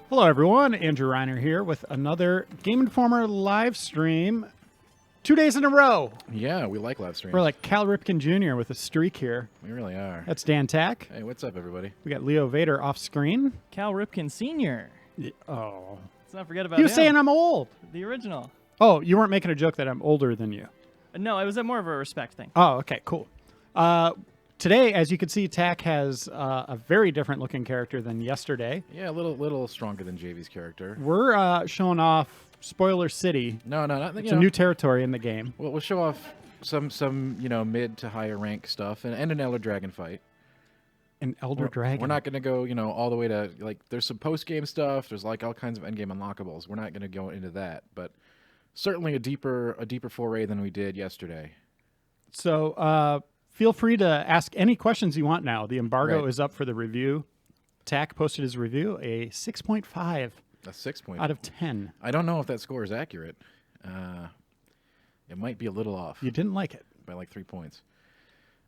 Hello, everyone. Andrew Reiner here with another Game Informer live stream. 2 days in a row. Yeah, we like live streams. We're like Cal Ripken Jr. with a streak here. We really are. That's Dan Tack. Hey, what's up, everybody? We got Leo Vader off screen. Cal Ripken Sr. Oh. Let's not forget about You him. saying I'm old. The original. Oh, you weren't making a joke that I'm older than you. No, it was more of a respect thing. Oh, okay, cool. Today, as you can see, Tack has a very different looking character than yesterday. Yeah, a little stronger than JV's character. We're showing off Spoiler City. No, not It's a new territory in the game. Well, we'll show off some mid to higher rank stuff and an Elder Dragon fight. An Elder Dragon. We're not going to go all the way to there's some post game stuff. There's all kinds of end game unlockables. We're not going to go into that, but certainly a deeper foray than we did yesterday. So feel free to ask any questions you want now. The embargo is up for the review. Tack posted his review, a 6.5. A 6 point out of 10. I don't know if that score is accurate. It might be a little off. You didn't like it by like 3 points.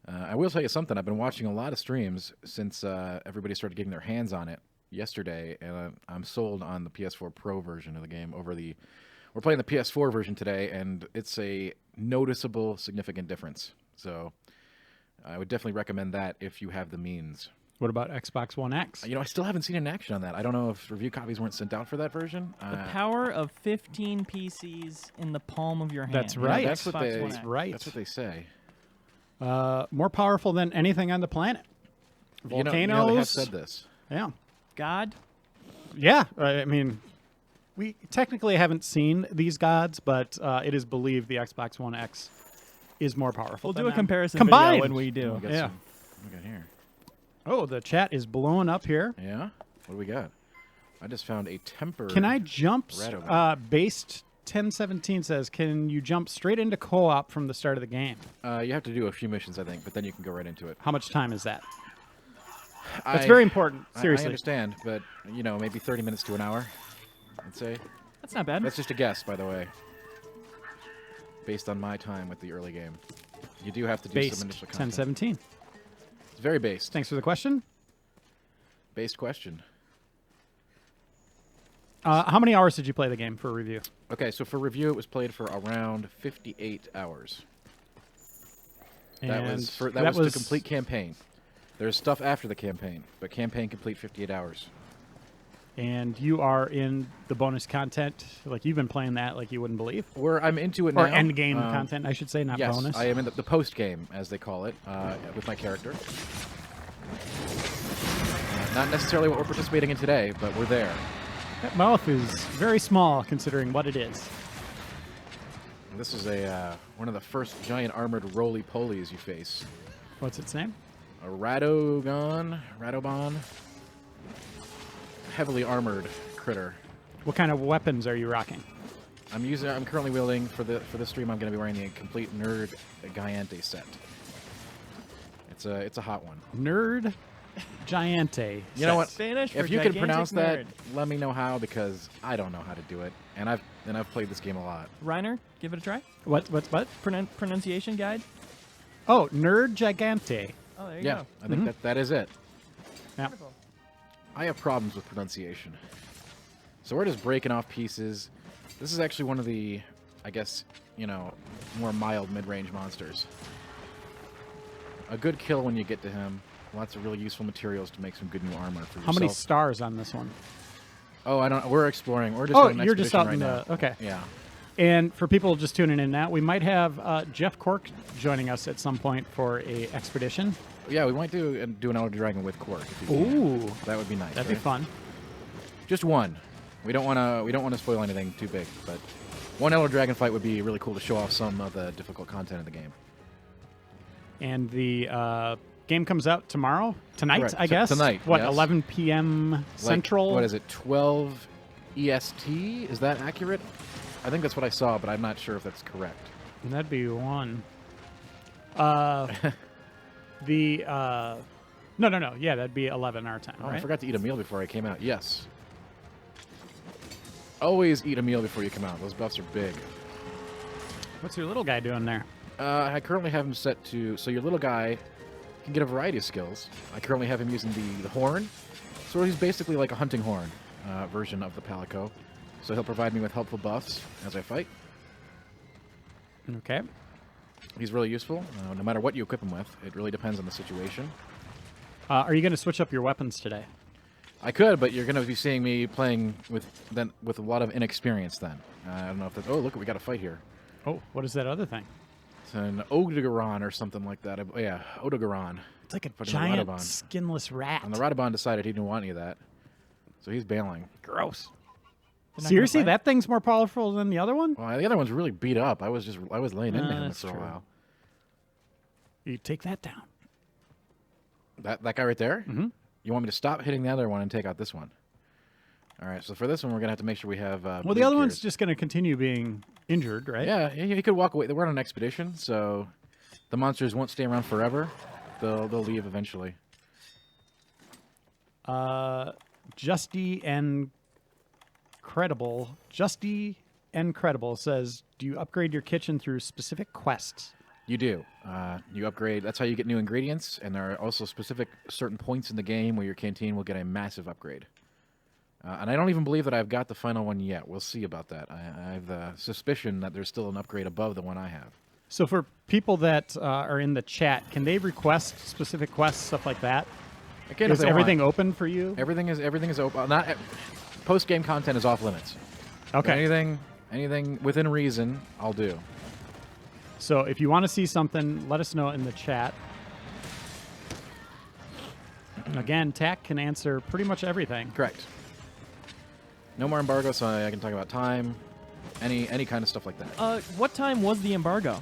I will tell you something. I've been watching a lot of streams since everybody started getting their hands on it yesterday, and I'm sold on the PS4 Pro version of the game over the. We're playing the PS4 version today, and it's a noticeable, significant difference. So I would definitely recommend that if you have the means. What about Xbox One X? I still haven't seen an action on that. I don't know if review copies weren't sent out for that version. The power of 15 PCs in the palm of your hand. That's right. That's what they. That's right. That's what they say. More powerful than anything on the planet. Volcanoes. They have said this. Yeah. God. Yeah. I mean, we technically haven't seen these gods, but it is believed the Xbox One X is more powerful. We'll than do a them. comparison Combined. video when we do. We got here. Oh, the chat is blowing up here. Yeah? What do we got? I just found a temper. Can I jump? Based 1017 says, can you jump straight into co-op from the start of the game? You have to do a few missions, I think, but then you can go right into it. How much time is that? That's very important. Seriously. I understand, but, maybe 30 minutes to an hour, I'd say. That's not bad. That's just a guess, by the way. Based on my time with the early game. You do have to do some initial content. 1017. It's very based. Thanks for the question. Based question. How many hours did you play the game for review? Okay, so for review, it was played for around 58 hours. And that was the complete campaign. There's stuff after the campaign, but campaign complete 58 hours. And you are in the bonus content, like you've been playing that like you wouldn't believe. I'm into it now. Or end game content, I should say, not yes, bonus. I am in the post game, as they call it, with my character. Not necessarily what we're participating in today, but we're there. That mouth is very small considering what it is. This is one of the first giant armored roly-polies you face. What's its name? A Radobon. Heavily armored critter. What kind of weapons are you rocking? I'm currently wielding for the stream. I'm going to be wearing the complete Nerd Giante set. It's a hot one. Nerd Giante. You know what? Spanish if for you can gigantic pronounce that, nerd. let me know how, because I don't know how to do it, and I've played this game a lot. Reiner, give it a try. What? Pronunciation guide. Oh, Nerd Gigante. Oh, there you go. I think that is it. Yeah. Wonderful. I have problems with pronunciation. So we're just breaking off pieces. This is actually one of the, I guess, more mild mid-range monsters. A good kill when you get to him. Lots of really useful materials to make some good new armor for yourself. How many stars on this one? Oh, I don't. We're exploring. We're just on an you're just out expedition in right the... Okay. Yeah. And for people just tuning in now, we might have Jeff Cork joining us at some point for a expedition. Yeah, we might do an Elder Dragon with Quark. If you Ooh, can. That would be nice. that'd be fun. Just one. We don't want to spoil anything too big, but one Elder Dragon fight would be really cool to show off some of the difficult content of the game. And the game comes out tonight, Correct. I guess. Tonight. What? Yes. 11 p.m. Central. What is it? 12 EST? Is that accurate? I think that's what I saw, but I'm not sure if that's correct. That'd be one. No. Yeah, that'd be 11 our time, Oh, right? I forgot to eat a meal before I came out. Yes. Always eat a meal before you come out. Those buffs are big. What's your little guy doing there? I currently have him set to... So your little guy can get a variety of skills. I currently have him using the horn. So he's basically like a hunting horn. version of the Palico, so he'll provide me with helpful buffs as I fight. Okay. He's really useful, no matter what you equip him with. It really depends on the situation. Are you going to switch up your weapons today? I could, but you're going to be seeing me playing with a lot of inexperience then. I don't know if that's... Oh, look, we got a fight here. Oh, what is that other thing? It's an Odogaron or something like that. Oh, yeah, Odogaron. It's like a Put in the giant Radobon. skinless rat. And the Radobon decided he didn't want any of that, so he's bailing. Gross. They're not Seriously, gonna fight? that thing's more powerful than the other one? Well, the other one's really beat up. I was laying into him That's for a true. while. You take that down. That guy right there? Mm-hmm. You want me to stop hitting the other one and take out this one? All right, so for this one, we're going to have to make sure we have... Well, blue the other one's gears. just going to continue being injured, right? Yeah, he could walk away. We're on an expedition, so the monsters won't stay around forever. They'll leave eventually. Justy and Credible says, do you upgrade your kitchen through specific quests? You do. You upgrade. That's how you get new ingredients, and there are also specific certain points in the game where your canteen will get a massive upgrade. And I don't even believe that I've got the final one yet. We'll see about that. I have the suspicion that there's still an upgrade above the one I have. So for people that are in the chat, can they request specific quests, stuff like that? Again, Is everything open for you? Everything is open. Not post game content is off limits. But Okay. anything within reason, I'll do. So if you want to see something, let us know in the chat. Again, TAC can answer pretty much everything. Correct. No more embargo, so I can talk about time, any kind of stuff like that. What time was the embargo?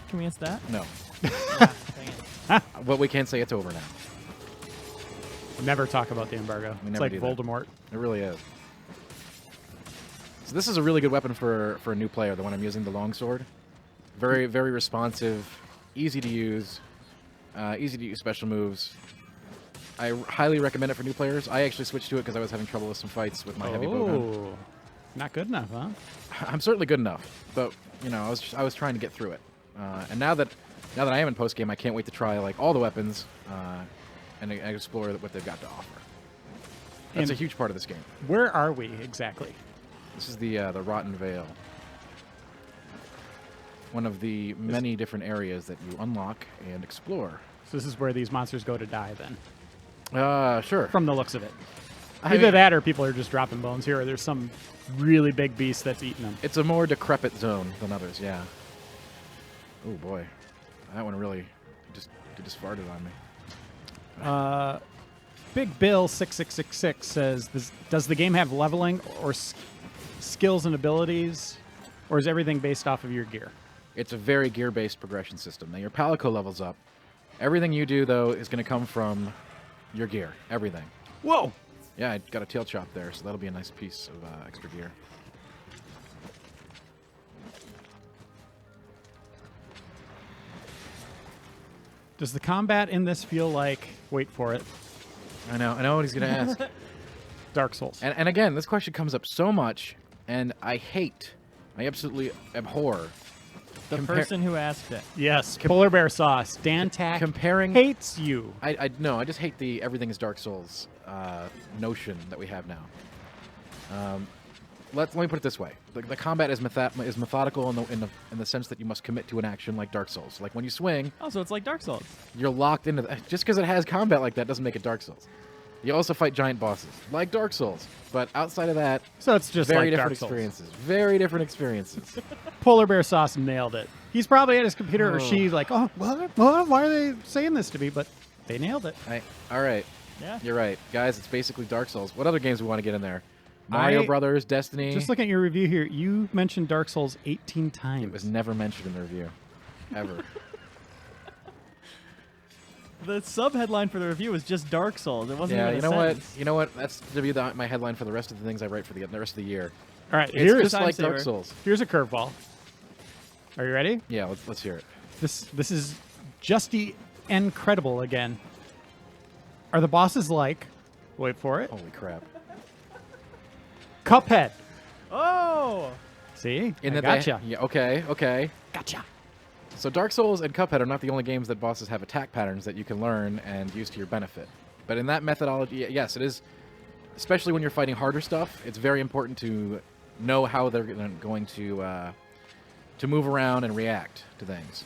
Can we answer that? No, Dang it. but we can't say it's over now. Never talk about the embargo. We It's never like do that. Voldemort. It really is. So this is a really good weapon for a new player, the one I'm using, the Longsword. Very, very responsive, easy to use special moves. I highly recommend it for new players. I actually switched to it because I was having trouble with some fights with my heavy bowgun. Oh, not good enough, huh? I'm certainly good enough, but I was trying to get through it. And now that I am in post game, I can't wait to try like all the weapons and explore what they've got to offer. That's And a huge part of this game. Where are we exactly? This is the Rotten Vale. One of the many different areas that you unlock and explore. So this is where these monsters go to die, then, Sure. from the looks of it. I Either mean, that or people are just dropping bones here, or there's some really big beast that's eating them. it's a more decrepit zone than others, yeah. Oh boy, that one really just farted on me. Big Bill 6666 says, does the game have leveling or skills and abilities, or is everything based off of your gear? It's a very gear-based progression system. Now your Palico levels up. Everything you do though is going to come from your gear. Everything. Whoa! Yeah, I got a tail chop there, so that'll be a nice piece of extra gear. Does the combat in this feel like, wait for it, I know what he's going to ask. Dark Souls? And again, this question comes up so much, and I absolutely abhor The person who asked it. Yes, Polar Bear Sauce. Dan Tack comparing. hates you. I just hate the everything is Dark Souls notion that we have now. Let me put it this way: the combat is methodical in the sense that you must commit to an action like Dark Souls. Like when you swing, Oh, so it's like Dark Souls. you're locked into just because it has combat like that doesn't make it Dark Souls. You also fight giant bosses like Dark Souls, but outside of that, So it's just very like different Dark Souls. experiences. Very different experiences. Polar Bear Sauce nailed it. He's probably at his computer, or Oh. she like, oh, what? Why are they saying this to me? But they nailed it. All right, Yeah. you're right, guys. It's basically Dark Souls. What other games we want to get in there? Mario Brothers, Destiny. Just looking at your review here, you mentioned Dark Souls 18 times. It was never mentioned in the review, ever. The sub-headline for the review was just Dark Souls. It wasn't Yeah, even you a know what? sentence. You know what? That's to be my headline for the rest of the things I write for the rest of the year. All right, It's here's just like time Dark saver. Souls. here's a curveball. Are you ready? Yeah, let's hear it. This is Justy Incredible again. Are the bosses like? Wait for it. Holy crap! Cuphead. Oh! See, In I that gotcha. yeah. Okay. Gotcha. So Dark Souls and Cuphead are not the only games that bosses have attack patterns that you can learn and use to your benefit. But in that methodology, yes, it is. especially when you're fighting harder stuff, it's very important to know how they're going to move around and react to things.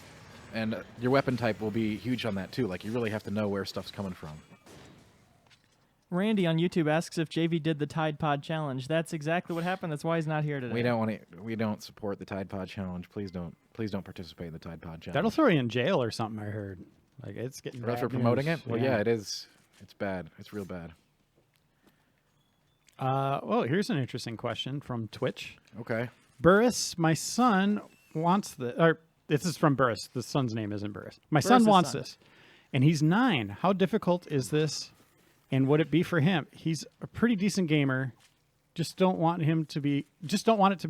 And your weapon type will be huge on that too. Like, you really have to know where stuff's coming from. Randy on YouTube asks if JV did the Tide Pod challenge. That's exactly what happened. That's why he's not here today. We don't support the Tide Pod challenge. Please don't participate in the Tide Pod challenge. That'll throw you in jail or something, I heard. Like, it's getting Really bad for promoting news. it? Well, yeah, it is. It's bad. It's real bad. Well, here's an interesting question from Twitch. Okay. Burris, my son wants this is from Burris. The son's name isn't Burris. My son wants this, and he's 9. How difficult is this, and would it be for him? He's a pretty decent gamer. Just don't want it to be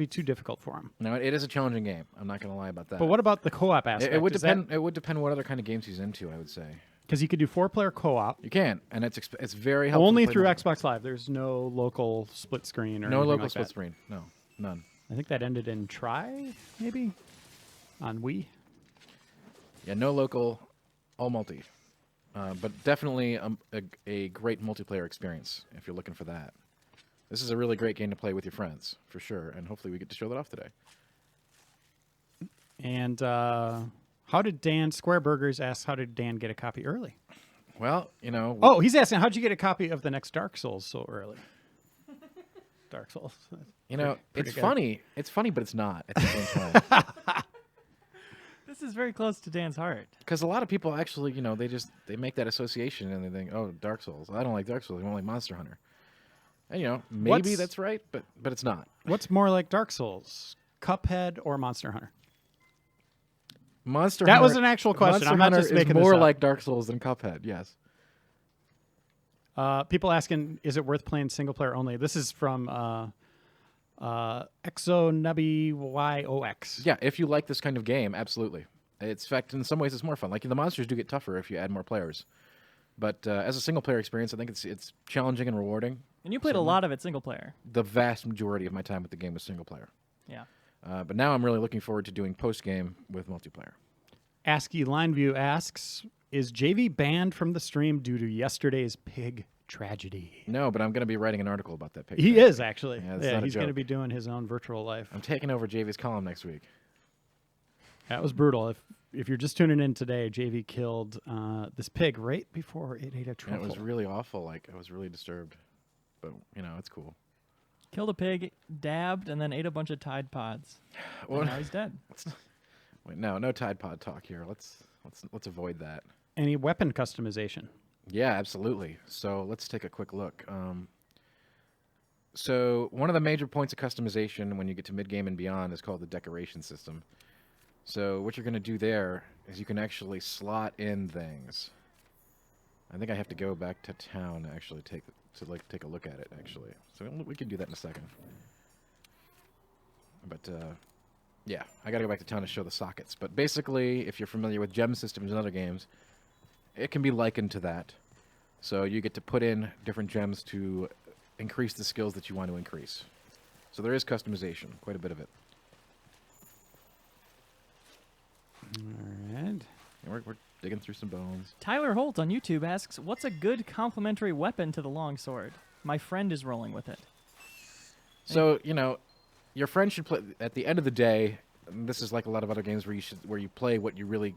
too difficult for him. No, it is a challenging game. I'm not going to lie about that. But what about the co-op aspect? It would depend. It would depend what other kind of games he's into, I would say. Because you could do 4-player co-op. You can, and it's very helpful. Only to play through multiplayer. Xbox Live. There's no local split screen or No anything local like split that. screen. No, none. I think that ended in Try, maybe, on Wii. Yeah, no local, all multi. But definitely a great multiplayer experience if you're looking for that. This is a really great game to play with your friends, for sure, and hopefully we get to show that off today. And how did Dan Square Burgers ask, how did Dan get a copy early? Well, you know... Oh, he's asking, how'd you get a copy of the next Dark Souls so early? Dark Souls. You know, pretty it's good. funny. It's funny, but it's not at the same time. This is very close to Dan's heart. Because a lot of people actually, you know, they make that association and they think, oh, Dark Souls. I don't like Dark Souls. I don't like Monster Hunter. And, you know, maybe that's right, but it's not. What's more like Dark Souls, Cuphead or Monster Hunter? Monster That Hunter, was an actual question. Monster I'm not Hunter just making is this more up. like Dark Souls than Cuphead, yes. People asking, is it worth playing single player only? This is from ExoNubbyYOX. Yeah, if you like this kind of game, absolutely. It's in fact, in some ways, it's more fun. Like, the monsters do get tougher if you add more players. But as a single player experience, I think it's challenging and rewarding. And you played a lot of it single player. The vast majority of my time with the game was single player. Yeah. But now I'm really looking forward to doing post-game with multiplayer. ASCII Lineview asks, is JV banned from the stream due to yesterday's pig tragedy? No, but I'm going to be writing an article about that picture. He is, actually. Yeah, that's not a he's going to joke. be doing his own virtual life. I'm taking over JV's column next week. That was brutal. If you're just tuning in today, JV killed this pig right before it ate a And truffle. it was really awful. Like, I was really disturbed. But, you know, it's cool. Killed a pig, dabbed, and then ate a bunch of Tide Pods. Well, And now he's dead. wait, no Tide Pod talk here. Let's avoid that. Any weapon customization? Yeah, absolutely. So let's take a quick look. So one of the major points of customization when you get to mid-game and beyond is called the decoration system. So what you're going to do there is you can actually slot in things. I think I have to go back to town to actually take a look at it, actually. So we can do that in a second. But yeah, I got to go back to town to show the sockets. But basically, if you're familiar with gem systems in other games, it can be likened to that. So you get to put in different gems to increase the skills that you want to increase. So there is customization, quite a bit of it. All right. And we're digging through some bones. Tyler Holt on YouTube asks, what's a good complementary weapon to the longsword? My friend is rolling with it. So, you know, your friend should play, at the end of the day, and this is like a lot of other games where you play what you really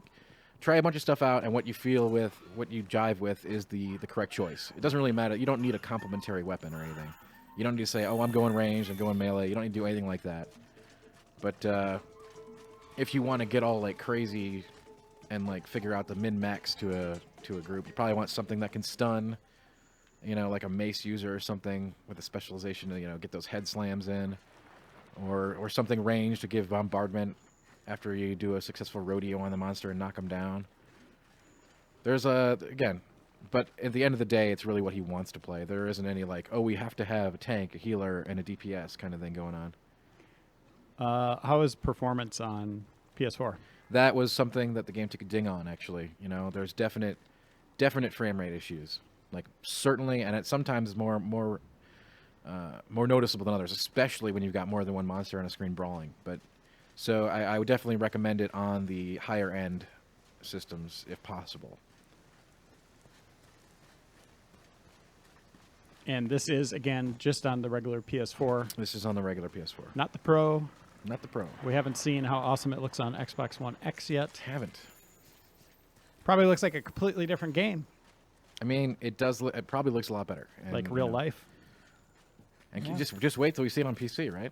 try a bunch of stuff out, and what you feel with, what you jive with is the correct choice. It doesn't really matter. You don't need a complementary weapon or anything. You don't need to say, oh, I'm going range, I'm going melee. You don't need to do anything like that. But if you want to get all like crazy and like figure out the min-max to a group, you probably want something that can stun, you know, like a mace user or something with a specialization to, you know, get those head slams in, or something ranged to give bombardment after you do a successful rodeo on the monster and knock him down. There's again, but at the end of the day, it's really what he wants to play. There isn't any like, oh, we have to have a tank, a healer, and a DPS kind of thing going on. How is performance on PS4? That was something that the game took a ding on, actually. You know, there's definite frame rate issues. Like, certainly, and it sometimes is more noticeable than others, especially when you've got more than one monster on a screen brawling. But so I would definitely recommend it on the higher end systems if possible. And this is, again, just on the regular PS4, This is on the regular PS4, not the Pro. not the Pro. We haven't seen how awesome it looks on Xbox One X yet. Haven't. Probably looks like a completely different game, I mean, it does. It probably looks a lot better. And, like you real know, life. And Yeah. just wait till we see it on PC, right?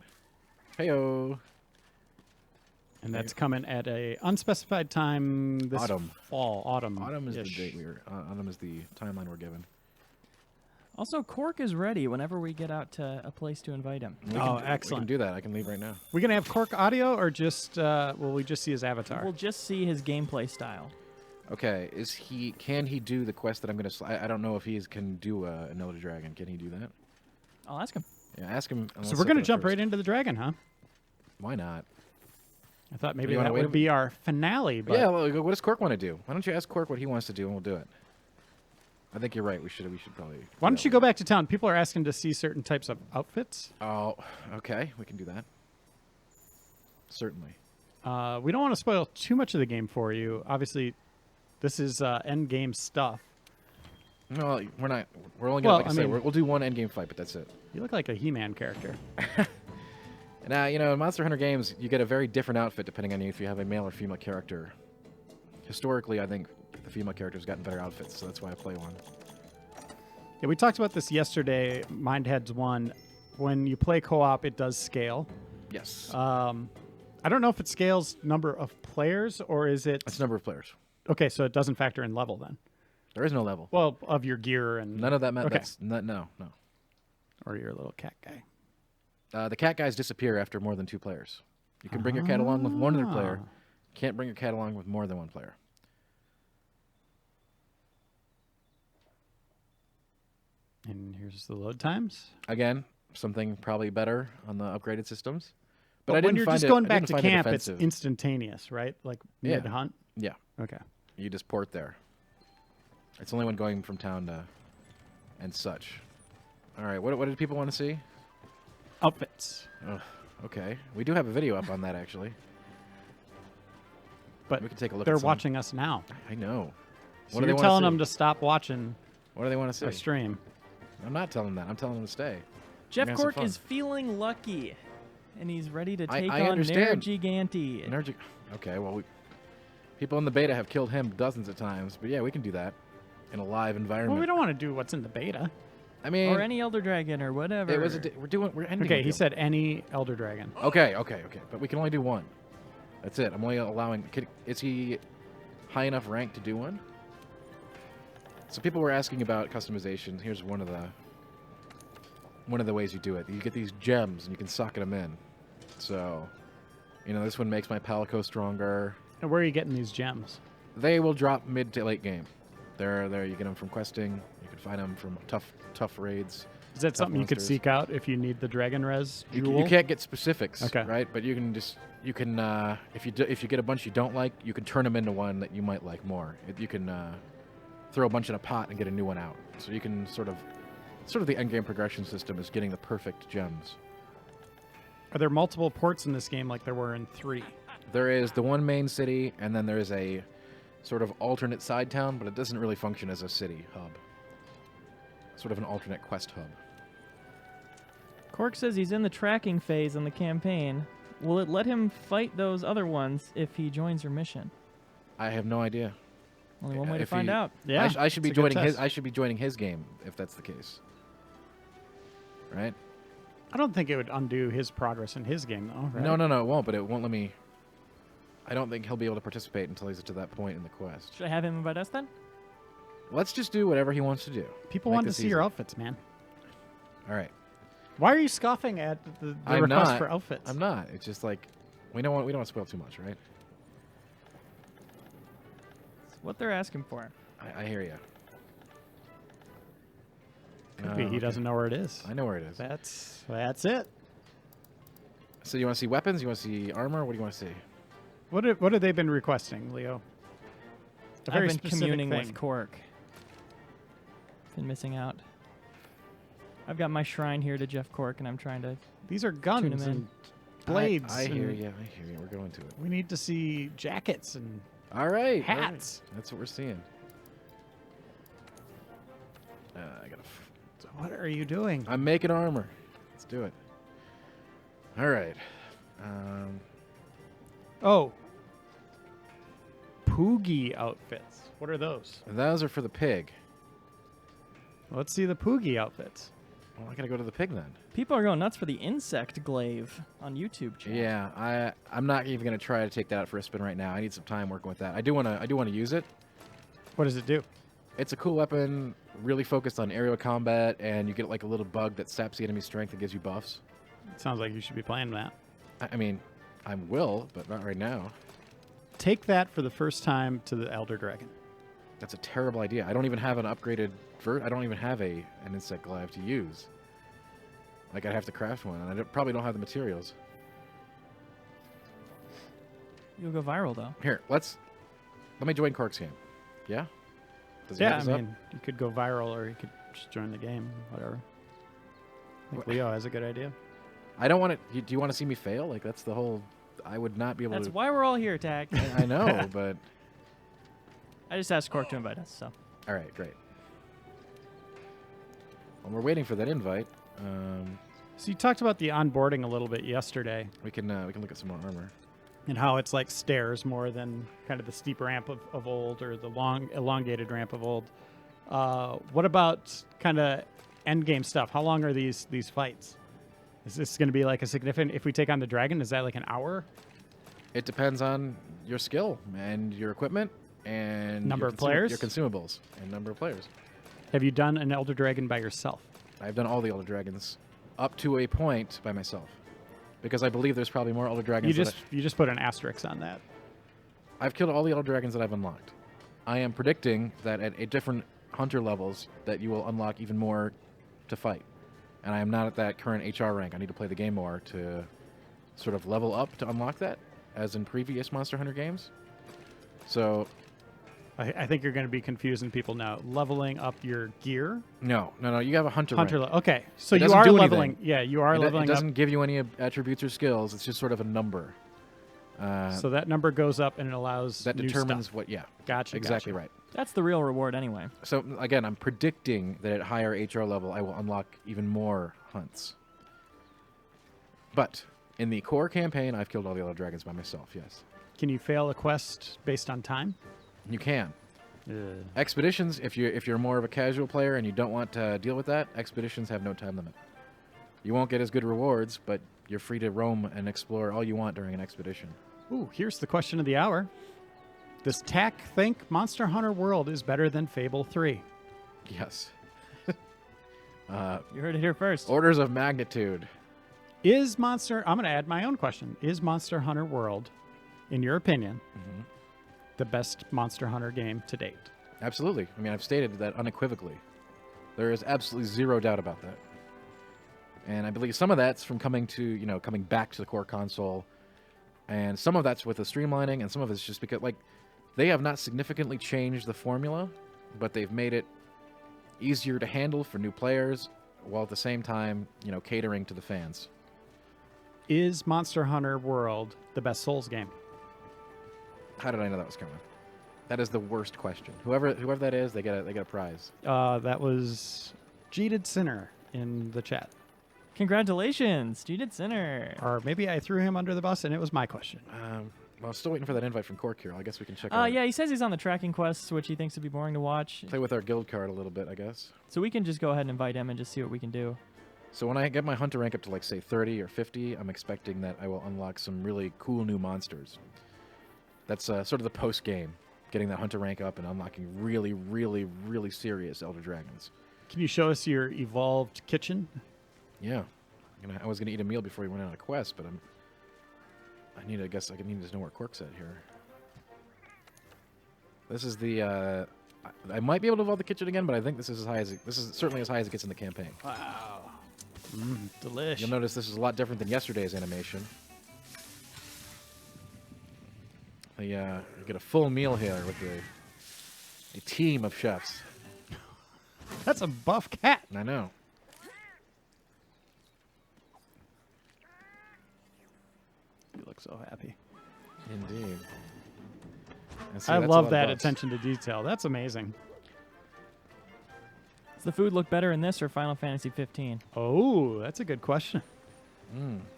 Heyo. And that's coming at a unspecified time this Autumn. fall. Autumn. Autumn is the date autumn is the timeline we're given. Also, Cork is ready whenever we get out to a place to invite him. We Oh, can, excellent. We can do that. I can leave right now. We gonna have Cork audio, or just will we just see his avatar? We'll just see his gameplay style. Okay, can he do the quest that I'm gonna? I don't know if he can do an Elder Dragon. Can he do that? I'll ask him. Yeah, ask him. So we're gonna jump right into the dragon, huh? Why not? I thought maybe you wanna that wait would be our finale, but Yeah. Well, what does Cork want to do? Why don't you ask Cork what he wants to do, and we'll do it. I think you're right. We should probably. why don't you go back to town? People are asking to see certain types of outfits. Oh, okay. We can do that. Certainly. We don't want to spoil too much of the game for you. Obviously, this is end game stuff. No, we're not. We're only gonna. Well, like I I said, mean- we'll do one endgame fight, but that's it. You look like a He-Man character. Now, in Monster Hunter games, you get a very different outfit depending on if you have a male or female character. Historically, I think the female character's gotten better outfits, so that's why I play one. Yeah, we talked about this yesterday. Mindheads 1. When you play co-op, it does scale. Yes. I don't know if it scales number of players or is it... That's number of players. Okay, so it doesn't factor in level then. There is no level. Well, of your gear and... None of that matters. Okay. No. Or your little cat guy. The cat guys disappear after more than 2 players. You can bring your cat along with one other player. Ah. Can't bring your cat along with more than one player. And here's the load times. Again, something probably better on the upgraded systems. But I when didn't you're find just it- going I back didn't to find it camp, it's offensive. instantaneous, right? Like Yeah. mid-hunt? Yeah. Okay. You just port there. It's only when going from town to and such. All right, what did people want to see? Outfits. Ugh, okay, we do have a video up on that actually. But We can take a look. they're at some. watching us now. I know. So What do they you're wanna telling see? them to stop watching What do they want to our see? stream. I'm not telling them that. I'm telling them to stay. Jeff gonna have some Cork fun. is feeling lucky, and he's ready to I take on understand. Nergiganti. Energy. Okay, well, people in the beta have killed him dozens of times, but yeah, we can do that in a live environment. Well, we don't want to do what's in the beta. I mean, Or any Elder Dragon or whatever. it was we're ending. Okay, with he you. said any Elder Dragon. Okay, but we can only do one. That's it. I'm only allowing. Is he high enough rank to do one? So people were asking about customization. Here's one of the ways you do it. You get these gems and you can socket them in. So, this one makes my Palico stronger. And where are you getting these gems? They will drop mid to late game. They're there. You get them from questing. You can find them from tough raids. Is that Tough something you could monsters. seek out if you need the Dragon Res You jewel? can't get specifics, Okay. right? But you can if you get a bunch you don't like, you can turn them into one that you might like more. You can throw a bunch in a pot and get a new one out. So you can sort of the end game progression system is getting the perfect gems. Are there multiple ports in this game like there were in 3? There is the one main city, and then there is a sort of alternate side town, but it doesn't really function as a city hub. Sort of an alternate quest hub. Cork says he's in the tracking phase in the campaign. Will it let him fight those other ones if he joins your mission? I have no idea. Only one way to If find he- out. Yeah, I should be it's a good joining his. test. I should be joining his game if that's the case. Right? I don't think it would undo his progress in his game, though, right? No, it won't. But it won't let me. I don't think he'll be able to participate until he's to that point in the quest. Should I have him invite us then? Let's just do whatever he wants to do. People Make want to this see your easy. outfits, man. All right. Why are you scoffing at the I'm request not. for outfits? I'm not. It's just like we don't want to spoil too much, right? It's what they're asking for. I hear you. Could be he doesn't know where it is. I know where it is. That's it. So you want to see weapons? You want to see armor? What do you want to see? What have they been requesting, Leo? A I've very been specific communing thing. with Cork. Been missing out. I've got my shrine here to Jeff Cork, and I'm trying to. These are Tune guns 'em in. and blades. I hear and you. I hear you. We're going to it. We need to see jackets and All right. hats. That's what we're seeing. I gotta So what are you doing? I'm making armor. Let's do it. All right. Oh. Poogie outfits. What are those? Those are for the pig. Let's see the Poogie outfits. Well, I gotta go to the pig then. People are going nuts for the insect glaive on YouTube chat. Yeah, I'm not even gonna try to take that out for a spin right now. I need some time working with that. I do wanna use it. What does it do? It's a cool weapon, really focused on aerial combat, and you get like a little bug that saps the enemy's strength and gives you buffs. It sounds like you should be playing that. I mean, I will, but not right now. Take that for the first time to the Elder Dragon. That's a terrible idea. I don't even have an upgraded I don't even have an insect glaive to use. Like, I'd have to craft one, and I probably don't have the materials. You'll go viral, though. Here, let me join Cork's game. Yeah? Does he Yeah, have I this mean, you could go viral or you could just join the game, whatever. I think What- Leo has a good idea. I don't want to... Do you want to see me fail? Like, that's the whole... I would not be able That's to... why we're all here, Tack. I know, but... I just asked Cork to invite us, so. All right, great. Well, we're waiting for that invite. So you talked about the onboarding a little bit yesterday We can look at some more armor. and how it's like stairs more than kind of the steep ramp of old or the long elongated ramp of old. What about kind of end game stuff? How long are these fights? Is this going to be like a significant? If we take on the dragon, is that like an hour? It depends on your skill and your equipment and Number your of players? your consumables, and number of players. Have you done an Elder Dragon by yourself? I've done all the Elder Dragons up to a point by myself, because I believe there's probably more Elder Dragons. You just put an asterisk on that. I've killed all the Elder Dragons that I've unlocked. I am predicting that at different hunter levels that you will unlock even more to fight. And I am not at that current HR rank. I need to play the game more to sort of level up to unlock that, as in previous Monster Hunter games. So, I think you're going to be confusing people now. Leveling up your gear. no, you have a hunter rank. Okay, so It you doesn't are do leveling. anything. Yeah, you are It leveling doesn't up. give you any attributes or skills. It's just sort of a number. So that number goes up and it allows That new determines stuff. what, yeah. Gotcha. Exactly gotcha. right. That's the real reward anyway. So, again, I'm predicting that at higher HR level, I will unlock even more hunts. But in the core campaign, I've killed all the other dragons by myself, yes. Can you fail a quest based on time? You can. Expeditions, if you're more of a casual player and you don't want to deal with that, expeditions have no time limit. You won't get as good rewards, but you're free to roam and explore all you want during an expedition. Ooh, here's the question of the hour. Does Tack think Monster Hunter World is better than Fable 3? Yes. You heard it here first. Orders of magnitude. I'm going to add my own question. Is Monster Hunter World, in your opinion, the best Monster Hunter game to date? Absolutely. I mean, I've stated that unequivocally. There is absolutely zero doubt about that. And I believe some of that's from coming back to the core console. And some of that's with the streamlining, and some of it's just because, like, they have not significantly changed the formula, but they've made it easier to handle for new players, while at the same time, catering to the fans. Is Monster Hunter World the best Souls game? How did I know that was coming? That is the worst question. Whoever that is, they get a prize. That was Jeeted Sinner in the chat. Congratulations, Cheated Sinner. Or maybe I threw him under the bus and it was my question. Well, I'm still waiting for that invite from Cork here. I guess we can check out. Yeah, he says he's on the tracking quests, which he thinks would be boring to watch. Play with our guild card a little bit, I guess. So we can just go ahead and invite him and just see what we can do. So when I get my hunter rank up to, like, say 30 or 50, I'm expecting that I will unlock some really cool new monsters. That's sort of the post game, getting that hunter rank up and unlocking really, really, really serious Elder Dragons. Can you show us your evolved kitchen? Yeah, I was gonna eat a meal before we went on a quest, but I need to know where Cork's at here. This is the. I might be able to evolve the kitchen again, but I think this is certainly as high as it gets in the campaign. Wow. Delish. You'll notice this is a lot different than yesterday's animation. You get a full meal here with a team of chefs. That's a buff cat. I know. You look so happy. Indeed. And see, I that's a love lot of that buffs. attention to detail. That's amazing. Does the food look better in this or Final Fantasy 15? Oh, that's a good question.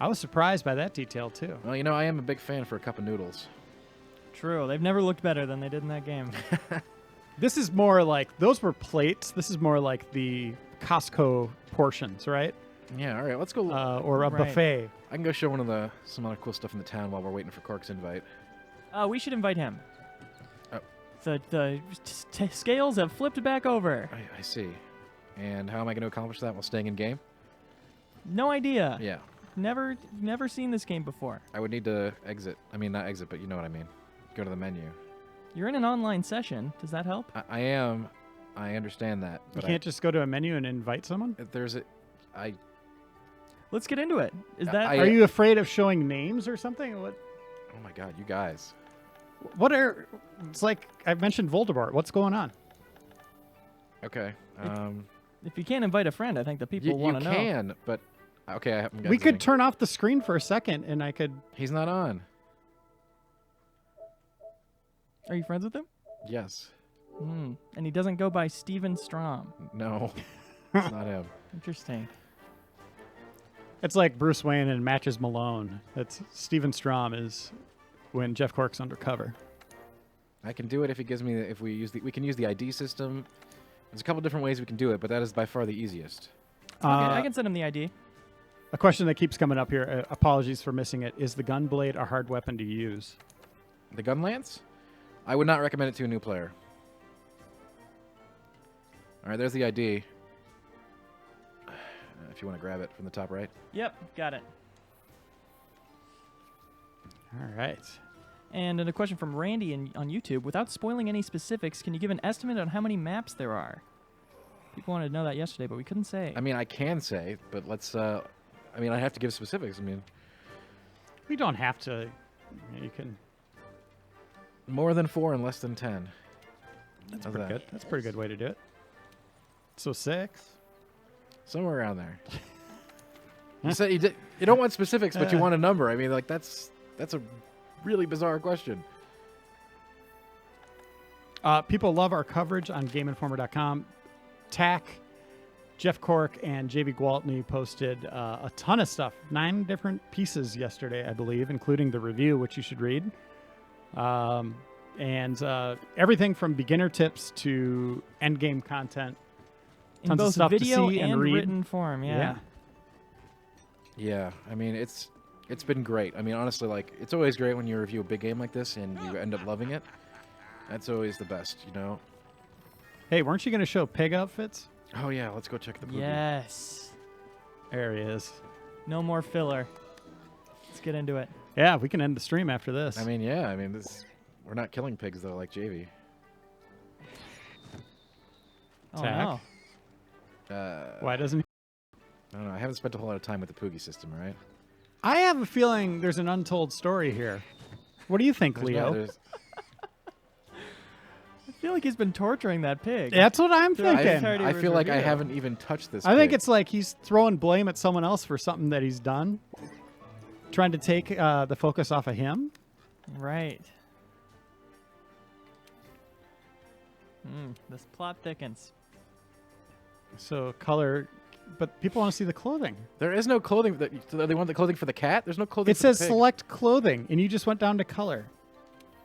I was surprised by that detail too. Well, you know, I am a big fan for a cup of noodles. True. They've never looked better than they did in that game. This is more like those were plates. This is more like the Costco portions, right? Yeah, all right, let's go. Or a Right. buffet. I can go show some other cool stuff in the town while we're waiting for Cork's invite. We should invite him. Oh. The scales have flipped back over. I see. And how am I going to accomplish that while staying in game? No idea. Yeah, Never seen this game before. I would need to exit. I mean, not exit, but you know what I mean. Go to the menu. You're in an online session. Does that help? I am. I understand that. You But can't just go to a menu and invite someone? there's a. I. Let's get into it. Is that I- Are you afraid of showing names or something? Oh my God, you guys. It's like I mentioned Voldemort. What's going on? Okay. if you can't invite a friend, I think the people want to know. You can, but okay. I'm We could exiting. turn off the screen for a second and I could. He's not on. Are you friends with him? Yes. And he doesn't go by Steven Strom. No. It's not him. Interesting. It's like Bruce Wayne and Matches Malone. That's Steven Strom is when Jeff Cork's undercover. I can do it if he gives me. If we can use the ID system. There's a couple different ways we can do it, but that is by far the easiest. Okay, I can send him the ID. A question that keeps coming up here. Apologies for missing it. Is the gun blade a hard weapon to use? The gun lance? I would not recommend it to a new player. All right, there's the ID. If you want to grab it from the top right. Yep, got it. All right. And a question from Randy on YouTube. Without spoiling any specifics, can you give an estimate on how many maps there are? People wanted to know that yesterday, but we couldn't say. I mean, I can say, but let's. I mean, I have to give specifics. I mean, We don't have to. You can. more than 4 and less than 10. That's How's pretty that? good. That's a pretty good way to do it. So 6. Somewhere around there. You said you don't want specifics, but you want a number. I mean, like that's a really bizarre question. People love our coverage on GameInformer.com. Tack, Jeff Cork, and JB Gwaltney posted a ton of stuff. 9 different pieces yesterday, I believe, including the review, which you should read. And everything from beginner tips to endgame content. In Tons of both stuff to video see and read. written form, yeah. Yeah, I mean it's been great. I mean honestly, like it's always great when you review a big game like this and you end up loving it. That's always the best, you know. Hey, weren't you going to show pig outfits? Oh yeah, let's go check the Poogie. Yes. There he is. No more filler. Let's get into it. Yeah, we can end the stream after this. I mean, yeah, I mean this. We're not killing pigs though, like JV. Oh, Tack. no. Why doesn't he? I don't know. I haven't spent a whole lot of time with the Poogie system, right? I have a feeling there's an untold story here. What do you think, There's Leo? no- there's- I feel like he's been torturing that pig. That's what I'm Throughout the thinking. entirety I of his feel like I review. haven't even touched this. I think pig. it's like he's throwing blame at someone else for something that he's done, trying to take the focus off of him. Right. This plot thickens. So color, but people want to see the clothing. There is no clothing. So they want the clothing for the cat. There's no clothing. It for the says pig. select clothing, and you just went down to color.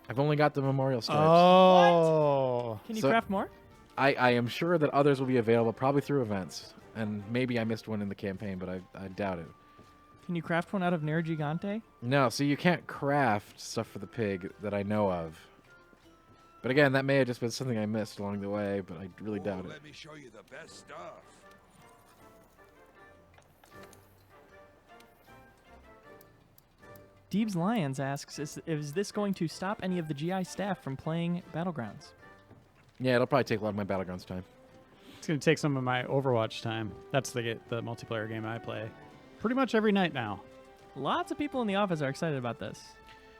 I've only got the memorial stripes. Oh, Can you So- craft more? I am sure that others will be available, probably through events, and maybe I missed one in the campaign, but I doubt it. Can you craft one out of Nero Gigante? No, so you can't craft stuff for the pig that I know of. But again, that may have just been something I missed along the way, but I really doubt it. Let me show you the best stuff. Deebs Lions asks, is this going to stop any of the GI staff from playing Battlegrounds? Yeah, it'll probably take a lot of my Battlegrounds time. it's gonna take some of my Overwatch time. That's the multiplayer game I play pretty much every night now. Lots of people in the office are excited about this.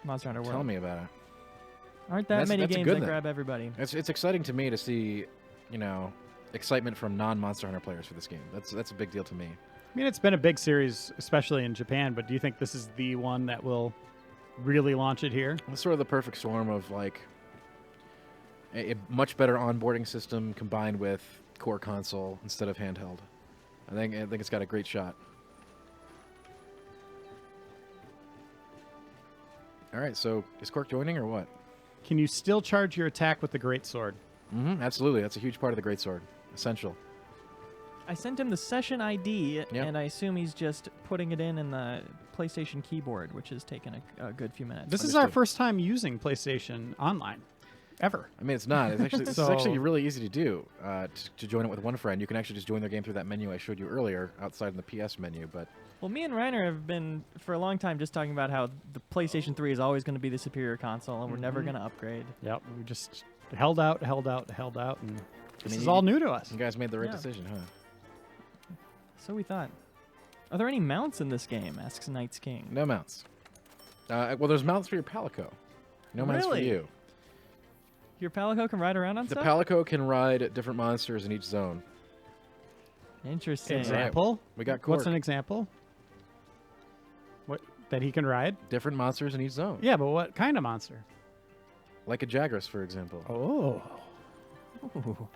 Monster Hunter World. Tell me about it. Aren't that That's- many that's a games good that thing. grab everybody? It's exciting to me to see, excitement from non-Monster Hunter players for this game. That's a big deal to me. I mean, it's been a big series, especially in Japan. But do you think this is the one that will really launch it here? It's sort of the perfect storm of like a much better onboarding system combined with core console instead of handheld. I think it's got a great shot. All right, so is Cork joining or what? Can you still charge your attack with the greatsword? Mm-hmm, absolutely. That's a huge part of the greatsword. Essential. I sent him the session ID, Yep. and I assume he's just putting it in the PlayStation keyboard, which has taken a good few minutes. This is our Understood. first time using PlayStation Online, ever. I mean, it's not. It's actually, So- it's actually really easy to do. To join it with one friend, you can actually just join their game through that menu I showed you earlier, outside in the PS menu. But Well, me and Reiner have been, for a long time, just talking about how the PlayStation 3 is always going to be the superior console, and we're never going to upgrade. Yep, we just held out, and this mean, is you- all new to us. you guys made the right Yeah. decision, huh? So we thought. Are there any mounts in this game? Asks Knight's King. No mounts. Well, there's mounts for your Palico. No mounts for Really? you. Your Palico can ride around on The stuff? Palico can ride different monsters in each zone. Interesting. Example? We got Cork. What's an example? What that he can ride? Different monsters in each zone. Yeah, but what kind of monster? Like a Jagras, for example. Oh. Ooh.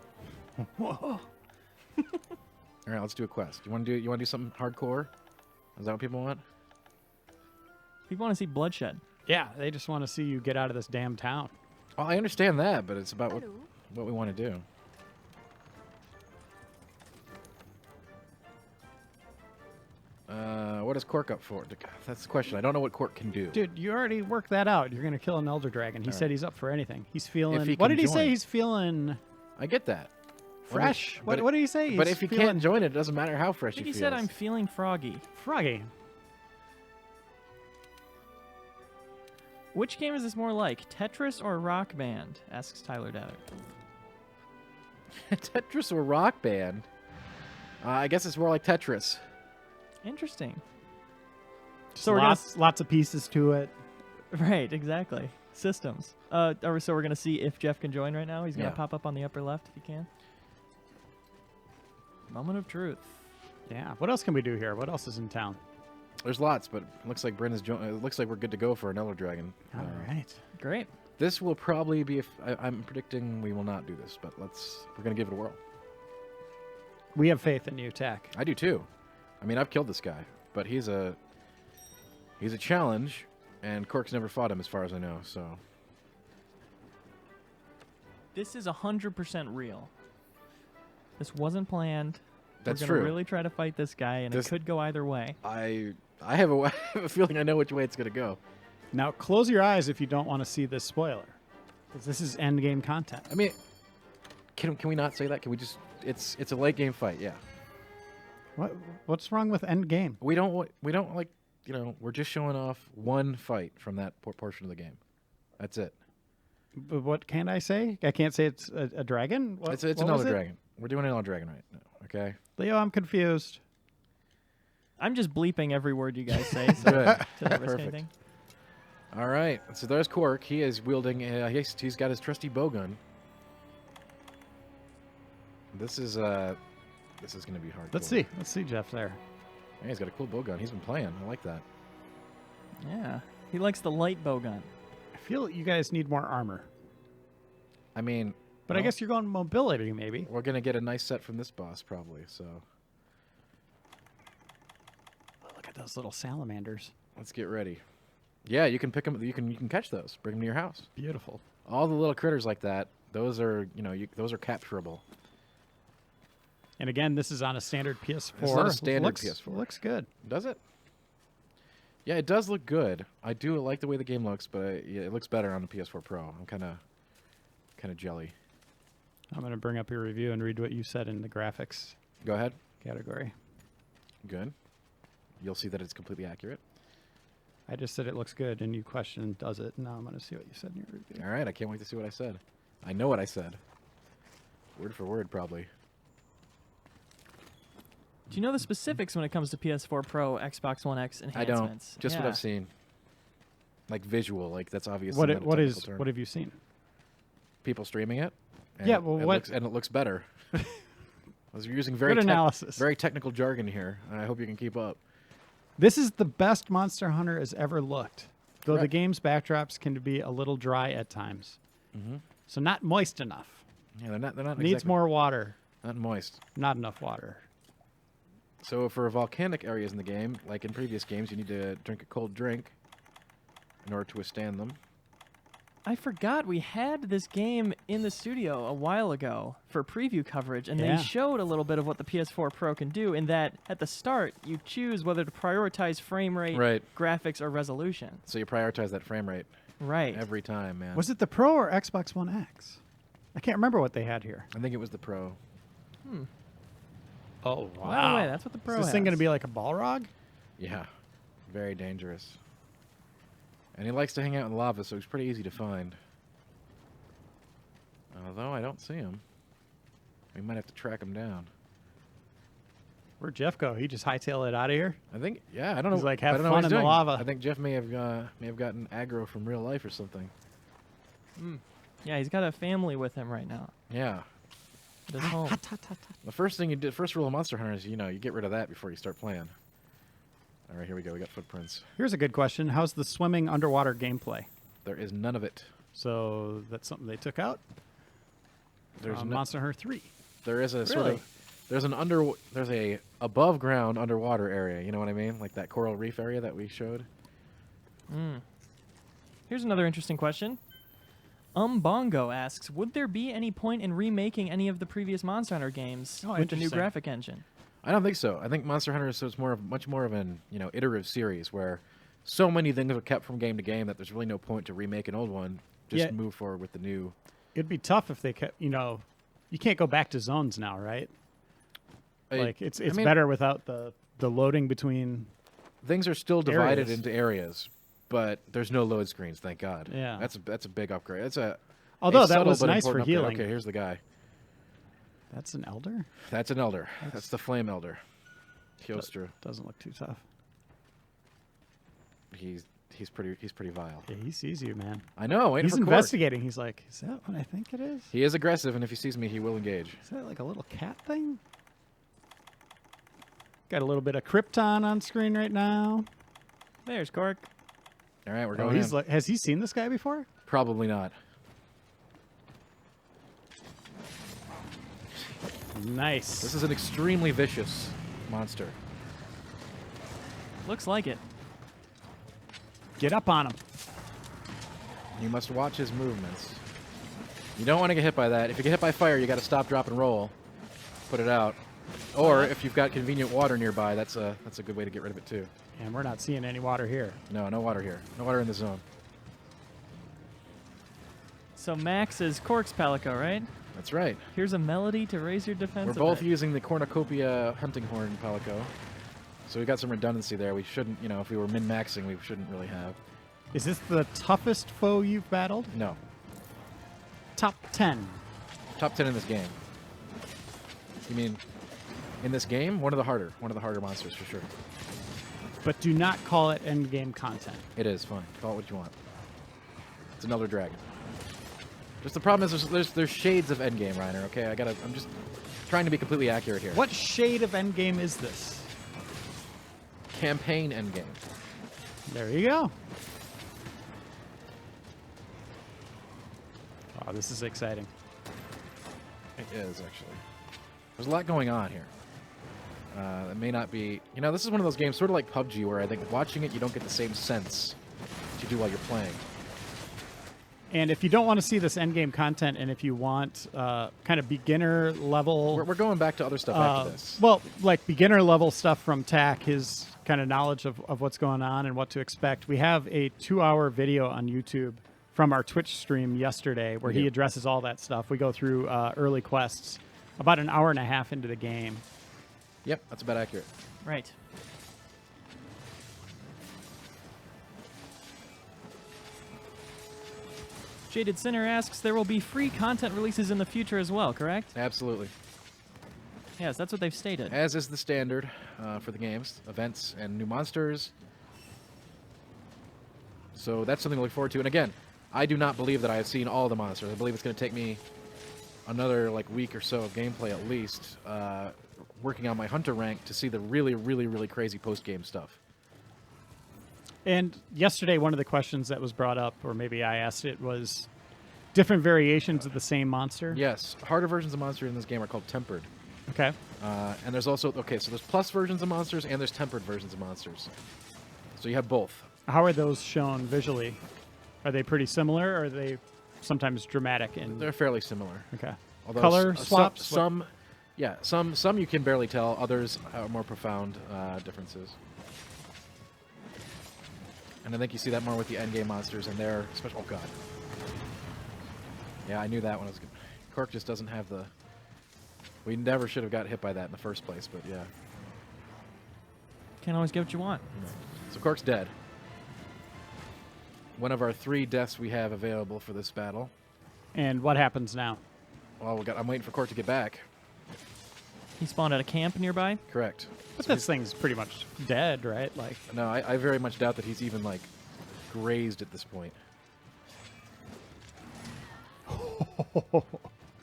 All right, let's do a quest. You want to do something hardcore? Is that what people want? People want to see bloodshed. Yeah, they just want to see you get out of this damn town. Well, I understand that, but it's about what we want to do. What is Cork up for? That's the question. I don't know what Cork can do. Dude, you already worked that out. You're going to kill an Elder Dragon. He All said right. he's up for anything. He's feeling... he what can did he say? join. He's feeling I get that. fresh. But What did he say? But He's if he feeling can't join it, it doesn't matter how I fresh think he he feels. said I'm feeling froggy. froggy. Which game is this more like, Tetris or Rock Band? Asks Tyler Daddock. Tetris or Rock Band? I guess it's more like Tetris. Interesting. Just So we're gonna lots of pieces to it. Right, exactly. Systems. So we're gonna see if Jeff can join right now. He's gonna Yeah. pop up on the upper left if he can. Moment of truth. Yeah. What else can we do here? What else is in town? There's lots, but it looks like Brenda's it looks like we're good to go for an Elder Dragon. All right. Great. This will probably be. I'm predicting we will not do this, but we're gonna give it a whirl. We have faith in you, Tack. I do too. I mean, I've killed this guy, but he's a challenge, and Cork's never fought him as far as I know. So This is 100% real. This wasn't planned. That's we're gonna true. really try to fight this guy, and This- it could go either way. I have a feeling I know which way it's gonna go. Now, close your eyes if you don't want to see this spoiler. Because this is end game content. I mean, can we not say that? Can we just? It's a late game fight. Yeah. What's wrong with end game? We don't like we're just showing off one fight from that portion of the game. That's it. But what can I say? I can't say it's a dragon? What, It's what an was Elder it? Dragon. We're doing an Elder Dragon right now. Okay. Leo, I'm confused. I'm just bleeping every word you guys say, so Good. to not risk Perfect. anything. All right. So there's Cork. He is wielding. He's got his trusty bowgun. This is going to be hard. Let's see. Let's see Jeff there. Yeah, he's got a cool bowgun. He's been playing. I like that. Yeah. He likes the light bowgun. I feel you guys need more armor. I mean, But I well, guess you're going mobility, maybe. we're gonna get a nice set from this boss probably. So Look at those little salamanders. let's get ready. Yeah, you can pick them. You can catch those. Bring them to your house. Beautiful. All the little critters like that. Those are those are capturable. And again, this is on a standard PS4. It's on a standard looks, PS4. Looks good. Does it? Yeah, it does look good. I do like the way the game looks, but yeah, it looks better on the PS4 Pro. I'm kind of jelly. I'm going to bring up your review and read what you said in the graphics Go ahead. category. Good. You'll see that it's completely accurate. I just said it looks good, and you questioned, does it? Now I'm going to see what you said in your review. All right, I can't wait to see what I said. I know what I said. Word for word, probably. Do you know the specifics when it comes to PS4 Pro, Xbox One X I don't. enhancements? Just what Yeah. I've seen. Like visual, like that's obviously What not it, a what technical is term. what have you seen? People streaming it. And Yeah, well, what- and it looks better. I was using very Good analysis. very technical jargon here, and I hope you can keep up. This is the best Monster Hunter has ever looked, though the Correct. game's backdrops can be a little dry at times. Mhm. So not moist enough. Yeah, they're not Needs exactly, more water. Not moist. Not enough water. So for volcanic areas in the game, like in previous games, you need to drink a cold drink in order to withstand them. I forgot we had this game in the studio a while ago for preview coverage, and Yeah. they showed a little bit of what the PS4 Pro can do in that at the start, you choose whether to prioritize frame rate, Right. graphics, or resolution. So you prioritize that frame rate Right. every time, man. Was it the Pro or Xbox One X? I can't remember what they had here. I think it was the Pro. Oh, By the way, that's what the Pro Is this thing going to has. be like a Balrog? Yeah. Very dangerous. And he likes to hang out in lava, so he's pretty easy to find. Although I don't see him. We might have to track him down. Where'd Jeff go? He just hightail it out of here? I think, yeah, I don't know. He's like, I have don't know what fun he's in the doing. lava. I think Jeff may have gotten aggro from real life or something. Yeah, he's got a family with him right now Yeah. at his home. The first thing you did, first rule of Monster Hunter is, you get rid of that before you start playing. All right, here we go. We got footprints. Here's a good question. How's the swimming underwater gameplay? There is none of it. So that's something they took out. There's no, Monster Hunter 3. there is a sort Really? of there's a above ground underwater area. You know what I mean? Like that coral reef area that we showed. Here's another interesting question. Bongo asks, would there be any point in remaking any of the previous Monster Hunter games Oh, with the new interesting. graphic engine? I don't think so. I think Monster Hunter is much more of an iterative series where so many things are kept from game to game that there's really no point to remake an old one. Just Yeah. move forward with the new. It'd be tough if they kept, you can't go back to zones now, right? Like it's I mean, better without the loading between. Things are still divided areas. into areas, but there's no load screens. Thank God. Yeah. That's a big upgrade. That's a Although a that subtle was but nice for important upgrade. healing. Okay, here's the guy. That's an elder. That's an elder. That's the flame elder. Kyostra. Doesn't look too tough. He's pretty vile. Yeah, he sees you, man. I know. Waiting He's for Korg. investigating. He's like, is that what I think it is? He is aggressive, and if he sees me, he will engage. Is that like a little cat thing? Got a little bit of Krypton on screen right now. There's Cork. All right, we're Oh, going he's in. like, has he seen this guy before? Probably not. Nice. This is an extremely vicious monster. Looks like it. Get up on him. You must watch his movements. You don't want to get hit by that. If you get hit by fire, you got to stop, drop, and roll. Put it out. Or if you've got convenient water nearby, that's a good way to get rid of it too. And we're not seeing any water here. No water here. No water in the zone. So Max is Cork's Palico, right? That's right. Here's a melody to raise your defense. We're both using the cornucopia hunting horn palico. So we got some redundancy there. We shouldn't, if we were min-maxing, we shouldn't really have. Is this the toughest foe you've battled? No. Top 10. Top 10 in this game. You mean in this game? One of the harder monsters for sure. But do not call it endgame content. It is fun. Call it what you want. It's another dragon. Just the problem is there's shades of endgame, Reiner. Okay, I'm just trying to be completely accurate here. What shade of endgame is this? Campaign endgame. There you go. Oh, this is exciting. It is actually. There's a lot going on here. It may not be. This is one of those games, sort of like PUBG, where I think watching it you don't get the same sense that you do while you're playing. And if you don't want to see this endgame content, and if you want kind of beginner level, We're going back to other stuff after this. well, like beginner level stuff from Tack, his kind of knowledge of what's going on and what to expect. We have a 2-hour video on YouTube from our Twitch stream yesterday where he Yeah. addresses all that stuff. We go through early quests about an hour and a half into the game. Yep, that's about accurate. Right. Jaded Sinner asks, there will be free content releases in the future as well, correct? Absolutely. Yes, that's what they've stated. As is the standard for the games, events and new monsters. So that's something to look forward to. And again, I do not believe that I have seen all the monsters. I believe it's going to take me another week or so of gameplay at least, working on my hunter rank to see the really, really, really crazy post-game stuff. And yesterday, one of the questions that was brought up, or maybe I asked it, was different variations of the same monster. Yes, harder versions of monsters in this game are called tempered. Okay. And there's also, so there's plus versions of monsters and there's tempered versions of monsters. So you have both. How are those shown visually? Are they pretty similar, or are they sometimes dramatic? They're fairly similar. Okay. Although Color swaps? Some you can barely tell. Others are more profound differences. And I think you see that more with the endgame monsters and their special. Oh god. Yeah, I knew that one was good. Cork just doesn't have the. We never should have got hit by that in the first place, but yeah. Can't always get what you want. So Cork's dead. One of our 3 deaths we have available for this battle. And what happens now? Well, I'm waiting for Cork to get back. He spawned at a camp nearby. Correct. But this thing's pretty much dead, right? Like, No, I very much doubt that he's even, like, grazed at this point.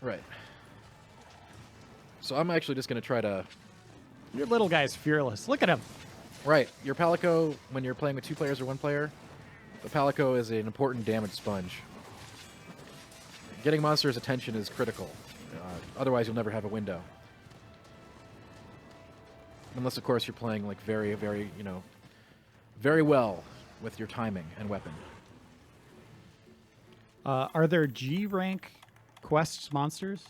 Right. So I'm actually just going to try to... your little guy's fearless. Look at him. Right. Your Palico, when you're playing with 2 players or 1 player, the Palico is an important damage sponge. Getting monsters' attention is critical. Otherwise, you'll never have a window. Unless, of course, you're playing like very, very, very well with your timing and weapon. Are there G rank quests monsters?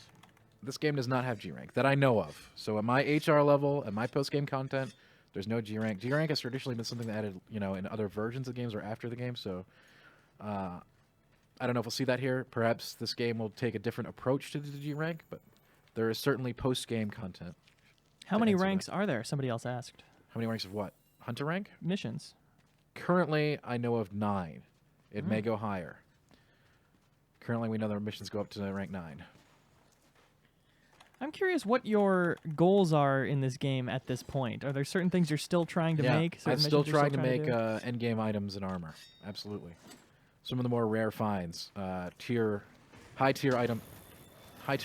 This game does not have G rank that I know of. So at my HR level and my post game content, there's no G rank. G rank has traditionally been something that added, in other versions of games or after the game. So I don't know if we'll see that here. Perhaps this game will take a different approach to the G rank, but there is certainly post game content. How to many answer ranks are there? Somebody else asked. How many ranks of what? Hunter rank? Missions. Currently, I know of 9. It may go higher. Currently, we know that our missions go up to rank 9. I'm curious what your goals are in this game at this point. Are there certain things you're still trying to make? I'm certain still missions you're trying to make do? endgame items and armor. Absolutely. Some of the more rare finds. High tier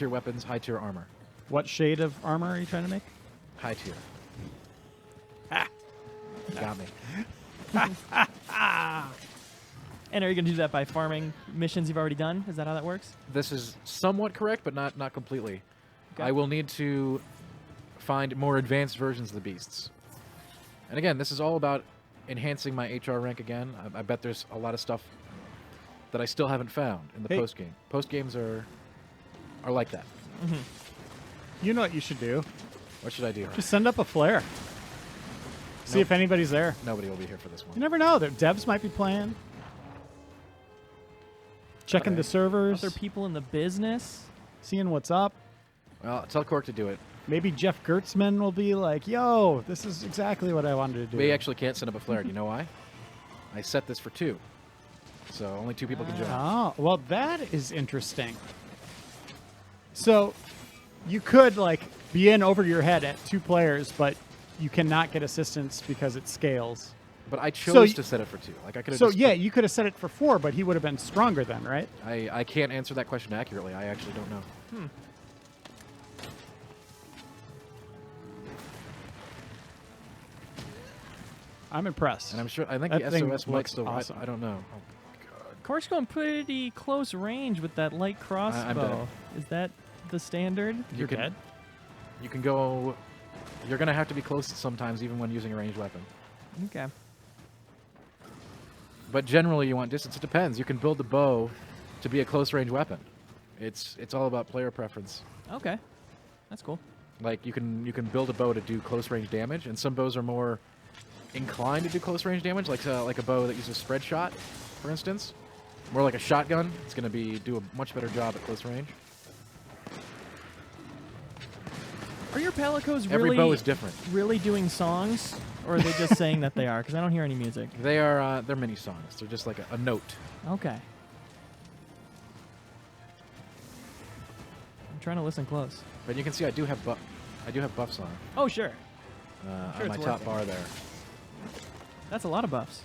weapons, high tier armor. What shade of armor are you trying to make? High tier. Got me. And are you going to do that by farming missions you've already done? Is that how that works? This is somewhat correct, but not completely. Okay. I will need to find more advanced versions of the beasts. And again, this is all about enhancing my HR rank again. I bet there's a lot of stuff that I still haven't found in the Hey. post game. Post games are like that. You know what you should do? What should I do? Just send up a flare. See Nope. if anybody's there. Nobody will be here for this You one. never know. The devs might be playing. Checking Okay. the servers. Other people in the business? Seeing what's up. Well, tell Cork to do it. Maybe Jeff Gertzman will be like, yo, this is exactly what I wanted to do. We actually can't send up a flare. Do you know why? I set this for 2. So only 2 people can join. Oh, well, that is interesting. So you could, be in over your head at 2 players, but you cannot get assistance because it scales. But I So chose y- to set it for 2. Like I could have So, just yeah, you could have set it for 4, but he would have been stronger then, right? I can't answer that question accurately. I actually don't know. I'm impressed. And I think That the thing SOS might looks still. awesome. I don't know. Cork's going pretty close range with that light crossbow. Is that the standard? You're can- dead? You can go. You're gonna have to be close sometimes, even when using a ranged weapon. Okay. But generally, you want distance. It depends. You can build the bow to be a close range weapon. It's all about player preference. Okay. That's cool. Like you can build a bow to do close range damage, and some bows are more inclined to do close range damage, like a bow that uses spread shot, for instance. More like a shotgun. It's going to do a much better job at close range. Are your Palicos Every really bow is different. really doing songs, or are they just saying that they are? Because I don't hear any music. They are they're mini songs. They're just like a note. Okay. I'm trying to listen close. But you can see I do have buffs on Oh, sure. on my it's top working. bar there. That's a lot of buffs.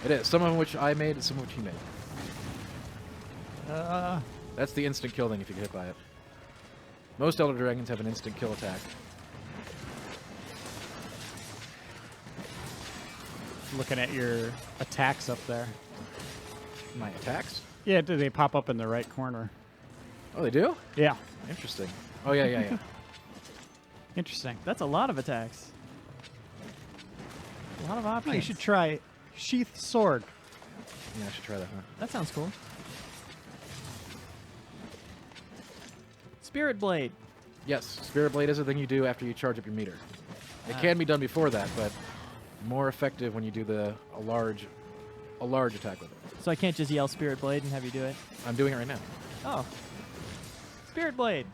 It is. Some of which I made, and some of which he made. Uh, That's the instant kill thing if you get hit by it. Most Elder Dragons have an instant kill attack. looking at your attacks up there. My attacks? Yeah, do they pop up in the right corner? Oh, they do? Yeah. Interesting. Oh, yeah. Interesting. That's a lot of attacks. A lot of Oh, options. you should try Sheath Sword. Yeah, I should try that, huh? That sounds cool. Spirit Blade. Yes, Spirit Blade is a thing you do after you charge up your meter. It can be done before that, but more effective when you do a large attack with it. So I can't just yell Spirit Blade and have you do it? I'm doing it right now. Oh. Spirit Blade.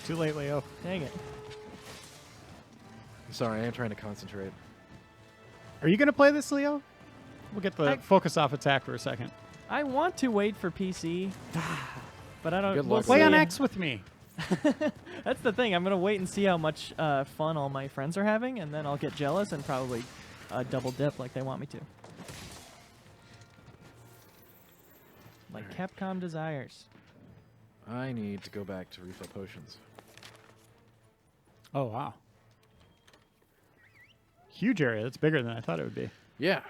Too late, Leo. Dang it. I'm sorry, I am trying to concentrate. Are you going to play this, Leo? We'll get the I- focus off attack for a second. I want to wait for PC, but I don't. Good we'll luck Play with on see. X with me. That's the thing. I'm gonna wait and see how much fun all my friends are having, and then I'll get jealous and probably double dip like they want me to. Like Capcom desires. I need to go back to refill potions. Oh, wow. Huge area. That's bigger than I thought it would be. Yeah.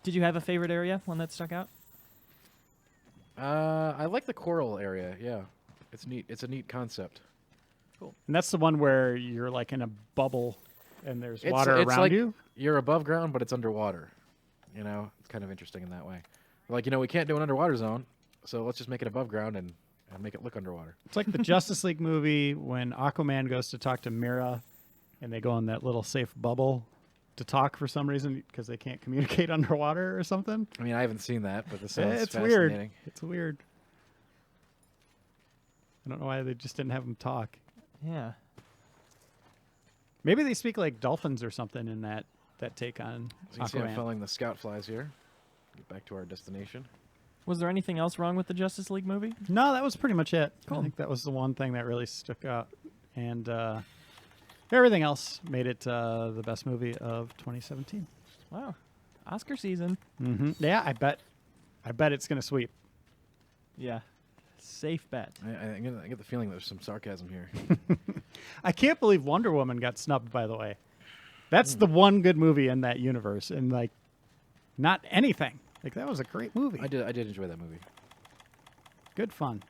Did you have a favorite area, one that stuck out? I like the coral area. Yeah, it's neat. It's a neat concept. And that's the one where you're like in a bubble and there's It's water around like you? You're above ground, but it's underwater. You know, it's kind of interesting in that way. Like, we can't do an underwater zone, so let's just make it above ground and make it look underwater. It's like the Justice League movie when Aquaman goes to talk to Mira and they go in that little safe bubble to talk for some reason because they can't communicate underwater or something. I mean, I haven't seen that, but this sounds It's fascinating. weird. It's weird. I don't know why they just didn't have them talk. Yeah. Maybe they speak like dolphins or something in that take on So you can see I'm Aquaman. following the scout flies here. Get back to our destination. Was there anything else wrong with the Justice League movie? No, that was pretty much it. Cool. I think that was the one thing that really stuck out. And everything else made it the best movie of 2017. Wow. Oscar season. Mm-hmm. Yeah, I bet it's going to sweep. Yeah. Safe bet. I get the feeling there's some sarcasm here. I can't believe Wonder Woman got snubbed, by the way. That's the one good movie in that universe. And, like, not anything. Like, that was a great movie. I did enjoy that movie. Good fun.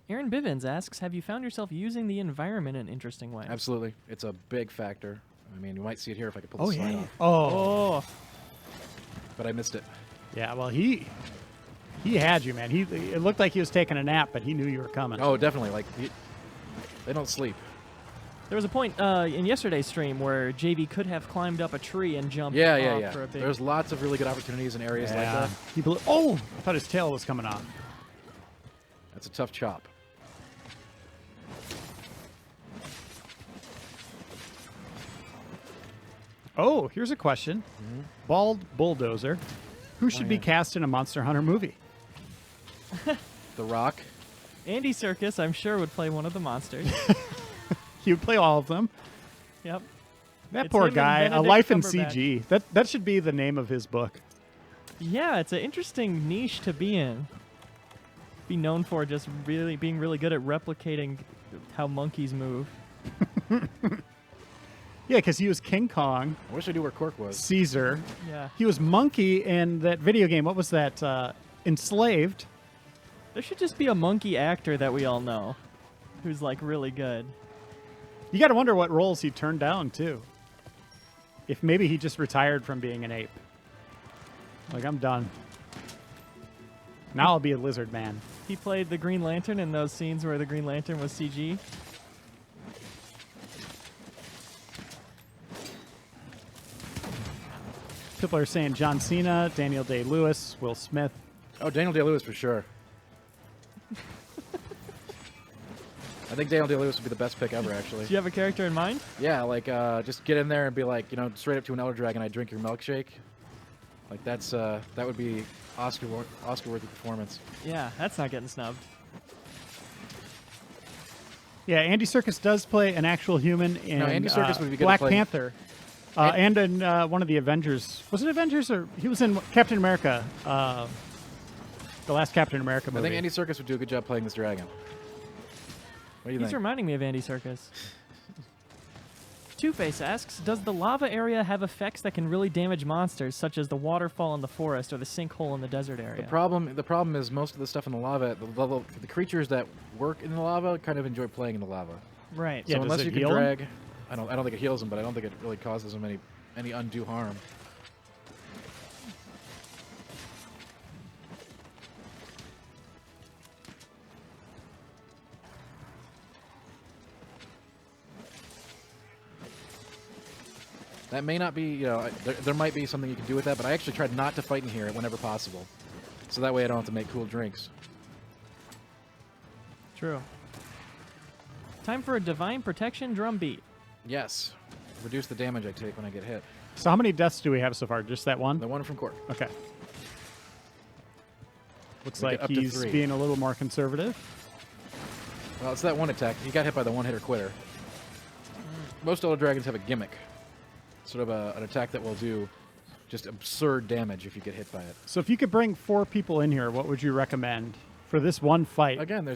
Aaron Bivens asks, have you found yourself using the environment in interesting ways? Absolutely. It's a big factor. I mean, you might see it here if I could pull Oh, the slide yeah. off. Oh. But I missed it. Yeah, well, he had you, man. It looked like he was taking a nap, but he knew you were coming. Oh, definitely. Like, they don't sleep. There was a point in yesterday's stream where JV could have climbed up a tree and jumped Yeah. off for a big... There's lots of really good opportunities in areas like yeah. that. I thought his tail was coming off. That's a tough chop. Oh, here's a question. Bald Bulldozer. Who should be yeah. cast in a Monster Hunter movie? The Rock. Andy Serkis, I'm sure, would play one of the monsters. He would play all of them. Yep. That It's poor him and guy. A Benedict Life in Cumberbatch. CG. That should be the name of his book. Yeah, it's an interesting niche to be in. Be known for just really being really good at replicating how monkeys move. Yeah, because he was King Kong, I wish I knew where Cork was. Caesar. Yeah. He was Monkey in that video game. What was that? Enslaved. There should just be a monkey actor that we all know who's like really good. You got to wonder what roles he turned down, too. If maybe he just retired from being an ape. Like, I'm done. Now I'll be a lizard man. He played the Green Lantern in those scenes where the Green Lantern was CG. People are saying John Cena, Daniel Day-Lewis, Will Smith. Oh, Daniel Day-Lewis for sure. I think Daniel Day-Lewis would be the best pick ever, actually. Do you have a character in mind? Yeah, like, just get in there and be like, straight up to an Elder Dragon, I drink your milkshake. Like, that would be Oscar-worthy performance. Yeah, that's not getting snubbed. Yeah, Andy Serkis does play an actual human in Andy Serkis would be good Black to play. Panther. And in one of the Avengers. Was it Avengers or he was in Captain America? The last Captain America I movie. think Andy Serkis would do a good job playing this dragon. What do you He's think? reminding me of Andy Serkis. Two-Face asks, does the lava area have effects that can really damage monsters, such as the waterfall in the forest or the sinkhole in the desert area? The problem is most of the stuff in the lava, the creatures that work in the lava kind of enjoy playing in the lava. Right. Yeah, So does unless it you can heal 'em? drag, I don't think it heals them, but I don't think it really causes them any undue harm. That may not be, there might be something you can do with that, but I actually tried not to fight in here whenever possible. So that way I don't have to make cool drinks. True. Time for a Divine Protection drum beat. Yes. Reduce the damage I take when I get hit. So how many deaths do we have so far? Just that one? The one from Cork. Okay. Looks We get like up to he's 3. being a little more conservative. Well, it's that one attack. He got hit by the one-hitter quitter. Most Elder Dragons have a gimmick. Sort of an attack that will do just absurd damage if you get hit by it. So if you could bring 4 people in here, what would you recommend for this one fight? Again,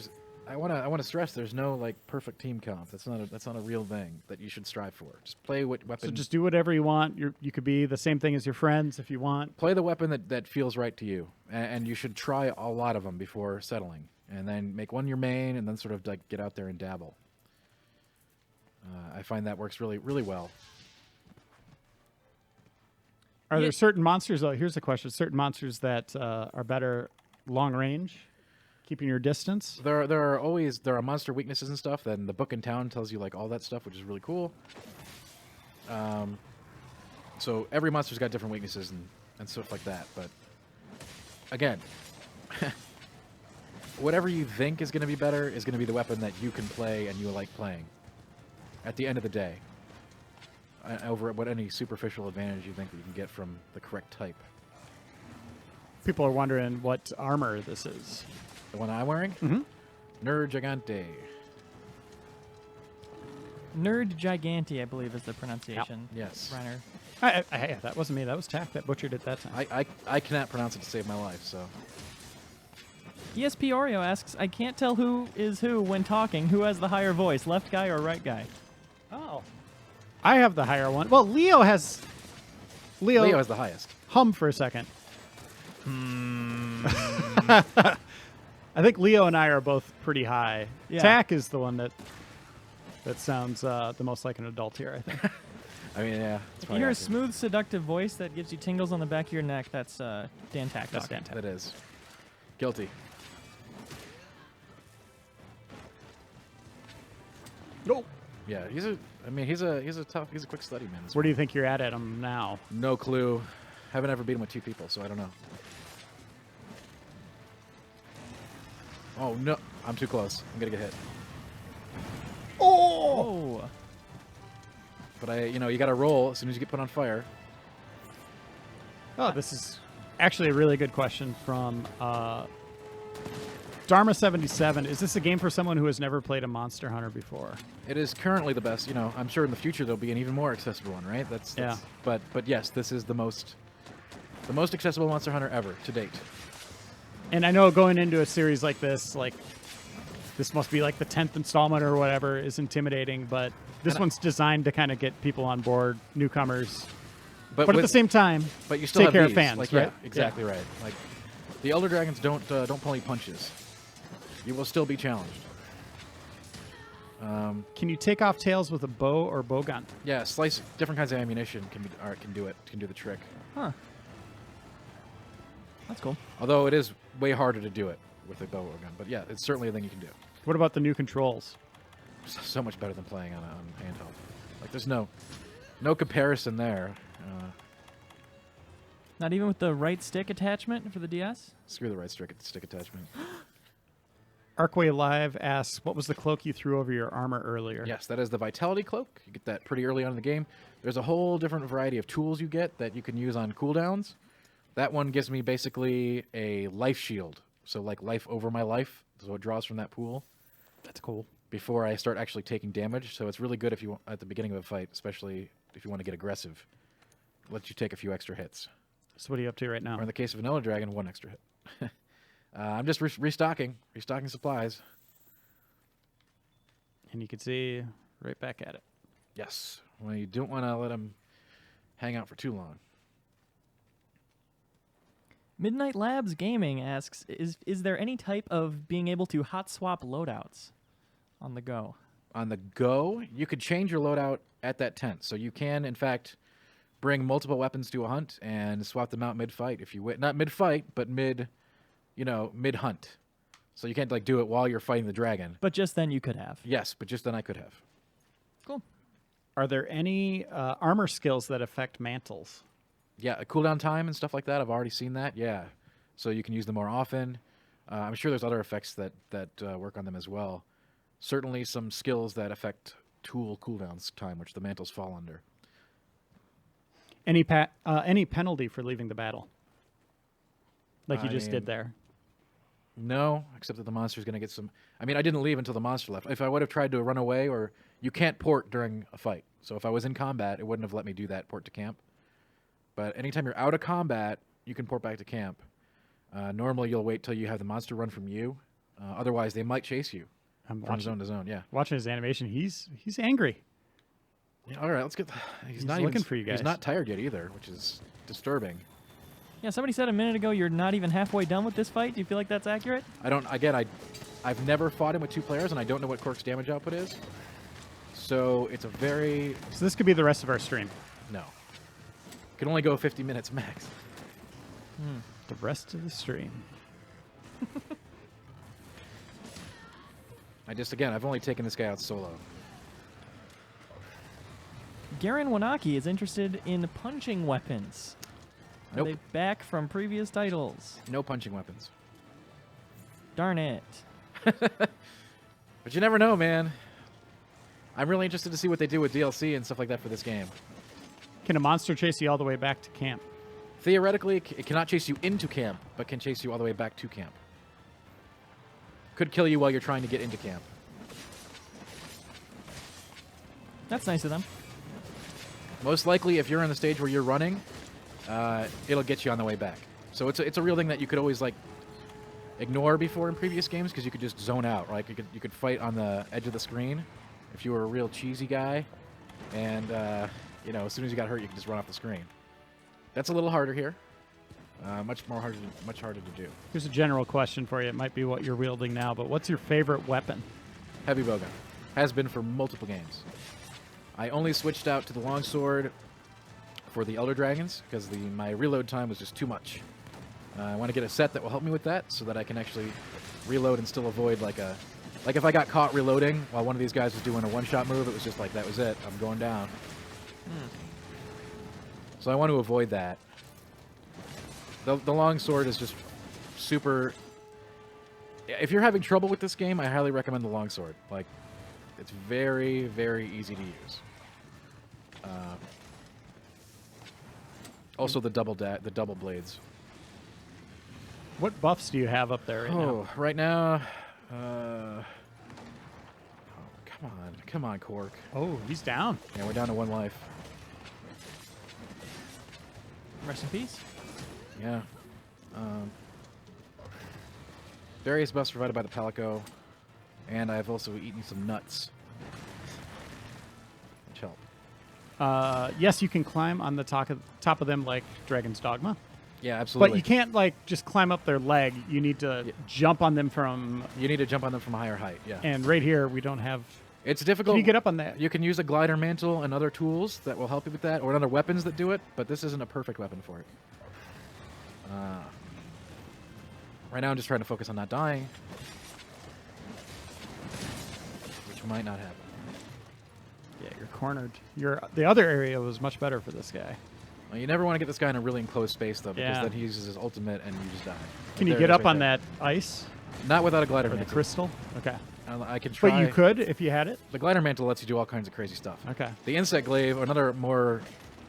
I want to stress there's no like perfect team comp. That's not a real thing that you should strive for. Just play what weapon. So just do whatever you want. You could be the same thing as your friends if you want. Play the weapon that feels right to you, and you should try a lot of them before settling, and then make one your main, and then sort of like get out there and dabble. I find that works really really well. Are Yeah. there certain monsters? Oh, here's the question: certain monsters that are better long range, keeping your distance. There are monster weaknesses and stuff. Then the book in town tells you like all that stuff, which is really cool. So every monster's got different weaknesses and stuff like that. But again, whatever you think is going to be better is going to be the weapon that you can play and you like playing. At the end of the day, over what any superficial advantage you think that you can get from the correct type. People are wondering what armor this is. The one I'm wearing, Nerd Gigante. Nerd Gigante, I believe, is the pronunciation. Yes. Reiner. That wasn't me. That was Tack that butchered it that time. I cannot pronounce it to save my life, so. ESP Oreo asks, I can't tell who is who when talking. Who has the higher voice, left guy or right guy? Oh. I have the higher one. Well, Leo has Leo has the highest. hum for a second. I think Leo and I are both pretty high. Yeah. Tack is the one that sounds the most like an adult here, I think. I mean, yeah. If you hear a smooth, seductive voice that gives you tingles on the back of your neck, that's Dan Tack That's talking. Dan Tack. That is. Guilty. Nope. Yeah, he's a quick study, man. Where do you think you're at him now? No clue. Haven't ever beat him with 2 people, so I don't know. Oh, no. I'm too close. I'm going to get hit. Oh! But you got to roll as soon as you get put on fire. Oh, this is actually a really good question from Dharma77. Is this a game for someone who has never played a Monster Hunter before? It is currently the best. I'm sure in the future there'll be an even more accessible one, right? Yeah. But yes, this is the most accessible Monster Hunter ever to date. And I know going into a series like this must be like the 10th installment or whatever, is intimidating, but this one's designed to kind of get people on board, newcomers. But at the same time, but you still take have care these. of fans, like, right? Yeah, exactly right. Like the Elder Dragons don't pull any punches. You will still be challenged. Can you take off tails with a bow or bow gun? Yeah, slice different kinds of ammunition can do the trick. Huh. That's cool. Although it is way harder to do it with a bow or gun, but yeah, it's certainly a thing you can do. What about the new controls? So much better than playing on handheld. Like there's no comparison there. Not even with the right stick attachment for the DS? Screw the right stick attachment. Arkway Live asks, what was the cloak you threw over your armor earlier? Yes, that is the Vitality Cloak. You get that pretty early on in the game. There's a whole different variety of tools you get that you can use on cooldowns. That one gives me basically a life shield. So like life over my life. So it draws from that pool. That's cool. Before I start actually taking damage. So it's really good if you at the beginning of a fight, especially if you want to get aggressive. Lets you take a few extra hits. So what are you up to right now? Or in the case of an Elder Dragon, 1 extra hit. I'm just restocking supplies. And you can see right back at it. Yes, Well, you don't want to let him hang out for too long. Midnight Labs Gaming asks, is there any type of being able to hot swap loadouts on the go? On the go, you could change your loadout at that tent. So you can, in fact, bring multiple weapons to a hunt and swap them out mid-fight if you win. Not mid-fight, but mid-hunt. So you can't like do it while you're fighting the dragon. But just then you could have. Yes, but just then I could have. Cool. Are there any armor skills that affect mantles? Yeah, a cooldown time and stuff like that. I've already seen that. Yeah, so you can use them more often. I'm sure there's other effects that work on them as well. Certainly some skills that affect tool cooldowns time, which the mantles fall under. Any penalty for leaving the battle? Like you just did there. No, except that the monster's going to get some... I mean, I didn't leave until the monster left. If I would have tried to run away, or... You can't port during a fight. So if I was in combat, it wouldn't have let me do that, port to camp. But anytime you're out of combat, you can port back to camp. Normally, you'll wait till you have the monster run from you. Otherwise, they might chase you from zone to zone. Yeah. Watching his animation, he's angry. Yeah, all right, let's get... He's not looking even, for you guys. He's not tired yet either, which is disturbing. Yeah, somebody said a minute ago you're not even halfway done with this fight. Do you feel like that's accurate? I don't... Again, I've never fought him with 2 players, and I don't know what Cork's damage output is. So it's a very... So this could be the rest of our stream. No. Can only go 50 minutes max. The rest of the stream. I've only taken this guy out solo. Garen Wanaki is interested in punching weapons. Are Nope. they back from previous titles? No punching weapons. Darn it. But you never know, man. I'm really interested to see what they do with DLC and stuff like that for this game. Can a monster chase you all the way back to camp? Theoretically, it cannot chase you into camp, but can chase you all the way back to camp. Could kill you while you're trying to get into camp. That's nice of them. Most likely, if you're in the stage where you're running, it'll get you on the way back. So it's a real thing that you could always like ignore before in previous games because you could just zone out. Right? You could fight on the edge of the screen if you were a real cheesy guy, and as soon as you got hurt, you could just run off the screen. That's a little harder here. Much harder to do. Here's a general question for you. It might be what you're wielding now, but what's your favorite weapon? Heavy bowgun. Has been for multiple games. I only switched out to the Longsword for the Elder Dragons because my reload time was just too much. I want to get a set that will help me with that so that I can actually reload and still avoid like if I got caught reloading while one of these guys was doing a one-shot move, it was just like, that was it. I'm going down. So I want to avoid that. The Longsword is just super... If you're having trouble with this game, I highly recommend the Longsword. Like, it's very, very easy to use. Also, the double blades. What buffs do you have up there right now? Right now... come on, Cork. Oh, he's down. Yeah, we're down to 1 life. Rest in peace. Yeah. Various buffs provided by the Palico, and I've also eaten some nuts, which help. Yes, you can climb on the top of them like Dragon's Dogma. Yeah, absolutely. But you can't just climb up their leg. You need to jump on them from... You need to jump on them from a higher height, yeah. And right here, we don't have... It's difficult. Can you get up on that? You can use a glider mantle and other tools that will help you with that, or other weapons that do it, but this isn't a perfect weapon for it. Right now I'm just trying to focus on not dying, which might not happen. Yeah, you're cornered. The other area was much better for this guy. Well, you never want to get this guy in a really enclosed space, though, because Yeah. then he uses his ultimate and you just die. Can Right you there get it is up right on there. that ice? Not without a glider Or the mantle. crystal? Okay. I can try. But you could if you had it? The glider mantle lets you do all kinds of crazy stuff. Okay. The insect glaive, or another more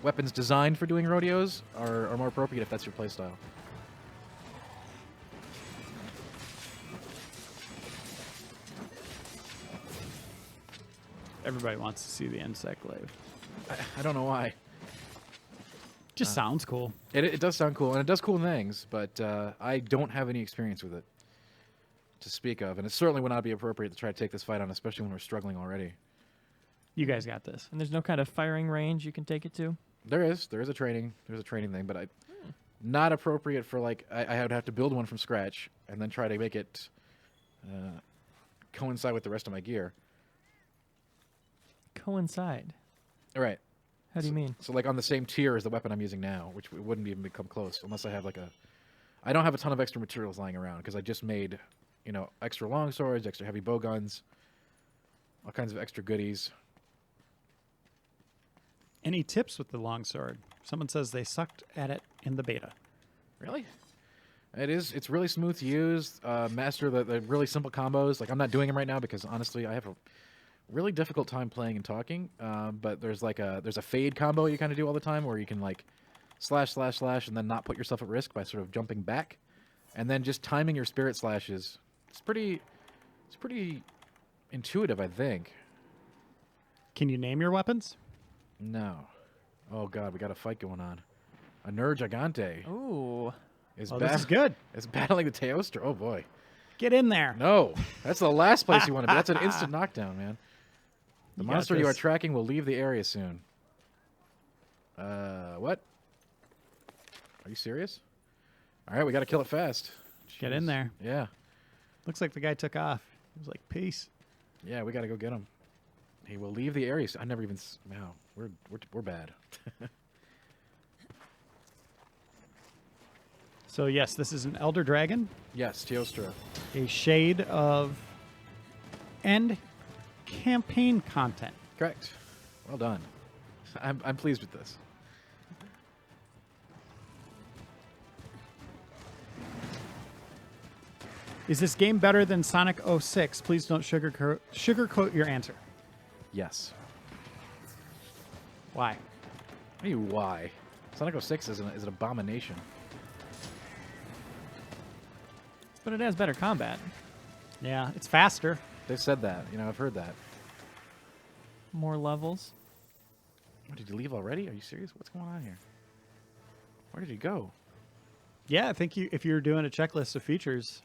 weapons designed for doing rodeos, are more appropriate if that's your playstyle. Everybody wants to see the insect glaive. I don't know why. Just sounds cool. It does sound cool, and it does cool things, but I don't have any experience with it to speak of, and it certainly would not be appropriate to try to take this fight on, especially when we're struggling already. You guys got this. And there's no kind of firing range you can take it to? There is a training thing, but not appropriate for like I would have to build one from scratch and then try to make it coincide with the rest of my gear. Coincide? All right. How do you mean? So like on the same tier as the weapon I'm using now, which wouldn't even become close unless I have like I don't have a ton of extra materials lying around because I just made, extra long swords, extra heavy bow guns, all kinds of extra goodies. Any tips with the longsword? Someone says they sucked at it in the beta. Really? It's really smooth to use. Master the really simple combos. Like I'm not doing them right now because honestly I have a really difficult time playing and talking. But there's a fade combo you kind of do all the time where you can like slash slash slash and then not put yourself at risk by sort of jumping back, and then just timing your spirit slashes. It's pretty intuitive, I think. Can you name your weapons? No. Oh god, we got a fight going on. A Ner Gigante Ooh. is Oh, this is good. Is battling the Teostra. Oh boy. Get in there. No, that's the last place you want to be. That's an instant knockdown, man. The You got monster you are this. tracking will leave the area soon. What? Are you serious? All right, we got to kill it fast. Get in Jeez. there. Yeah. Looks like the guy took off. He was like, peace. Yeah, we got to go get him. He will leave the area. I never even. Wow, we're bad. So yes, this is an Elder Dragon, Yes, Teostra. a shade of end campaign content. Correct. Well done. I'm pleased with this. Is this game better than Sonic 06? Please don't sugarcoat your answer. Yes. Why? What do you why? Sonic 06 is an abomination. But it has better combat. Yeah, it's faster. They've said that. I've heard that. More levels. What, did you leave already? Are you serious? What's going on here? Where did you go? Yeah, I think if you're doing a checklist of features,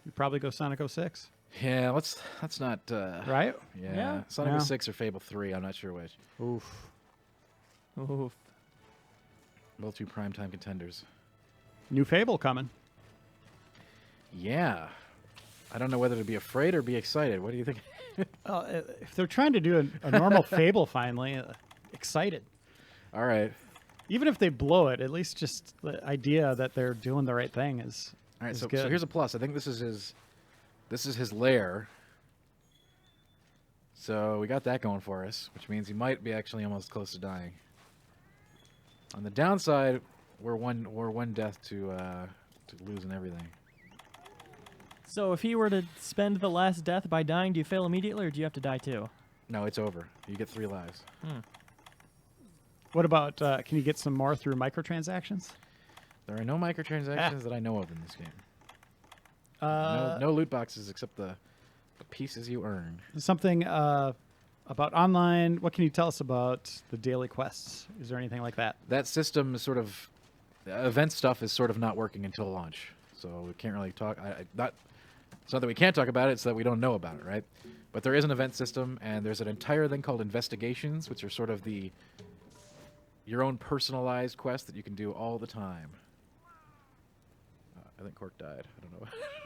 you'd probably go Sonic 06. Yeah, let's not. Right? Yeah. Yeah. Sonic Yeah. 06 or Fable 3. I'm not sure which. Oof. Oof. Both two primetime contenders. New Fable coming. Yeah. I don't know whether to be afraid or be excited. What do you think? If they're trying to do a normal Fable finally, excited. All right. Even if they blow it, at least just the idea that they're doing the right thing is All right. is So good. here's a plus. I think this is his lair. So we got that going for us, which means he might be actually almost close to dying. On the downside, we're one death to losing everything. So if he were to spend the last death by dying, do you fail immediately, or do you have to die too? No, it's over. You get 3 lives. What about, can you get some more through microtransactions? There are no microtransactions that I know of in this game. Uh, No loot boxes except the pieces you earn. Something about online. What can you tell us about the daily quests? Is there anything like that? That system is sort of event stuff is sort of not working until launch, so we can't really talk. It's not that we can't talk about it; it's that we don't know about it, right? But there is an event system, and there's an entire thing called investigations, which are sort of your own personalized quest that you can do all the time. I think Cork died. I don't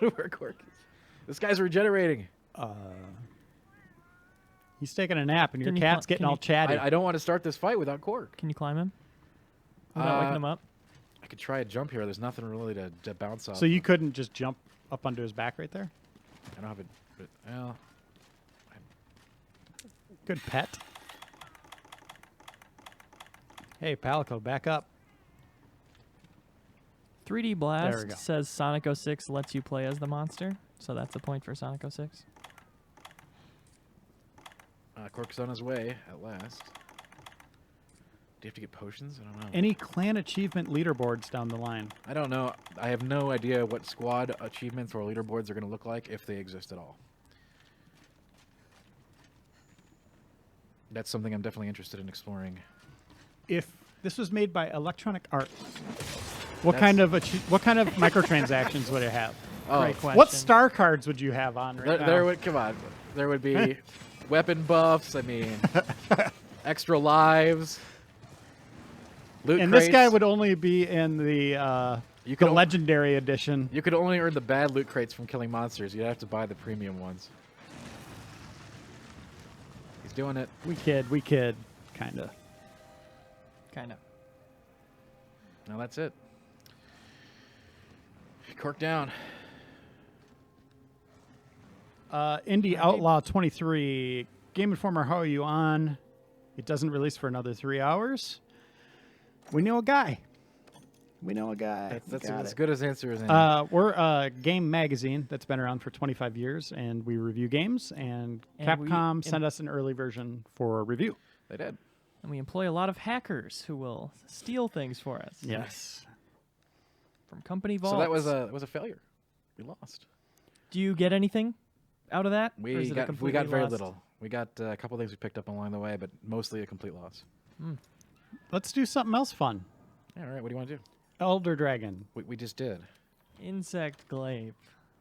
know where Cork is. This guy's regenerating. He's taking a nap, and your Can you cat's cl- getting can all you- chatty. I don't want to start this fight without Cork. Can you climb him? Without waking him up? I could try a jump here. There's nothing really to bounce off. So you couldn't just jump up onto his back right there? I don't have it. But, well, Good pet. Hey, Palico, back up. 3D There we Blast go. says Sonic 06 lets you play as the monster, so that's a point for Sonic 06. Cork's on his way at last. Do you have to get potions? I don't know. Any clan achievement leaderboards down the line? I don't know. I have no idea what squad achievements or leaderboards are going to look like if they exist at all. That's something I'm definitely interested in exploring. If this was made by Electronic Arts, what kind of microtransactions would it have? Oh, Great question. What star cards would you have on right now? There would be weapon buffs. I mean, extra lives. Loot And this guy crates. would only be in the You could the al- legendary edition. You could only earn the bad loot crates from killing monsters. You'd have to buy the premium ones. He's doing it. We kid, kind of. Kind of. Now that's it. Cork down. Indie Outlaw 23. Game Informer, how are you on? It doesn't release for another 3 hours. We know a guy. That's Got as it. good as answer as any. We're a game magazine that's been around for 25 years, and we review games, and And we Capcom em- sent us an early version for review. They did. And we employ a lot of hackers who will steal things for us. Yes. From company vaults. So that was a failure. We lost. Do you get anything out of that? Or is We it a got completely very lost? little. We got a couple things we picked up along the way, but mostly a complete loss. Let's do something else fun. Yeah, all right. What do you want to do? Elder Dragon. We just did. Insect glaive.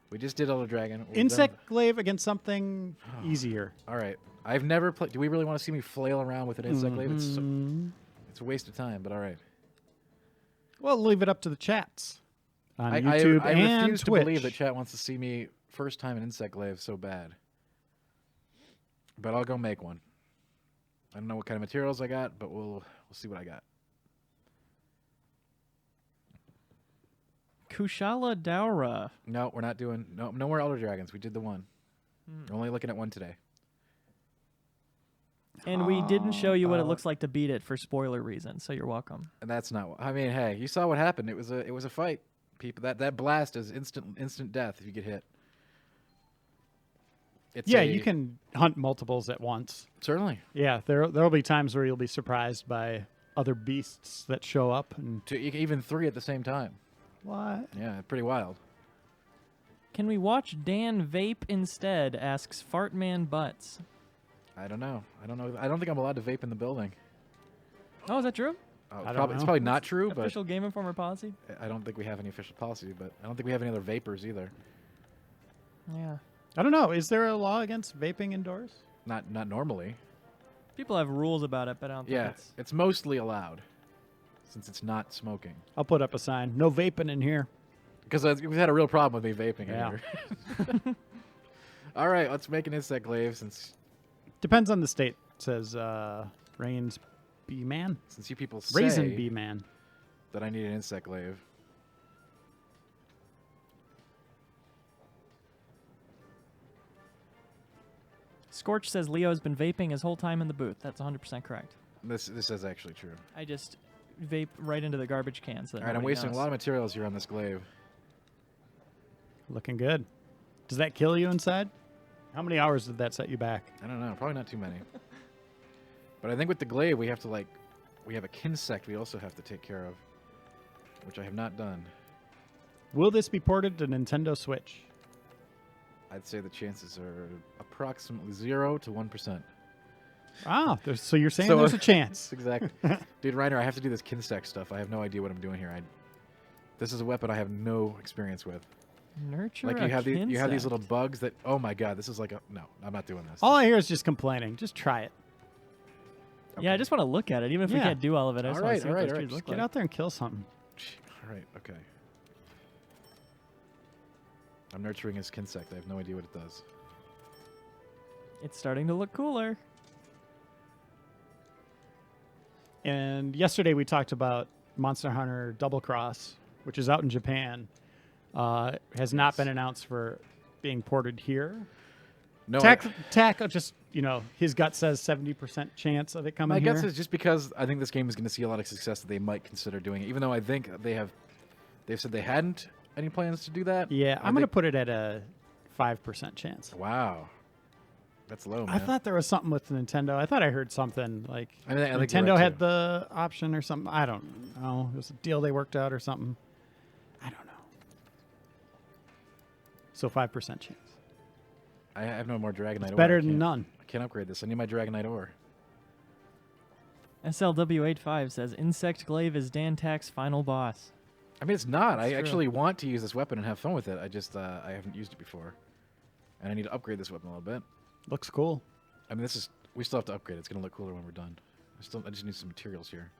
We just did Elder Dragon. We're Insect glaive against something easier. done. All right. I've never played. Do we really want to see me flail around with an insect glaive? It's a waste of time. But all right. Well, leave it up to the chats on I YouTube I and refuse Twitch. to believe that chat wants to see me first time in insect glaive so bad. But I'll go make one. I don't know what kind of materials I got, but we'll see what I got. Kushala Daura. No, we're not doing no more Elder Dragons. We did the one. We're only looking at one today. And we didn't show you what it looks like to beat it for spoiler reasons, so you're welcome. And that's not. I mean, hey, you saw what happened. It was a fight. People, that blast is instant death if you get hit. It's Yeah, you can hunt multiples at once. certainly Yeah, there'll be times where you'll be surprised by other beasts that show up. And even 3 at the same time. what? Yeah, pretty wild. Can we watch Dan vape instead? Asks Fartman Butts. I don't know. I don't think I'm allowed to vape in the building. Oh, is that true? don't It's know. probably not true, but Official Game Informer policy? I don't think we have any official policy. But I don't think we have any other vapors either. Yeah. I don't know. Is there a law against vaping indoors? Not normally. People have rules about it, but I don't think Yeah, it's... it's mostly allowed since it's not smoking. I'll put up a sign. No vaping in here. Because we've had a real problem with me vaping Yeah. here. All right, let's make an insect glaive since Depends on the state. Says Rains B Man. you people say Raisin B Man. that I need an insect glaive. Scorch says Leo's been vaping his whole time in the booth. That's 100% correct. This is actually true. I just vape right into the garbage can. So that All right, I'm nobody wasting knows. a lot of materials here on this glaive. Looking good. Does that kill you inside? How many hours did that set you back? I don't know, probably not too many. But I think with the glaive, we have to we have a kinsect we also have to take care of, which I have not done. Will this be ported to Nintendo Switch? I'd say the chances are approximately 0 to 1%. Ah, so you're saying So- there's a chance. Exactly. Dude, Reiner, I have to do this kinsect stuff. I have no idea what I'm doing here. This is a weapon I have no experience with. Nurture Like a you have these kinsect. little bugs that. Oh my god, this is like a no. I'm not doing this. All I hear is just complaining. Just try it. Yeah, I just want to look at it, even if we Yeah. can't do all of it. I just All want right, to see all what right, those all trees right. look Get like. out there and kill something. All right, okay. I'm nurturing his kinsect. I have no idea what it does. It's starting to look cooler. And yesterday we talked about Monster Hunter Double Cross, which is out in Japan. Has not been announced for being ported here. No, Tack, just, his gut says 70% chance of it coming my here. guess is just because I think this game is going to see a lot of success that they might consider doing it. Even though I think they've said they hadn't any plans to do that. Yeah, I I'm going to think- put it at a 5% chance. Wow, that's low, man. I thought there was something with Nintendo. I thought I heard something like I think you're Nintendo right, had too. the option or something. I don't know. It was a deal they worked out or something. I don't know. So 5% chance. I have no more Dragonite ore. Better I than can't- none. I can't upgrade this. I need my Dragonite ore. SLW85 says Insect Glaive is Dan Tack's final boss. I mean, it's not. I true. actually want to use this weapon and have fun with it. I just I haven't used it before, and I need to upgrade this weapon a little bit. Looks cool. I mean, we still have to upgrade. It's gonna look cooler when we're done. I just need some materials here.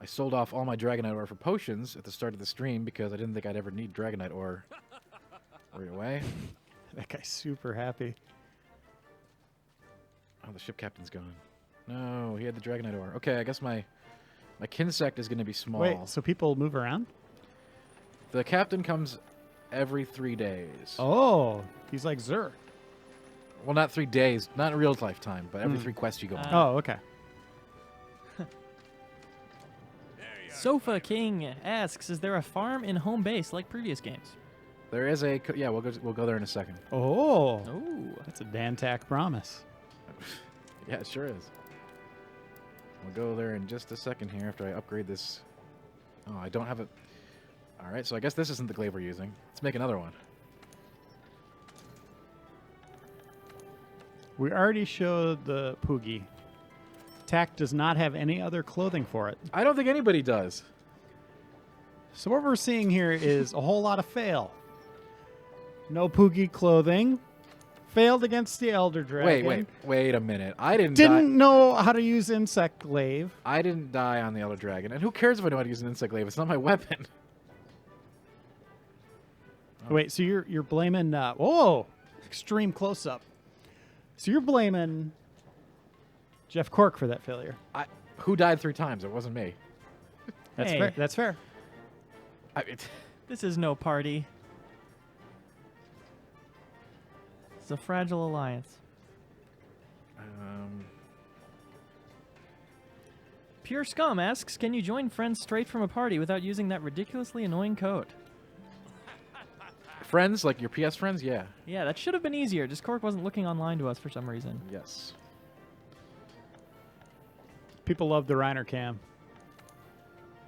I sold off all my Dragonite ore for potions at the start of the stream because I didn't think I'd ever need Dragonite ore. Right away. That guy's super happy. Oh, the ship captain's gone. No, he had the Dragonite ore. Okay, I guess my Kinsect is going to be small. Wait, so people move around? The captain comes every 3 days. Oh, he's like Zur. Well, not 3 days, not in real lifetime, but every 3 quests you go on. Oh, okay. Sofa King asks, is there a farm in home base like previous games? There is a yeah. We'll go there in a second. Oh, Oh. that's a Dantak promise. Yeah, it sure is. We'll go there in just a second here after I upgrade this. Oh, I don't have it. All right, so I guess this isn't the glaive we're using. Let's make another one. We already showed the Poogie. Tak does not have any other clothing for it. I don't think anybody does. So what we're seeing here is a whole lot of fail. No Poogie clothing. Failed against the Elder Dragon. Wait a minute. I didn't Didn't know how to use Insect Glaive. I didn't die on the Elder Dragon. And who cares if I know how to use an Insect Glaive? It's not my weapon. Wait, so you're blaming... whoa! Extreme close-up. So you're blaming Jeff Cork for that failure. Who died 3 times? It wasn't me. That's Hey. fair. That's fair. This is no party. It's a fragile alliance. Pure Scum asks, can you join friends straight from a party without using that ridiculously annoying code? Friends, like your PS friends? Yeah. Yeah, that should have been easier. Just Cork wasn't looking online to us for some reason. Yes. People love the Reiner cam.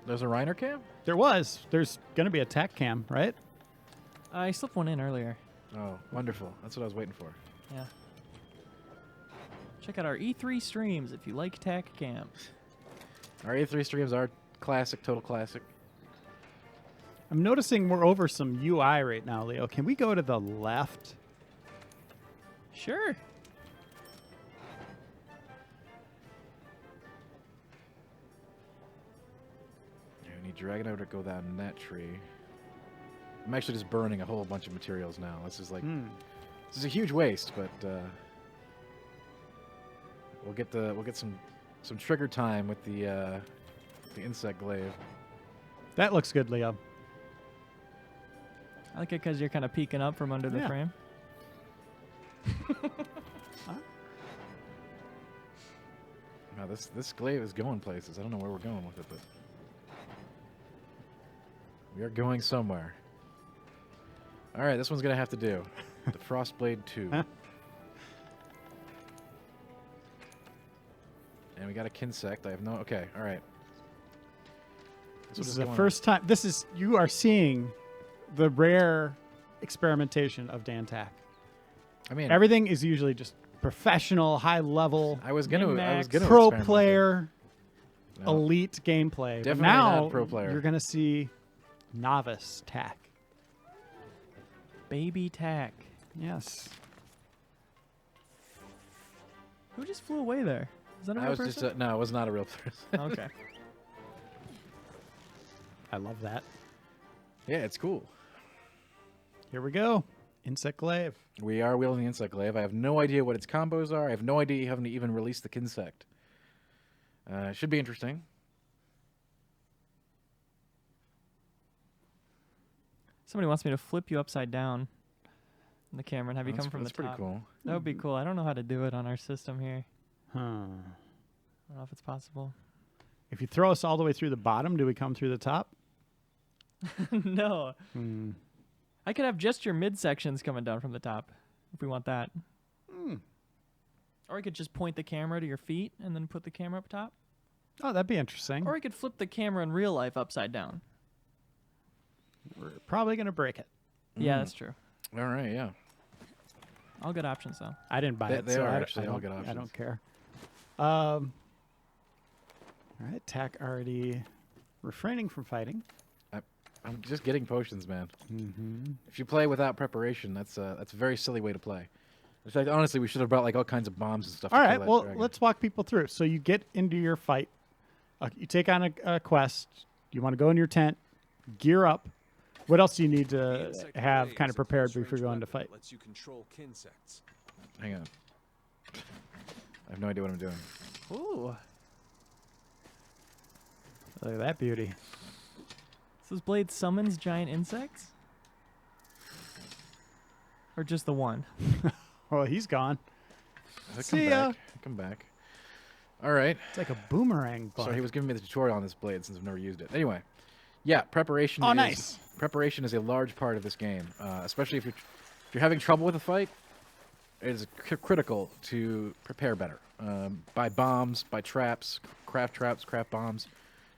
There's a Reiner cam? There was. There's going to be a Tak cam, right? I slipped one in earlier. Oh, wonderful. That's what I was waiting for. Yeah. Check out our E3 streams if you like Tak Cam. Our A3 streams are classic, total classic. I'm noticing we're over some UI right now, Leo. Can we go to the left? Sure. Yeah, we need Dragonite to go down that tree. I'm actually just burning a whole bunch of materials now. This is like, this is a huge waste, but we'll get some trigger time with the insect glaive. That looks good, Leo. I like it because you're kind of peeking up from under the Yeah. frame. Now this glaive is going places. I don't know where we're going with it, but we are going somewhere. All right, this one's gonna have to do. The Frostblade 2. And we got a Kinsect. I have no... Okay, all right. This is the first time. You are seeing the rare experimentation of Dantak. I mean, Everything is usually just professional, high level, I was gonna Min-max. pro experiment with it. player, No. elite gameplay. But Definitely now not pro player. you're gonna see novice Tak. Baby Tak. Yes. Who just flew away there? Is that a I real was person? just no, it was not a real person. Okay. I love that. Yeah, it's cool. Here we go. Insect Glaive. We are wielding the Insect Glaive. I have no idea what its combos are. I have no idea you haven't even released the Kinsect. Should be interesting. Somebody wants me to flip you upside down in the camera and have you That's- come from the that's pretty top. cool. That would be cool. I don't know how to do it on our system here. Huh. I don't know if it's possible. If you throw us all the way through the bottom, do we come through the top? No. Hmm. I could have just your midsections coming down from the top if we want that. Or I could just point the camera to your feet and then put the camera up top. Oh, that'd be interesting. Or I could flip the camera in real life upside down. We're probably gonna break it. Yeah, that's true. All right, yeah. All good options, though. I didn't buy They- it. they so are I, actually I all don't- good I options. don't care. All right, Tak already refraining from fighting. I'm just getting potions, man. Mm-hmm. If you play without preparation, that's a very silly way to play. In fact, honestly, we should have brought like all kinds of bombs and stuff. All to right, kill that well, dragon. let's walk people through. So you get into your fight. You take on a quest. You want to go in your tent, gear up. What else do you need to have kind of prepared before you go into fight? Lets you control insects. Hang on. I have no idea what I'm doing. Ooh. Look at that beauty. So this blade summons giant insects? Or just the one? Well, he's gone. I See ya. Come back. All right. It's like a boomerang bug. So he was giving me the tutorial on this blade since I've never used it. Anyway, yeah, preparation. Oh, is, nice. Preparation is a large part of this game, especially if you're having trouble with a fight. It is critical to prepare better. Buy bombs, buy traps, craft bombs.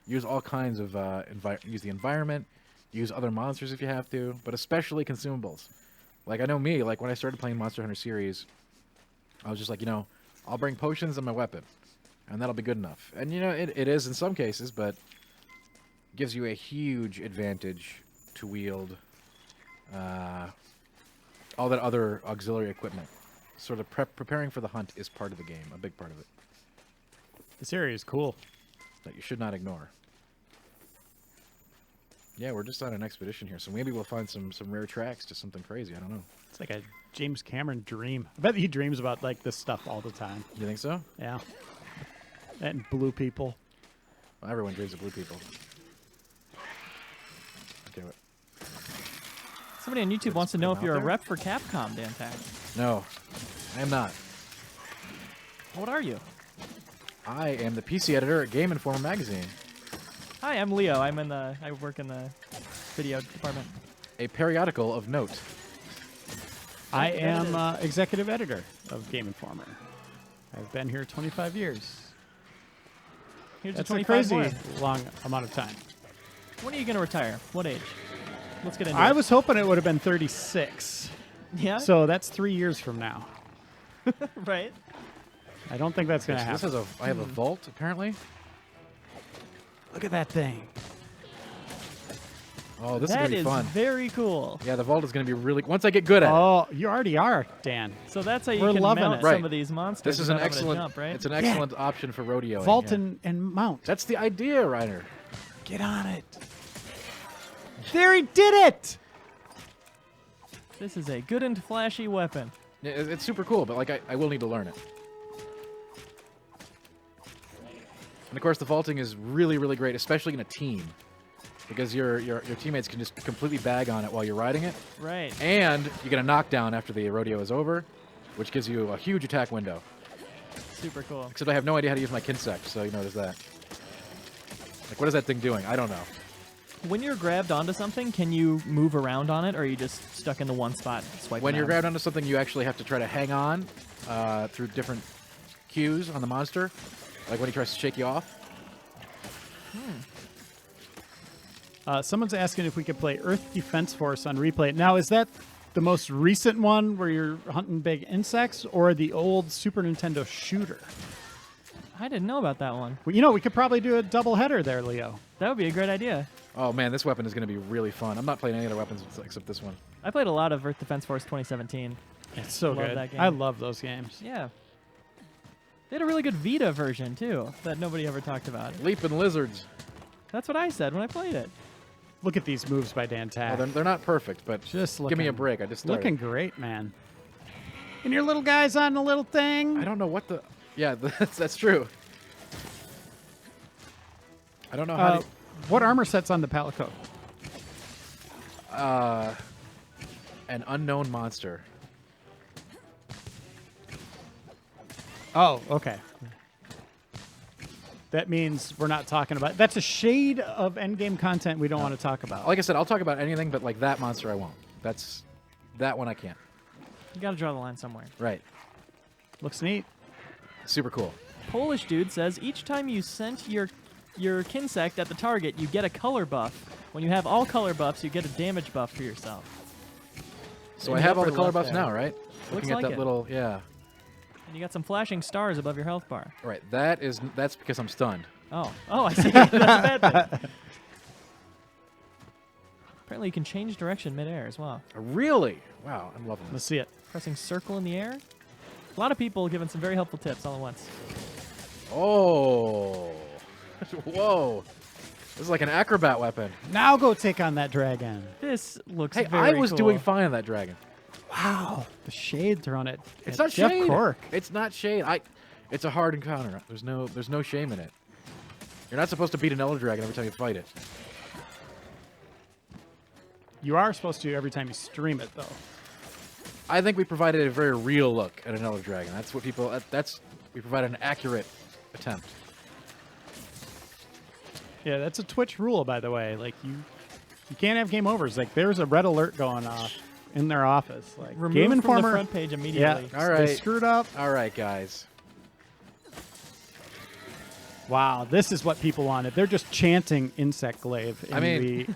Use all kinds of use the environment. Use other monsters if you have to, but especially consumables. Like I know me. Like when I started playing Monster Hunter series, I was just like, I'll bring potions and my weapon, and that'll be good enough. And it is in some cases, but gives you a huge advantage to wield all that other auxiliary equipment. Sort of preparing for the hunt is part of the game, a big part of it This area is cool. that you should not ignore. Yeah, we're just on an expedition here, so maybe we'll find some rare tracks to something crazy. I don't know. It's like a James Cameron dream. I bet he dreams about like this stuff all the time. You think so? Yeah. And blue people. Well, everyone dreams of blue people. Okay, what? Somebody on YouTube Let's wants to put know them if you're out a there? rep for Capcom, Dan Tag. No, I am not. What are you? I am the PC editor at Game Informer magazine, Hi, I'm Leo. I work in the video department. a periodical of note. I Executive am editor. executive editor of Game Informer. I've been here 25 years. Here's That's the a 25 crazy more. long amount of time. When are you going to retire? What age? Let's get into I it. was hoping it would have been 36. Yeah? So that's 3 years from now. right? I don't think that's going to So this happen. is I have a vault apparently. Look at that thing. Oh, this is That gonna be is fun. very cool. Yeah, the vault is gonna be really. Once I get good at it. Oh, you already are, Dan. So that's how you We're can loving mount it. Right. some of these monsters. This is an without having to excellent. Jump, right? It's an excellent option for rodeo. Vault and mount. That's the idea, Reiner. Get on it. There, he did it. This is a good and flashy weapon. Yeah, it's super cool, but like I will need to learn it. And of course, the vaulting is really, really great, especially in a team, because your teammates can just completely bag on it while you're riding it, Right. and you get a knockdown after the rodeo is over, which gives you a huge attack window. Super cool. Except I have no idea how to use my Kinsect, so there's that. Like, what is that thing doing? I don't know. When you're grabbed onto something, can you move around on it, or are you just stuck in the one spot swiping When you're down? grabbed onto something, you actually have to try to hang on through different cues on the monster, like when he tries to shake you off. Someone's asking if we could play Earth Defense Force on replay. Now, is that the most recent one where you're hunting big insects, or the old Super Nintendo shooter? I didn't know about that one. Well, we could probably do a double header there, Leo. That would be a great idea. Oh man, this weapon is going to be really fun. I'm not playing any other weapons except this one. I played a lot of Earth Defense Force 2017. It's so Love good. that game. I love those games. Yeah. They had a really good Vita version, too, that nobody ever talked about. Leaping lizards. That's what I said when I played it. Look at these moves by Dan Well, Tack. they're not perfect, but Just give me a looking- break. I just started. Looking great, man. And your little guy's on the little thing. I don't know what the. Yeah, that's true. I don't know how to. What armor set's on the Palico? An unknown monster. Oh, okay. That means we're not talking about. That's a shade of endgame content we don't want to talk about. Like I said, I'll talk about anything, but like that monster, I won't. That one I can't. You gotta draw the line somewhere. Right. Looks neat. Super cool. Polish dude says each time you sent your Kinsect at the target, you get a color buff. When you have all color buffs, you get a damage buff for yourself. So In I the have all the upper color left buffs there. now, right? Looking at like that it. little, yeah. And you got some flashing stars above your health bar. Right. That's because I'm stunned. Oh, I see. That's a bad thing. Apparently, you can change direction midair as well. Really? Wow, I'm loving Let's this. see it. Pressing circle in the air. A lot of people giving some very helpful tips all at once. Oh. Whoa. This is like an acrobat weapon. Now go take on that dragon. This looks Hey, very I was cool. doing fine on that dragon. Wow, the shade thrown at It's at not Jeff shade. Cork. It's not shade. It's a hard encounter. There's no shame in it. You're not supposed to beat an elder dragon every time you fight it. You are supposed to every time you stream it, though. I think we provided a very real look at an elder dragon. That's what people. We provided an accurate attempt. Yeah, that's a Twitch rule, by the way. Like you can't have game overs. Like there's a red alert going off in their office. Like Removed Game from Informer. the front page Yeah, immediately. All right. they screwed up. All right, guys. Wow, this is what people wanted. They're just chanting Insect Glaive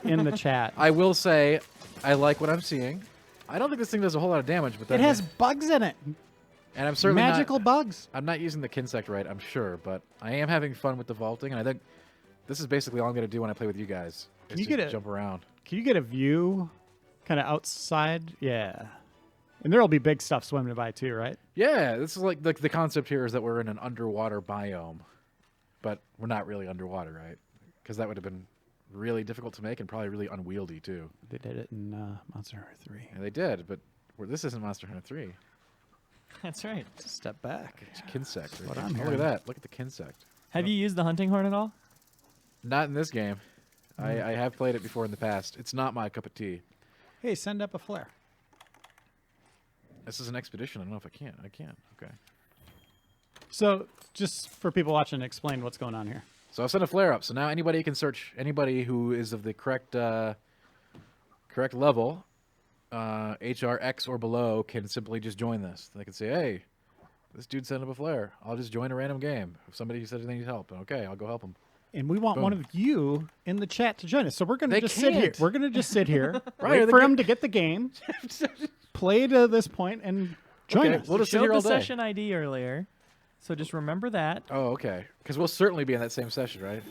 in the chat. I will say, I like what I'm seeing. I don't think this thing does a whole lot of damage, but It has bugs in it. and I'm certainly Magical bugs. I'm not using the Kinsect right, I'm sure, but I am having fun with the vaulting, and I think this is basically all I'm going to do when I play with you guys. Can is you just get a- jump around? Can you get a view kind of outside? Yeah. And there'll be big stuff swimming by too, right? Yeah, this is like the concept here is that we're in an underwater biome, but we're not really underwater, right? Because that would have been really difficult to make and probably really unwieldy too. They did it in Monster Hunter 3. And they did, but this isn't Monster Hunter 3. That's right. It's a step back. It's Kinsect. Right what there. I'm Oh, look hearing. at that. Look at the Kinsect. Have you used the hunting horn at all? Not in this game. I have played it before in the past. It's not my cup of tea. Hey, send up a flare. This is an expedition. I don't know if I can. I can. Okay. So, just for people watching, explain what's going on here. So I've sent a flare up. So now anybody can search anybody who is of the correct level, HRX or below, can simply just join this. They can say, "Hey, this dude sent up a flare. I'll just join a random game. If somebody says they need help, okay, I'll go help them." And we want one Boom. of you in the chat to join us. So we're going to They just sit here. can't. We're going to just sit here, Right, wait they for get- him to get the game, play to this point, and join Okay, us. we'll We just sit showed here all the day. session ID earlier, so just remember that. Oh, okay. Because we'll certainly be in that same session, right?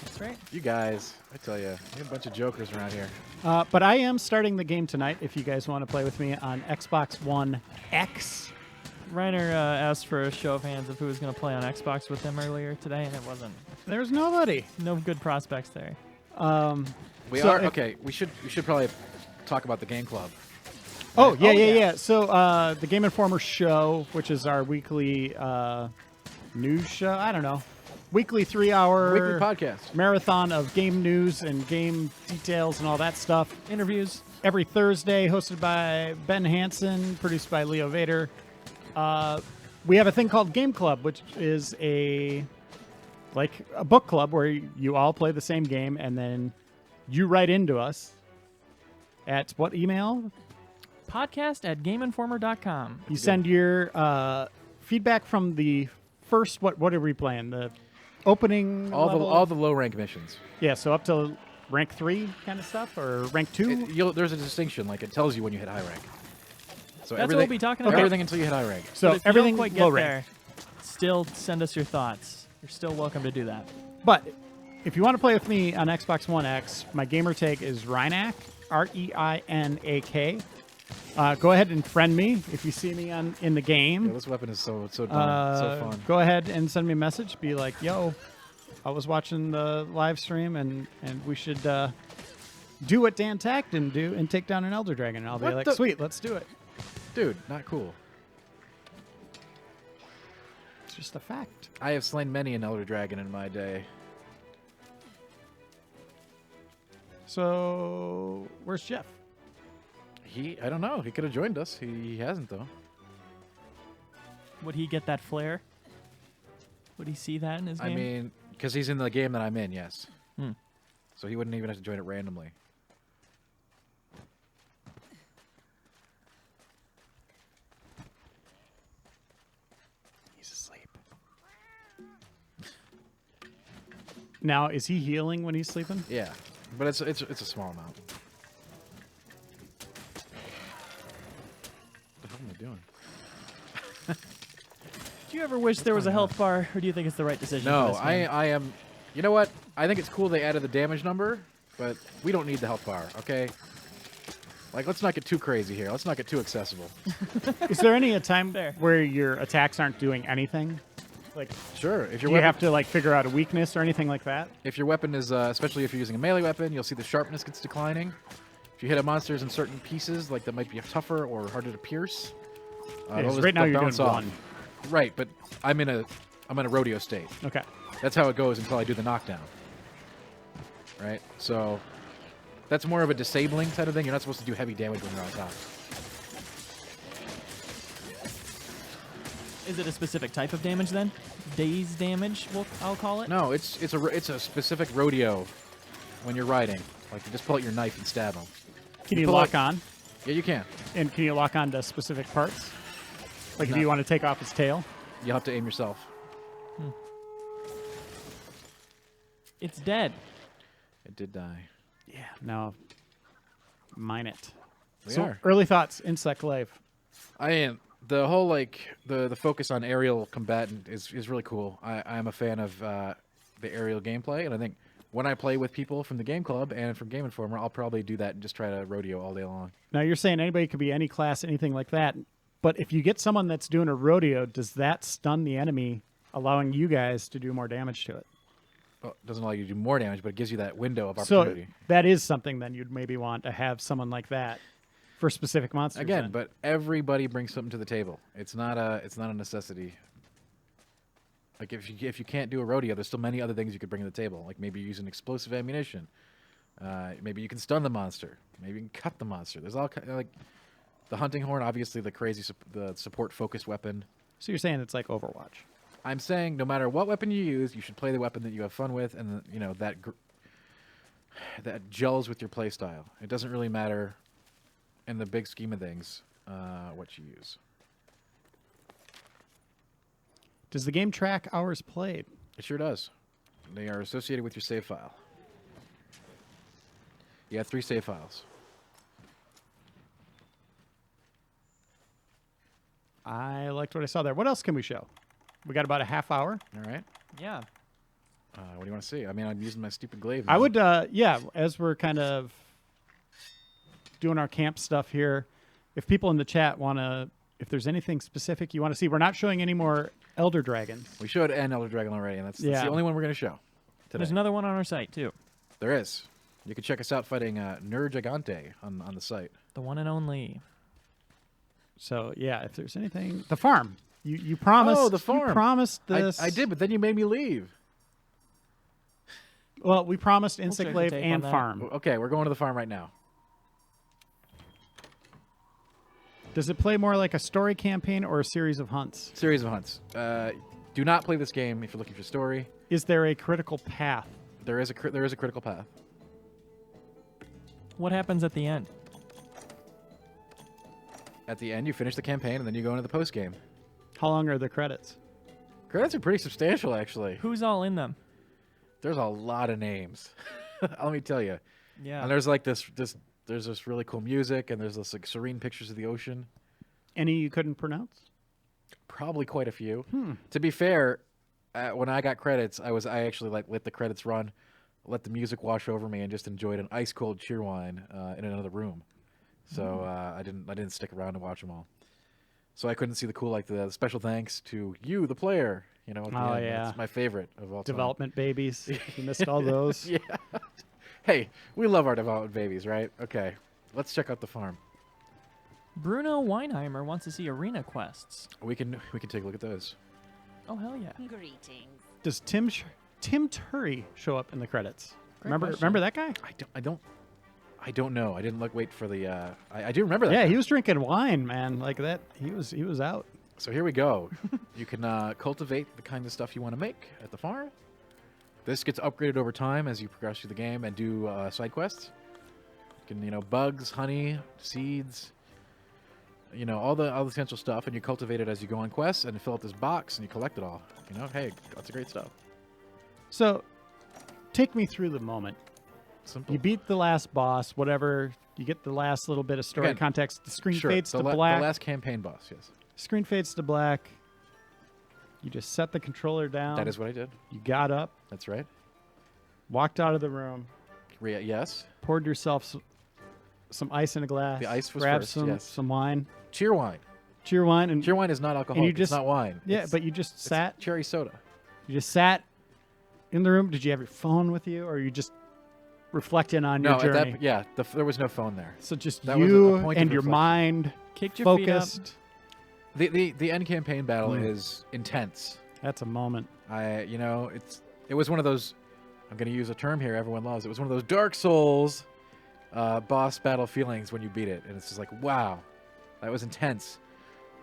That's right. You guys, I tell you, a bunch of jokers around here. But I am starting the game tonight if you guys want to play with me on Xbox One X. Reiner asked for a show of hands of who was going to play on Xbox with him earlier today, and it wasn't. There's nobody. No good prospects there. We So are if- okay. We should probably talk about the game club. Oh, yeah, Oh, yeah, yeah. yeah. So the Game Informer show, which is our weekly news show, I don't know, weekly 3-hour Weekly podcast. marathon of game news and game details and all that stuff. Interviews. Every Thursday, hosted by Ben Hansen, produced by Leo Vader. We have a thing called Game Club, which is a book club where you all play the same game, and then you write into us at what email? Podcast at GameInformer.com. You send your feedback from the first. What are we playing? The opening. level? All the low rank missions. Yeah, so up to rank 3 kind of stuff, or rank 2. There's a distinction. Like it tells you when you hit high rank. So That's what everything, we'll be talking about. Everything until you hit high rank. So But if everything you don't quite low get rank. there, still send us your thoughts. You're still welcome to do that. But if you want to play with me on Xbox One X, my gamer tag is Reinak, Reinak. Go ahead and friend me if you see me in the game. Yeah, this weapon is so dumb, so fun. Go ahead and send me a message. Be like, yo, I was watching the live stream, and we should do what Dan Tack didn't do and take down an Elder Dragon. And I'll be What like, the- sweet, let's do it. Dude, not cool. It's just a fact. I have slain many an elder dragon in my day. So, where's Jeff? I don't know. He could have joined us. He hasn't though. Would he get that flare? Would he see that in his game? I mean, because he's in the game that I'm in, yes. Hmm. So he wouldn't even have to join it randomly. He's asleep. Now, is he healing when he's sleeping? Yeah, but it's a small amount. What the hell am I doing? Do you ever wish there was a health bar, or do you think it's the right decision? for No, this game? I am. You know what? I think it's cool they added the damage number, but we don't need the health bar. Okay. Like, let's not get too crazy here. Let's not get too accessible. Is there any a time Fair. where your attacks aren't doing anything? Like, Sure. If do your you weapon, have to like figure out a weakness or anything like that? if your weapon is, especially if you're using a melee weapon, you'll see the sharpness gets declining. If you hit a monsters in certain pieces, like that might be tougher or harder to pierce. Yeah, 'cause they'll right now you're bounce doing off. one. Right, but I'm in a rodeo state. Okay. That's how it goes until I do the knockdown. Right? So that's more of a disabling type of thing. You're not supposed to do heavy damage when you're on top. Is it a specific type of damage then? Daze damage, I'll call it? No, it's a specific rodeo when you're riding. Like, you just pull out your knife and stab them. Can you pull lock out- on? Yeah, you can. And can you lock on to specific parts? Like if No. you want to take off his tail? You'll have to aim yourself. It's dead. It did die. Yeah. No. Mine it. We So are. early thoughts, Insect Glaive. I am. The whole, like, the focus on aerial combatant is really cool. I'm a fan of the aerial gameplay, and I think when I play with people from the Game Club and from Game Informer, I'll probably do that and just try to rodeo all day long. Now you're saying anybody could be any class, anything like that. But if you get someone that's doing a rodeo, does that stun the enemy, allowing you guys to do more damage to it? Well, it doesn't allow you to do more damage, but it gives you that window of So opportunity. that is something then you'd maybe want to have someone like that for specific monsters. Again, then. but everybody brings something to the table. It's not a necessity. Like, if you can't do a rodeo, there's still many other things you could bring to the table. Like, maybe using explosive ammunition. Maybe you can stun the monster. Maybe you can cut the monster. There's all like the hunting horn, obviously the crazy the support focused weapon. So you're saying it's like Overwatch. I'm saying no matter what weapon you use, you should play the weapon that you have fun with, and that gels with your play style. It doesn't really matter in the big scheme of things what you use. Does the game track hours played? It sure does. They are associated with your save file. You have 3 save files. I liked what I saw there. What else can we show? We got about a half hour. All right. Yeah. What do you want to see? I mean, I'm using my stupid glaive. I now. would, yeah, as we're kind of doing our camp stuff here, if people in the chat want to, if there's anything specific you want to see, we're not showing any more Elder Dragons. We showed an Elder Dragon already, and that's Yeah. the only one we're going to show today. There's another one on our site, too. There is. You can check us out fighting Ner Gigante on the site. The one and only. So, yeah, if there's anything. The farm. You promised. Oh, the farm. You promised this. I did, but then you made me leave. Well, we promised check Insect the Glaive tape and on that. farm. Okay, we're going to the farm right now. Does it play more like a story campaign or a series of hunts? Series of hunts. Do not play this game if you're looking for story. Is there a critical path? There is a critical path. What happens at the end? At the end, you finish the campaign, and then you go into the post game. How long are the credits? Credits are pretty substantial, actually. Who's all in them? There's a lot of names. Let me tell you. Yeah. And there's like there's this really cool music, and there's this like serene pictures of the ocean. Any you couldn't pronounce? Probably quite a few. To be fair, when I got credits, I actually like let the credits run, let the music wash over me, and just enjoyed an ice cold cheerwine in another room. So I didn't stick around to watch them all. So I couldn't see the cool, like the special thanks to you, the player. You know, at the Oh, end. yeah. That's my favorite of all time. Development babies. You missed all those. Yeah. Hey, we love our development babies, right? Okay, let's check out the farm. Bruno Weinheimer wants to see arena quests. We can take a look at those. Oh, hell yeah. Greetings. Does Tim Turry show up in the credits? Great Remember question. that guy? I don't know. I didn't wait for the. I do remember that. Yeah, guy. he was drinking wine, man. Like that. He was out. So here we go. You can cultivate the kind of stuff you want to make at the farm. This gets upgraded over time as you progress through the game and do side quests. You can, bugs, honey, seeds, all the essential stuff, and you cultivate it as you go on quests and fill out this box and you collect it all. Hey, lots of great stuff. So, take me through the moment. Simple. You beat the last boss, whatever. You get the last little bit of story Again, context. The screen Sure, fades the to la- black. The last campaign boss, yes. Screen fades to black. You just set the controller down. That is what I did. You got up, That's right. walked out of the room, Yes. poured yourself some ice in a glass. The ice was grab first, some yes. some wine, Cheer wine. cheer wine, and Cheer wine is not alcohol. just- It's not wine. yeah, It's- but you just it's sat. cherry soda. You just sat in the room. Did you have your phone with you, or you just reflecting on your No, journey? there was no phone there. So just That was a you point of and your reflection. mind Kicked your feet up. focused. The end campaign battle Mm. is intense. That's a moment. It was one of those. I'm going to use a term here everyone loves. It was one of those Dark Souls boss battle feelings when you beat it, and it's just like, wow, that was intense.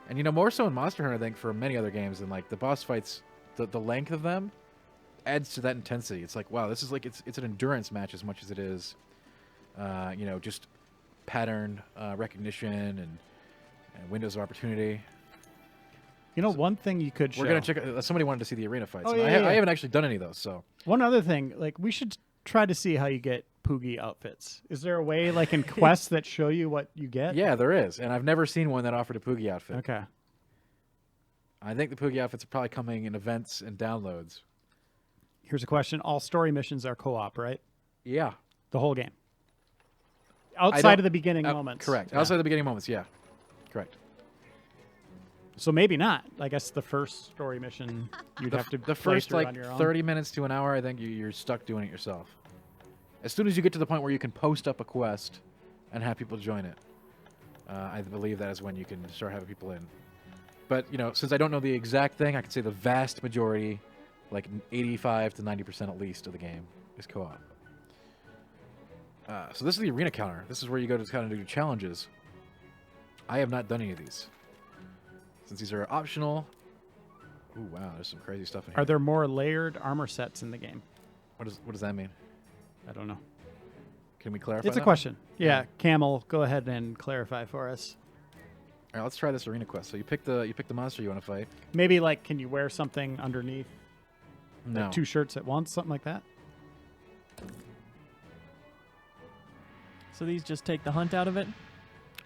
And more so in Monster Hunter, I think, for many other games, and like the boss fights, the length of them adds to that intensity. It's like, wow, this is like it's an endurance match as much as it is, just pattern recognition and windows of opportunity. One thing you could show. We're gonna check. Somebody wanted to see the arena fights. Oh, and yeah, yeah. I haven't actually done any of those, so. One other thing, like we should try to see how you get Poogie outfits. Is there a way, like in quests, that show you what you get? Yeah, there is, and I've never seen one that offered a Poogie outfit. Okay. I think the Poogie outfits are probably coming in events and downloads. Here's a question: all story missions are co-op, right? Yeah. The whole game. Outside of the beginning moments. Correct. Yeah. Outside the beginning moments, yeah. Correct. So maybe not. I guess the first story mission you'd have to The play first through like on your own. 30 minutes to an hour, I think you're stuck doing it yourself. As soon as you get to the point where you can post up a quest and have people join it, I believe that is when you can start having people in. But since I don't know the exact thing, I can say the vast majority, like 85 to 90% at least of the game, is co-op. So this is the arena counter. This is where you go to kind of do challenges. I have not done any of these. Since these are optional. Ooh, wow, there's some crazy stuff in here. Are there more layered armor sets in the game? What does that mean? I don't know. Can we clarify It's a that? question. Yeah, Camel, go ahead and clarify for us. All right, let's try this arena quest. So you pick the monster you want to fight. Maybe like, can you wear something underneath? No. Like 2 shirts at once, something like that. So these just take the hunt out of it?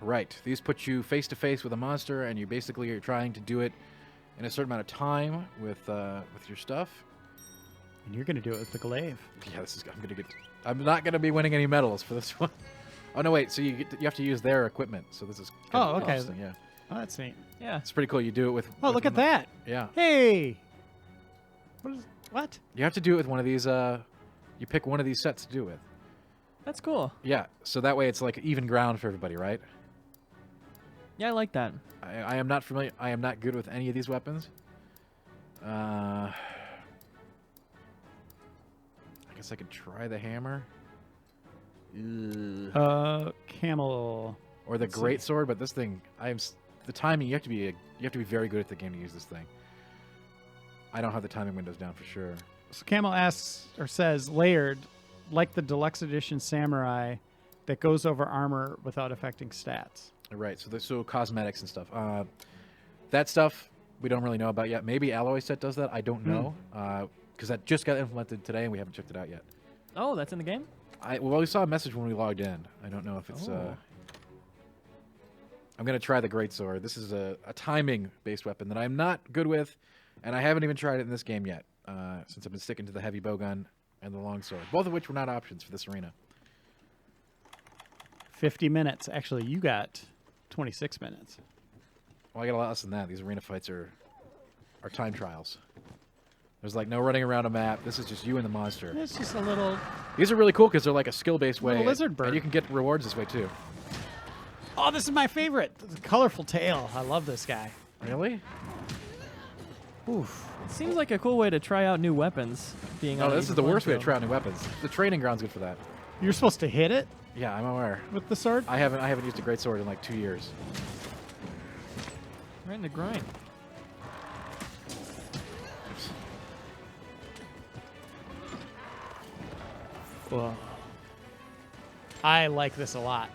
Right. These put you face to face with a monster, and you basically are trying to do it in a certain amount of time with your stuff. And you're going to do it with the glaive. Yeah, I'm not gonna be winning any medals for this one. Oh no, wait. So you have to use their equipment. So this is kind of okay. interesting, yeah. Oh, that's neat. Yeah. It's pretty cool. You do it with. Oh, with look at one of- that. Yeah. Hey. What? You have to do it with one of these. You pick one of these sets to do it with. That's cool. Yeah. So that way it's like even ground for everybody, right? Yeah, I like that. I am not familiar. I am not good with any of these weapons. I guess I could try the hammer. Camel. Or the let's see. great sword, but this thing, the timing. You have to be very good at the game to use this thing. I don't have the timing windows down for sure. So Camel asks or says layered, like the deluxe edition samurai, that goes over armor without affecting stats. Right. So cosmetics and stuff. That stuff we don't really know about yet. Maybe Alloy Set does that. I don't know because that just got implemented today and we haven't checked it out yet. Oh, that's in the game? We saw a message when we logged in. I don't know if it's. Oh. I'm gonna try the greatsword. This is a timing-based weapon that I'm not good with, and I haven't even tried it in this game yet. Since I've been sticking to the heavy bowgun and the longsword, both of which were not options for this arena. 50 minutes. Actually, you got 26 minutes. Well, I got a lot less than that. These arena fights are time trials. There's like no running around a map. This is just you and the monster. It's just a little. These are really cool because they're like a skill-based way. Little lizard bird. And you can get rewards this way too. Oh, this is my favorite. The colorful tail. I love this guy. Really? Oof. Seems like a cool way to try out new weapons. Being No, on this even is the worst way to playing try out new weapons. The training ground's good for that. You're supposed to hit it Yeah, I'm aware. with the sword? I haven't used a greatsword in like 2 years. field. Right in the grind. Whoa. I like this a lot.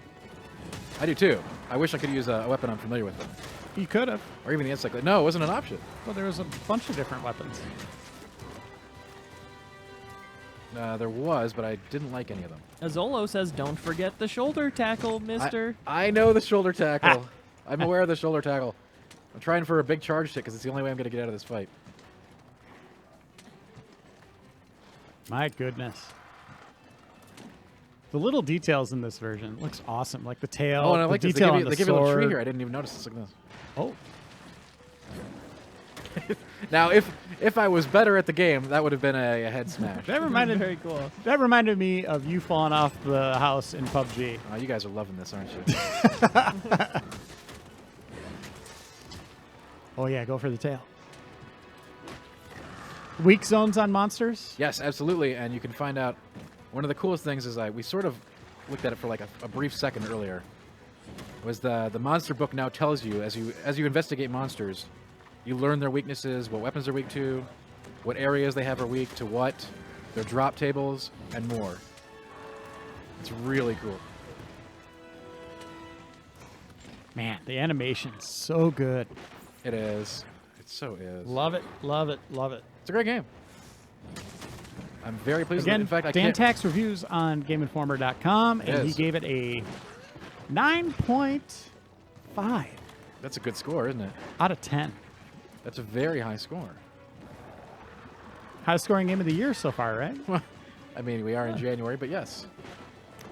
I do too. I wish I could use a weapon I'm familiar with, though. You could have. Or even the encyclopedia. No, it wasn't an option. Well, there was a bunch of different weapons. There was, but I didn't like any of them. Azolo says, don't forget the shoulder tackle, mister. I know the shoulder tackle. I'm aware of the shoulder tackle. I'm trying for a big charge hit because it's the only way I'm going to get out of this fight. My goodness. The little details in this version looks awesome, like the tail. Oh, and I the like this. They detail give on you, the they give you a little tree sword. here. I didn't even notice this. Look at this. Oh, Now, if I was better at the game, that would have been a head smash. that reminded Very cool. that reminded me of you falling off the house in PUBG. Oh, you guys are loving this, aren't you? Oh yeah, go for the tail. Weak zones on monsters. Yes, absolutely. And you can find out. One of the coolest things is we sort of looked at it for like a brief second earlier. Was the monster book now tells you as you investigate monsters, you learn their weaknesses, what weapons they're weak to, what areas they have are weak to what, their drop tables, and more. It's really cool. Man, the animation's so good. It is. It so is. Love it, love it, love it. It's a great game. I'm very pleased Again, with it. In fact, I Dan can't. Tax reviews on GameInformer.com, and he is. gave it a 9.5 That's a good score, isn't it? out of 10. That's a very high score. Highest scoring game of the year so far, right? I mean, we are in January, but yes.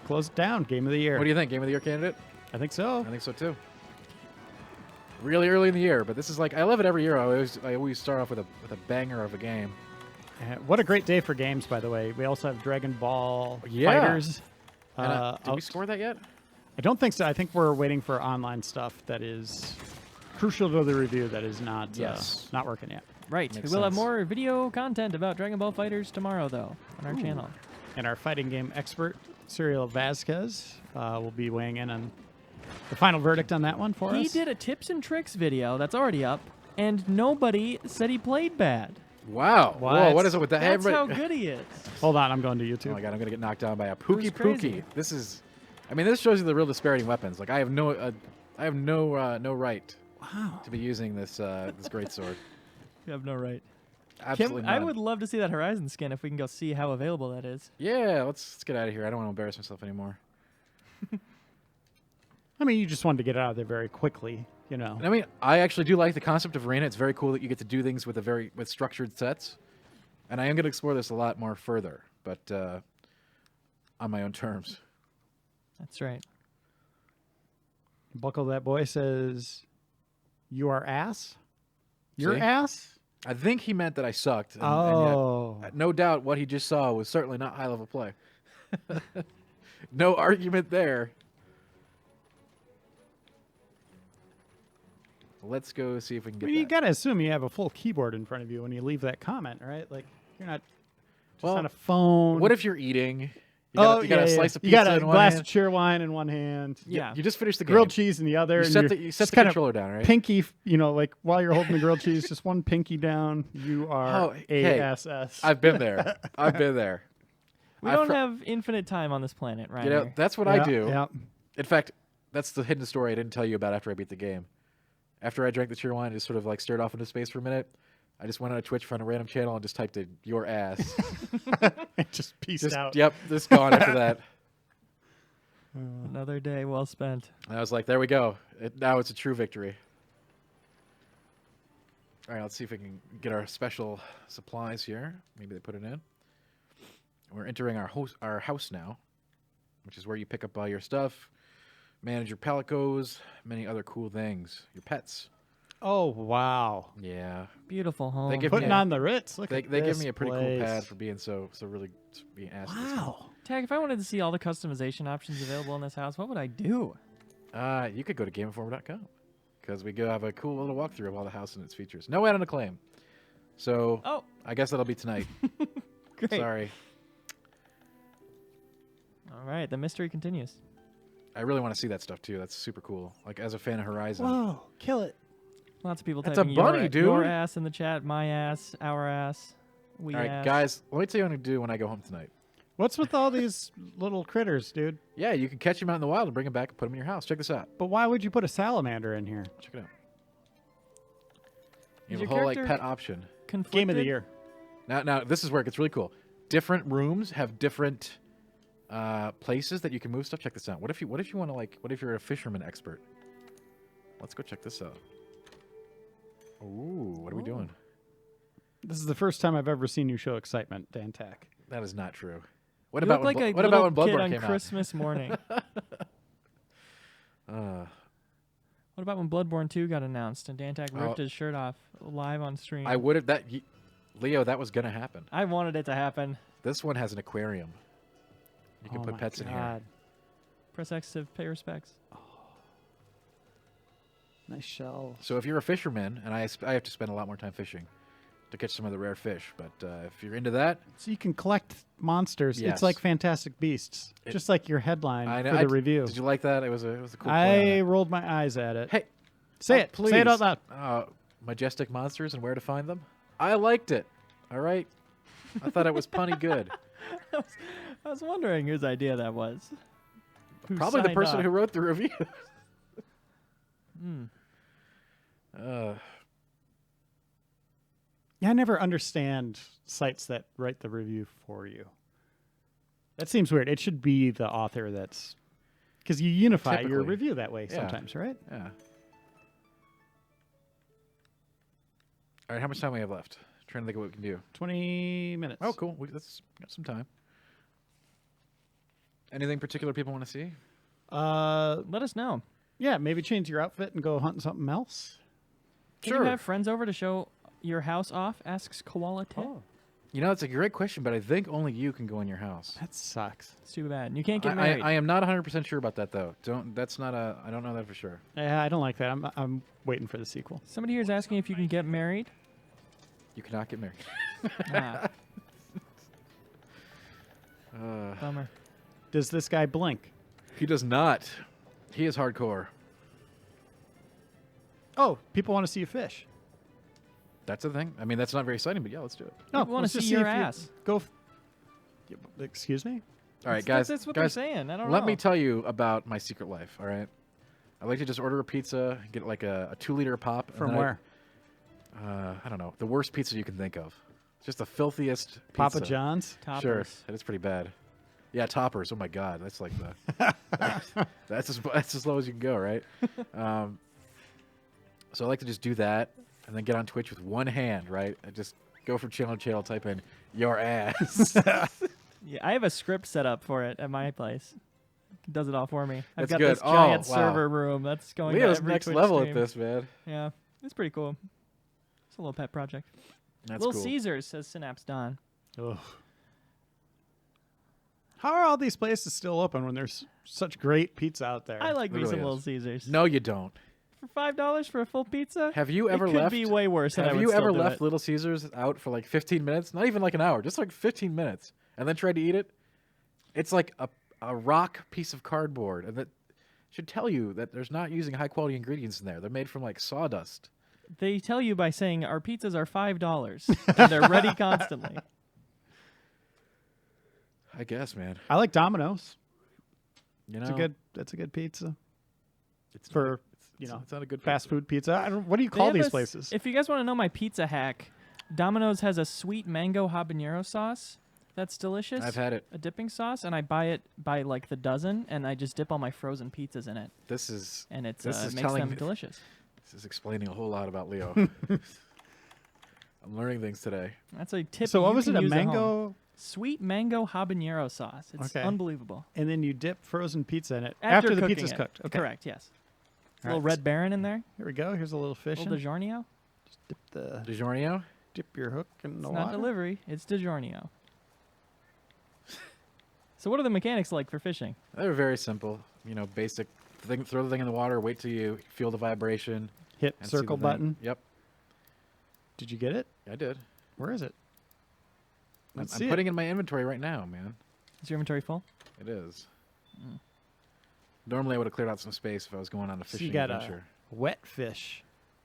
Closed down, game of the year. What do you think? Game of the year candidate? I think so. I think so too. Really early in the year, but this is like I love it every year. I always start off with a banger of a game. What a great day for games, by the way. We also have Dragon Ball Yeah. Fighters. And, did we out. score that yet? I don't think so. I think we're waiting for online stuff that is crucial to the review that is not Yes. not working yet. Right. Makes we will have sense. more video content about Dragon Ball Fighters tomorrow, though, on our channel. And our fighting game expert, Cyril Vasquez, will be weighing in on the final verdict on that one for He us. did a tips and tricks video that's already up, and nobody said he played bad. Wow. What? Whoa, what is it with that? That's how Everybody- good he is. Hold on, I'm going to Oh YouTube. my god, I'm gonna get knocked down by a Pookie Who's crazy? Pookie. This is, I mean, this shows you the real disparity in weapons. Like I have no right Wow. to be using this this great sword. You have no right. Absolutely I none. would love to see that Horizon skin if we can go see how available that is. Yeah, let's get out of here. I don't want to embarrass myself anymore. I mean, you just wanted to get out of there very quickly, you know. And I mean, I actually do like the concept of arena. It's very cool that you get to do things with with structured sets. And I am going to explore this a lot more further, but on my own terms. That's right. Buckle that boy says, "You are ass." Your See? ass. I think he meant that I sucked. And Oh. yet, no doubt what he just saw was certainly not high level play. No argument there. Let's go see if we can I get mean, you that. got to assume you have a full keyboard in front of you when you leave that comment, right? Like you're not just Well, on a phone. What if you're eating? You got, you got a slice of You pizza got a in one glass hand. of cheer wine in one hand. Yeah. You just finished the game. Grilled cheese in the other. You and set you're the, you set just the kinda controller down, right? Pinky, you know, like while you're holding the grilled cheese, just one pinky down. You are Oh, hey, ASS. I've been there. I've been there. We I've don't fr- have infinite time on this planet, right? You know, that's what I Yeah, do. Yeah. In fact, that's the hidden story I didn't tell you about after I beat the game. After I drank the cheer wine, I just sort of like stared off into space for a minute. I just went on a Twitch, found a random channel, and just typed in "your ass." Just pieced Just, out. yep, just gone after that. Another day well spent. And I was like, there we go. Now it's a true victory. All right, let's see if we can get our special supplies here. Maybe they put it in. We're entering our house now, which is where you pick up all your stuff, manage your palicos, many other cool things. Your pets. Oh wow. Yeah. Beautiful home. give Putting me a- on the Ritz. Look They at give this me a pretty place. cool pad for being so really being asked. to this game. Wow. Tag, if I wanted to see all the customization options available in this house, what would I do? You could go to GameInformer.com because we go have a cool little walkthrough of all the house and its features. No add-on claim. So Oh, I guess that'll be tonight. great. Sorry. All right, the mystery continues. I really want to see that stuff too. That's super cool. Like as a fan of Horizon. Whoa. Kill it. Lots of people That's a typing bunny, your, dude. your ass in the chat, my ass, our ass, we All right, ass. guys, let me tell you what I'm going to do when I go home tonight. What's with all these little critters, dude? Yeah, you can catch them out in the wild and bring them back and put them in your house. Check this out. But why would you put a salamander in here? Check it out. Is You have a your whole like character pet option. Conflicted? Game of the year. Now this is where it gets really cool. Different rooms have different places that you can move stuff. Check this out. What if you want to what if you're a fisherman expert? Let's go check this out. Ooh, what are we doing? This is the first time I've ever seen you show excitement, Dan Tack. That is not true. What You about look like a what little about when kid Bloodborne on came Christmas morning. out? What about when Bloodborne 2 got announced and Dantak ripped Oh. his shirt off live on stream? I would have Leo. That was gonna happen. I wanted it to happen. This one has an aquarium. You can Oh put my pets in here. God. Press X to pay respects. Nice shell. So if you're a fisherman, and I have to spend a lot more time fishing to catch some of the rare fish, but if you're into that, So you can collect monsters. Yes. It's like Fantastic Beasts, just like your headline I know. for the review. Did you like that? It was a cool. play I on rolled my eyes at it. it. Hey, Say oh, it. please. Say it out loud. Majestic monsters and where to find them. I liked it. All right. I thought it was punny good. I was wondering whose idea that was. Who Probably the signed person off? who wrote the review. Hmm. Yeah, I never understand sites that write the review for you. That seems weird. It should be the author that's because you unify your Typically. review that way Yeah. sometimes, right? Yeah. All right. How much time we have left? Trying to think of what we can do. 20 minutes. Oh, cool. That's got some time. Anything particular people want to see? Let us know. Yeah, maybe change your outfit and go hunting something else. Can Sure. you have friends over to show your house off? Asks Koala Tit. You know, it's a great question, but I think only you can go in your house. That sucks. It's too bad. You can't get married. I am not 100% sure about that though. That's not a. I don't know that for sure. Yeah, I don't like that. I'm waiting for the sequel. Somebody here is asking if you can get married. You cannot get married. Ah, bummer. Does this guy blink? He does not. He is hardcore. Oh, people want to see you fish. That's the thing. I mean, that's not very exciting, but yeah, let's do it. No, People wanna let's just see your if you ass. Go. Excuse me? All right, That's- guys. That's what they're guys, saying. I don't let know. me tell you about my secret life. All right. I like to just order a pizza, get like a 2-liter pop. and From then where? I don't know. The worst pizza you can think of. Just the filthiest pizza. Papa John's? Toppers. Sure, that is pretty bad. Yeah, toppers. Oh my God, that's like the that's as low as you can go, right? So I like to just do that and then get on Twitch with one hand, right? I just go from channel to channel, type in your ass. Yeah, I have a script set up for it at my place. It does it all for me. I've That's got good. this giant Oh, wow. server room that's going to Leo's every next Twitch level stream. at this, man. Yeah, it's pretty cool. It's a little pet project. That's Little cool. Caesars, says Synapse Don. Ugh. How are all these places still open when there's such great pizza out there? I like It me really some is. Little Caesars. No, you don't. For $5 for a full pizza? Have you ever it could left? be way worse. And I Have would you still ever do left it. Little Caesars out for like 15 minutes? Not even like an hour, just like 15 minutes, and then tried to eat it? It's like a rock piece of cardboard, and that should tell you that there's not using high quality ingredients in there. They're made from like sawdust. They tell you by saying our pizzas are $5 and they're ready constantly. I guess, man. I like Domino's. You know, That's a good pizza. it's for, not, you know, it's not a good Fast pizza. food pizza. I don't. What do you They call have these a s- places? If you guys want to know my pizza hack, Domino's has a sweet mango habanero sauce that's delicious. I've had it. A dipping sauce, and I buy it by like the dozen, and I just dip all my frozen pizzas in it, This is and it's This is makes telling them me- delicious. this is explaining a whole lot about Leo. I'm learning things today. That's a tip. So that what you was it? can A use at home. mango, Sweet mango habanero sauce. It's Okay. unbelievable. and then you dip frozen pizza in it After the cooking pizza's it. cooked. Okay. Correct. Yes. All Little right. Red Baron in there. Here we go. Here's a little fish. Little DiGiorno. DiGiorno? Dip your hook in the It's not water. delivery. It's DiGiorno. So what are the mechanics like for fishing? They're very simple. You know, basic thing. Throw the thing in the water. Wait till you feel the vibration. Hit and see circle the thing. button. Yep, Did you get it? I did. Where is it? I'm Let's see putting it in my inventory right now, man. Is your inventory full? It is. Normally, I would have cleared out some space if I was going on a So fishing you got adventure. a wet fish.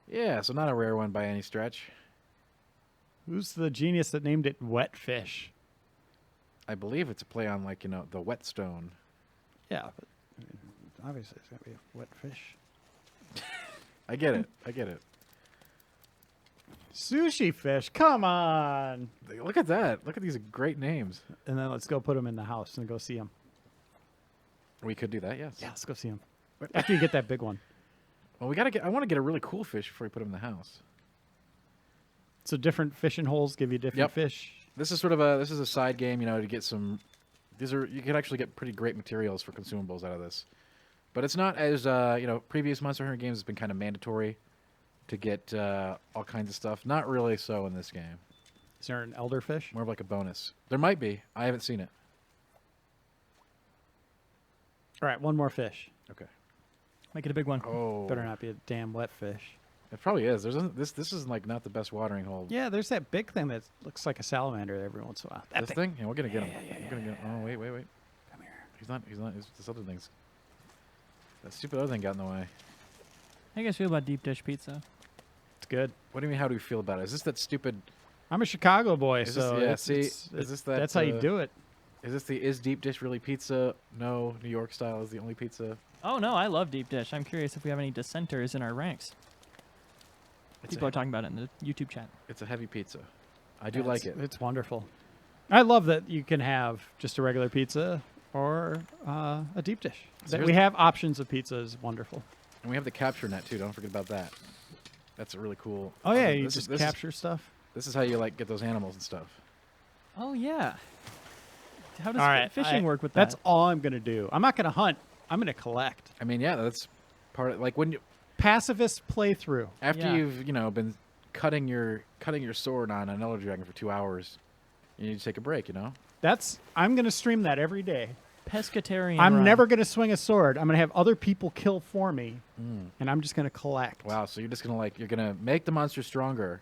Yeah, so not a rare one by any stretch. Who's the genius that named it wet fish? I believe it's a play on, like, you know, the whetstone. Yeah, but I mean, obviously it's gonna be a wet fish. I get it. I get it. Sushi fish. Come on. Look at that. Look at these great names. And then let's go put them in the house and go see them. We could do that, yes. Yeah, let's go see them. After you get that big one. Well, we gotta get. I want to get a really cool fish before we put them in the house. So different fishing holes give you different Yep. fish. This is sort of a. This is a side game, you know, to get some You can actually get pretty great materials for consumables out of this. But it's not as previous Monster Hunter games has been kind of mandatory to get all kinds of stuff. Not really so in this game. Is there an elderfish? More of like a bonus. There might be. I haven't seen it. All right, one more fish. Okay. Make it a big one. Oh. Better not be a damn wet fish. It probably is. This is like not the best watering hole. Yeah, there's that big thing that looks like a salamander every once in a while. That This thing? Yeah, we're gonna get him. yeah, We're gonna get him. Oh wait. Come here. He's not. It's this other thing's. That stupid other thing got in the way. How do you guys feel about deep dish pizza? It's good. What do you mean? How do we feel about it? Is this that stupid? I'm a Chicago boy, Is so this, is this that? that's how you do it. Is this the deep dish really pizza? No, New York style is the only pizza. Oh no, I love deep dish. I'm curious if we have any dissenters in our ranks. People are talking about it in the YouTube chat. It's a heavy pizza. I do like it. It's wonderful. I love that you can have just a regular pizza or a deep dish. So That we have options of pizza is wonderful. And we have the capture net too. Don't forget about that. That's a really cool. Oh yeah, you this just is, capture stuff. This is how you like get those animals and stuff. Oh yeah. How does All right, fishing work with that? That's all I'm gonna do. I'm not gonna hunt. I'm gonna collect. I mean, yeah, that's part of like when you Pacifist playthrough. after Yeah. you've been cutting your sword on an elder dragon for 2 hours, you need to take a break. I'm gonna stream that every day. Pescatarian. I'm run. never gonna swing a sword. I'm gonna have other people kill for me, and I'm just gonna collect. Wow, so you're just gonna you're gonna make the monster stronger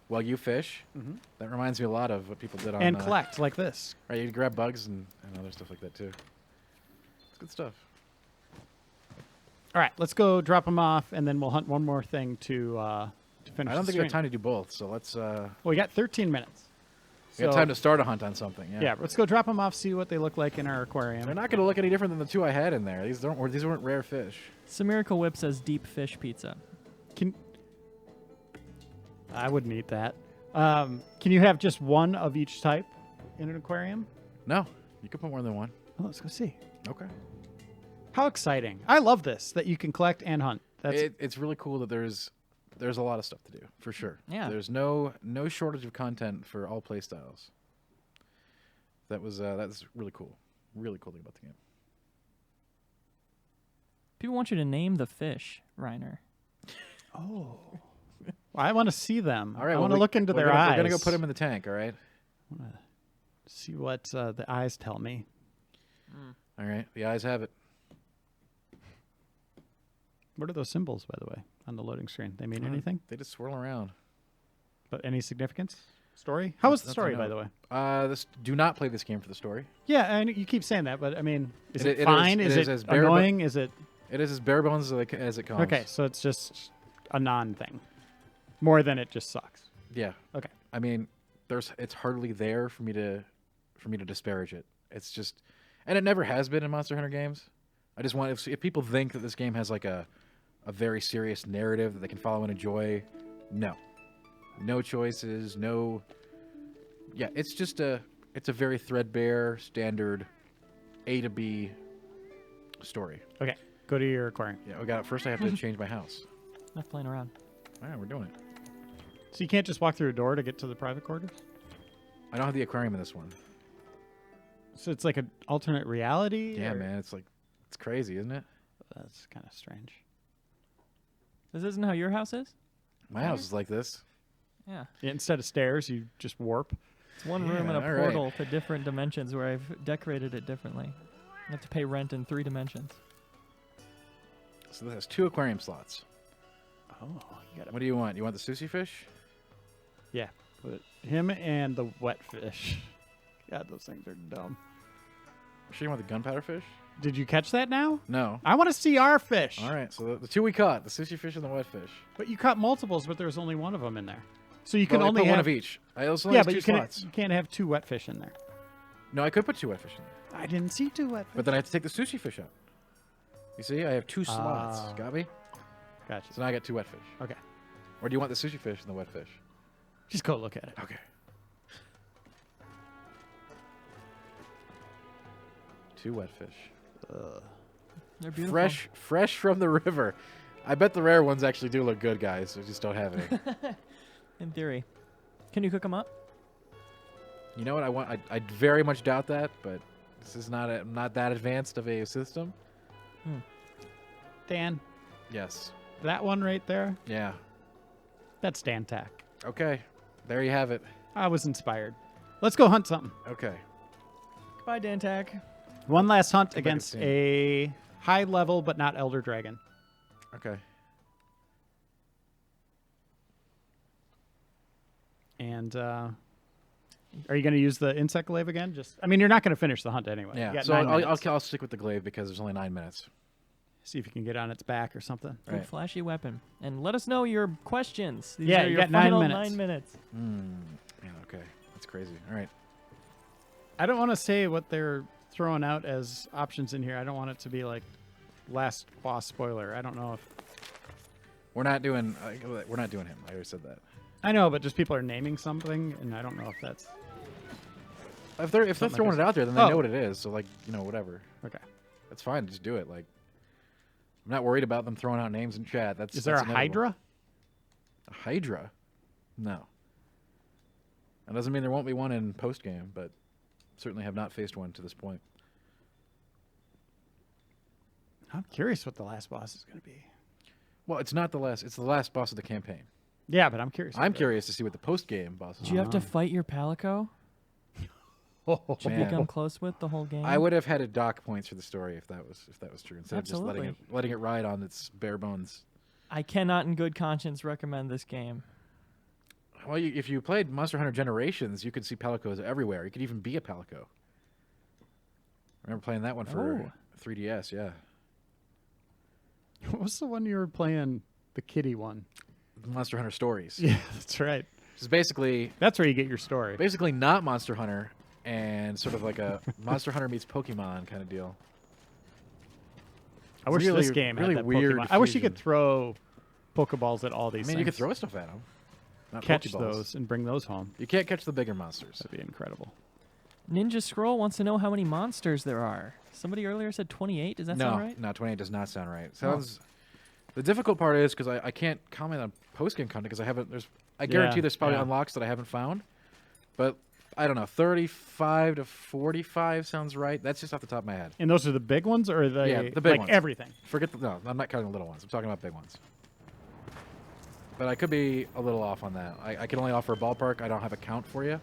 while you fish. Mhm. That reminds me a lot of what people did on And collect like this. Right, you grab bugs and other stuff like that too. It's good stuff. All right, let's go drop them off, and then we'll hunt one more thing to finish. I don't the think we have stream. time to do both, so let's. Well, we got 13 minutes. We have So- time to start a hunt on something. Yeah. Yeah, let's go drop them off, see what they look like in our aquarium. They're not going to look any different than the two I had in there. These weren't rare fish. Samirical Whip says deep fish pizza. I wouldn't eat that. Can you have just one of each type in an aquarium? No, you can put more than one. Oh, let's go see. Okay. How exciting! I love this that you can collect and hunt. That's It's really cool that there's a lot of stuff to do for sure. Yeah. There's no shortage of content for all play styles. That's really cool. Really cool thing about the game. People want you to name the fish, Reiner. oh. I want to see them. All right, I well, want to look into their eyes. We're gonna go put them in the tank. All right. See what the eyes tell me. All right. The eyes have it. What are those symbols, by the way, on the loading screen? They mean anything? They just swirl around. But any significance? Story? How was the That's story, a by note. the way? Do not play this game for the story. Yeah, and you keep saying that, but I mean, is It it is- fine? it Is is it as bare bo- annoying? Is it It is as bare bones as it comes. okay? So it's just a non-thing, more than it just sucks. Yeah. Okay. I mean, it's hardly there for me to disparage it. It's just, and it never has been in Monster Hunter games. I just want if people think that this game has like a very serious narrative that they can follow and enjoy, no choices, no. Yeah, it's a very threadbare, standard A to B story. Okay, go to your aquarium. Yeah, we got it. First, I have to change my house. Not playing around. All right, we're doing it. So you can't just walk through a door to get to the private quarters. I don't have the aquarium in this one. So it's like an alternate reality. Yeah, or- man, it's crazy, isn't it? That's kind of strange. This isn't how your house is? My house is like this. Yeah. Yeah, instead of stairs, you just warp. It's one room and a Yeah, all right. portal to different dimensions where I've decorated it differently. You have to pay rent in 3 dimensions. So this has 2 aquarium slots. Oh, you got What do you want? You want the sushi fish? Yeah, put him and the wet fish. God, those things are dumb. Sure you want the gunpowder fish? Did you catch that now? No. I want to see our fish. All right, so the 2 we caught, the sushi fish and the wet fish. But you caught multiples, but there's only one of them in there. So you can Well, I only put have one of each. I also Yeah, has but 2 you slots. can't have 2 wet fish in there. No, I could put 2 wet fish in there. I didn't see 2 wet fish. But then I have to take the sushi fish out. You see, I have 2 slots. Ah. Got me? Gotcha. So now I got 2 wet fish. Okay, Or do you want the sushi fish and the wet fish? just go look at it. Okay. 2 wet fish. They're beautiful. Fresh from the river. I bet the rare ones actually do look good, guys. We just don't have any. In theory. Can you cook them up? You know what? I very much doubt that, but This is not that advanced of a system. Dan, Yes. that one right there, Yeah. that's Dan Tack. Okay. There you have it. I was inspired. Let's go hunt something. Okay. Goodbye, Dantac. One last hunt back against to a high level but not Elder Dragon. Okay. And are you going to use the insect glaive again? I mean, you're not going to finish the hunt anyway. You Yeah. got So 9 minutes. I'll stick with the glaive because there's only 9 minutes. See if you can get on its back or something. Good Right. flashy weapon. And let us know your questions. These Yeah, are you your got 9 final minutes. 9 minutes. Yeah. Okay. That's crazy. All right. I don't want to say what they're throwing out as options in here. I don't want it to be like last boss spoiler. I don't know if We're not doing him. I already said that. I know, but just people are naming something, and I don't know if that's If they're Something throwing like it out there, then they Oh. know what it is. So like, whatever. okay. That's fine. Just do it. Like, I'm not worried about them throwing out names in chat. Is there a inevitable. Hydra? A Hydra? No. That doesn't mean there won't be one in post game, but certainly have not faced one to this point. I'm curious what the last boss is going to be. Well, it's not the last. It's the last boss of the campaign. Yeah, but I'm curious. I'm curious to see what the post game boss is. Do you have to fight your Palico? Oh, Should you Man. become close with the whole game? I would have had a dock points for the story if that was true, instead of just Absolutely. letting it ride on its bare bones. I cannot, in good conscience, recommend this game. Well, if you played Monster Hunter Generations, you could see Palicos everywhere. You could even be a Palico. I remember playing that one for 3DS. Yeah, what was the one you were playing? The kitty one. Monster Hunter Stories. Yeah, that's right. It's basically That's where you get your story. not Monster Hunter, and sort of like a Monster Hunter meets Pokemon kind of deal. I wish really- this game really had that weird Pokemon. I wish you could fusion. throw Pokeballs at all these I mean, things. you could throw stuff at them. Not catch Pokeballs. those and bring those home. You can't catch the bigger monsters. That'd be incredible. Ninja Scroll wants to know how many monsters there are. Somebody earlier said 28. Does that sound right? No, 28 does not sound right. Sounds. The difficult part is because I can't comment on post game content because I haven't. I guarantee there's probably yeah. unlocks that I haven't found, but I don't know. 35 to 45 sounds right. That's just off the top of my head. And those are the big ones, or the The big like ones. everything? Forget no. I'm not counting the little ones. I'm talking about big ones. But I could be a little off on that. I can only offer a ballpark. I don't have a count for you.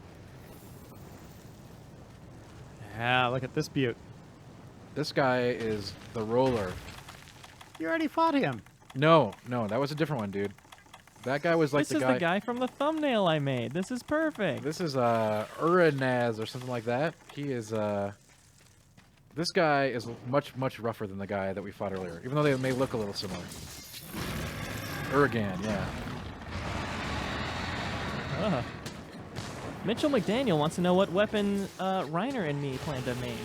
Yeah, look at this beaut. This guy is the roller. You already fought him. No, that was a different one, dude. That guy was like This is the guy from the thumbnail I made. This is perfect. This is Uranaz or something like that. He is this guy is much rougher than the guy that we fought earlier, even though they may look a little similar. Uragan, yeah. Mitchell McDaniel wants to know what weapon Reiner and me plan to main.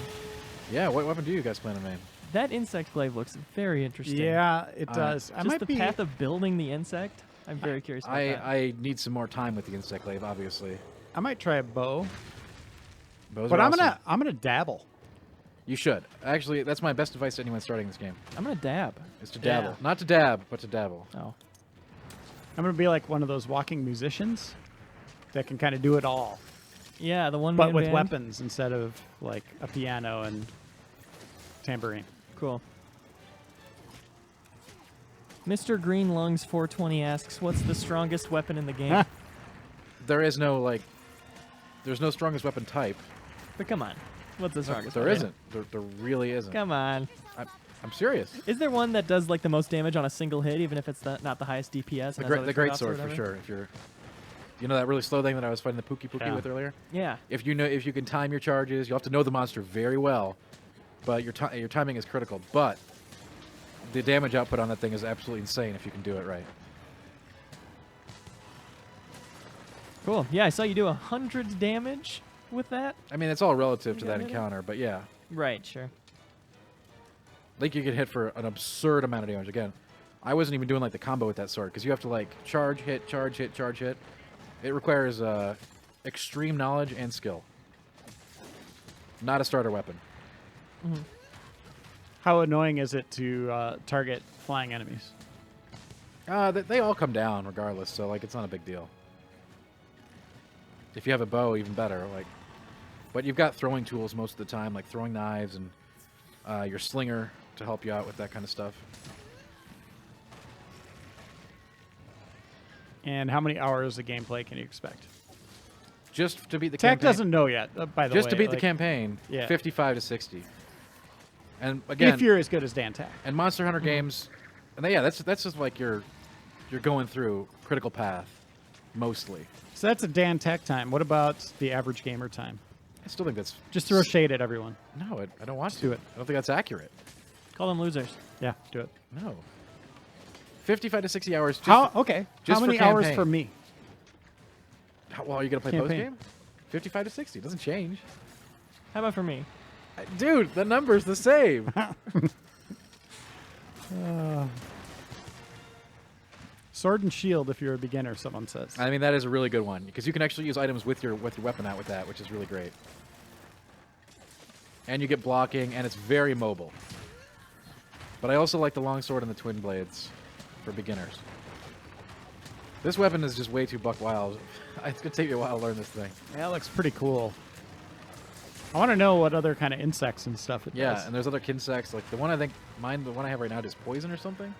Yeah, what weapon do you guys plan to main? That insect glaive looks very interesting. Yeah, it does. I Just might the be. path of building the insect. I'm very curious about that. I need some more time with the insect glaive, obviously. I might try a bow, Bows but are I'm awesome. gonna dabble. You should. Actually, that's my best advice to anyone starting this game. I'm gonna dab. Is to dabble. Yeah. Not to dab, but to dabble. Oh. I'm gonna be like one of those walking musicians that can kind of do it all, Yeah, the one but man with band. weapons instead of like a piano and tambourine. Cool. Mr. Green Lungs 420 asks, "What's the strongest weapon in the game?" There is no there's no strongest weapon type. But come on, what's the strongest? There weapon? isn't. There really isn't. Come on. I'm serious. Is there one that does like the most damage on a single hit, even if it's not the highest DPS? The and has great, other the great trade-offs or sword for whatever? sure. If you're, that really slow thing that I was fighting the Pookie Yeah. with earlier. Yeah. If you can time your charges, you have to know the monster very well, but your timing is critical. But the damage output on that thing is absolutely insane if you can do it right. Cool. Yeah, I saw you do 100 damage with that. I mean, it's all relative to You that got it? encounter, but yeah, Right. Sure. like you get hit for an absurd amount of damage. Again, I wasn't even doing like the combo with that sword because you have to like charge, hit, charge, hit, charge, hit. It requires extreme knowledge and skill. Not a starter weapon. How annoying is it to target flying enemies? They all come down regardless, so like it's not a big deal. If you have a bow, even better. Like, But you've got throwing tools most of the time, like throwing knives and your slinger to help you out with that kind of stuff. And how many hours of gameplay can you expect? Just to beat the Tech campaign. doesn't know yet, by the way. Just to beat the like, campaign, yeah. 55 to 60. And again, If you're as good as Dan Tech. and Monster Hunter games, and yeah, that's just like you're going through critical path, mostly. So that's a Dan Tech time. What about the average gamer time? I still think that's Just throw shade at everyone. no. I don't want to do it. I don't think that's accurate. Call them losers. Yeah, do it. No. 55 to 60 hours. Just How? Okay. just How for many hours campaign. for me? How well are you gonna play post Campaign. game? 55 to 60 doesn't change. How about for me? Dude, the number's the same. Sword and shield if you're a beginner, someone says. I mean, that is a really good one because you can actually use items with your weapon out with that, which is really great. And you get blocking, and it's very mobile. But I also like the longsword and the twin blades for beginners. This weapon is just way too buck wild. It's gonna take me a while to learn this thing. Yeah, it looks pretty cool. I want to know what other kind of insects and stuff it Yeah, does. and there's other insects like the one I have right now does poison or something.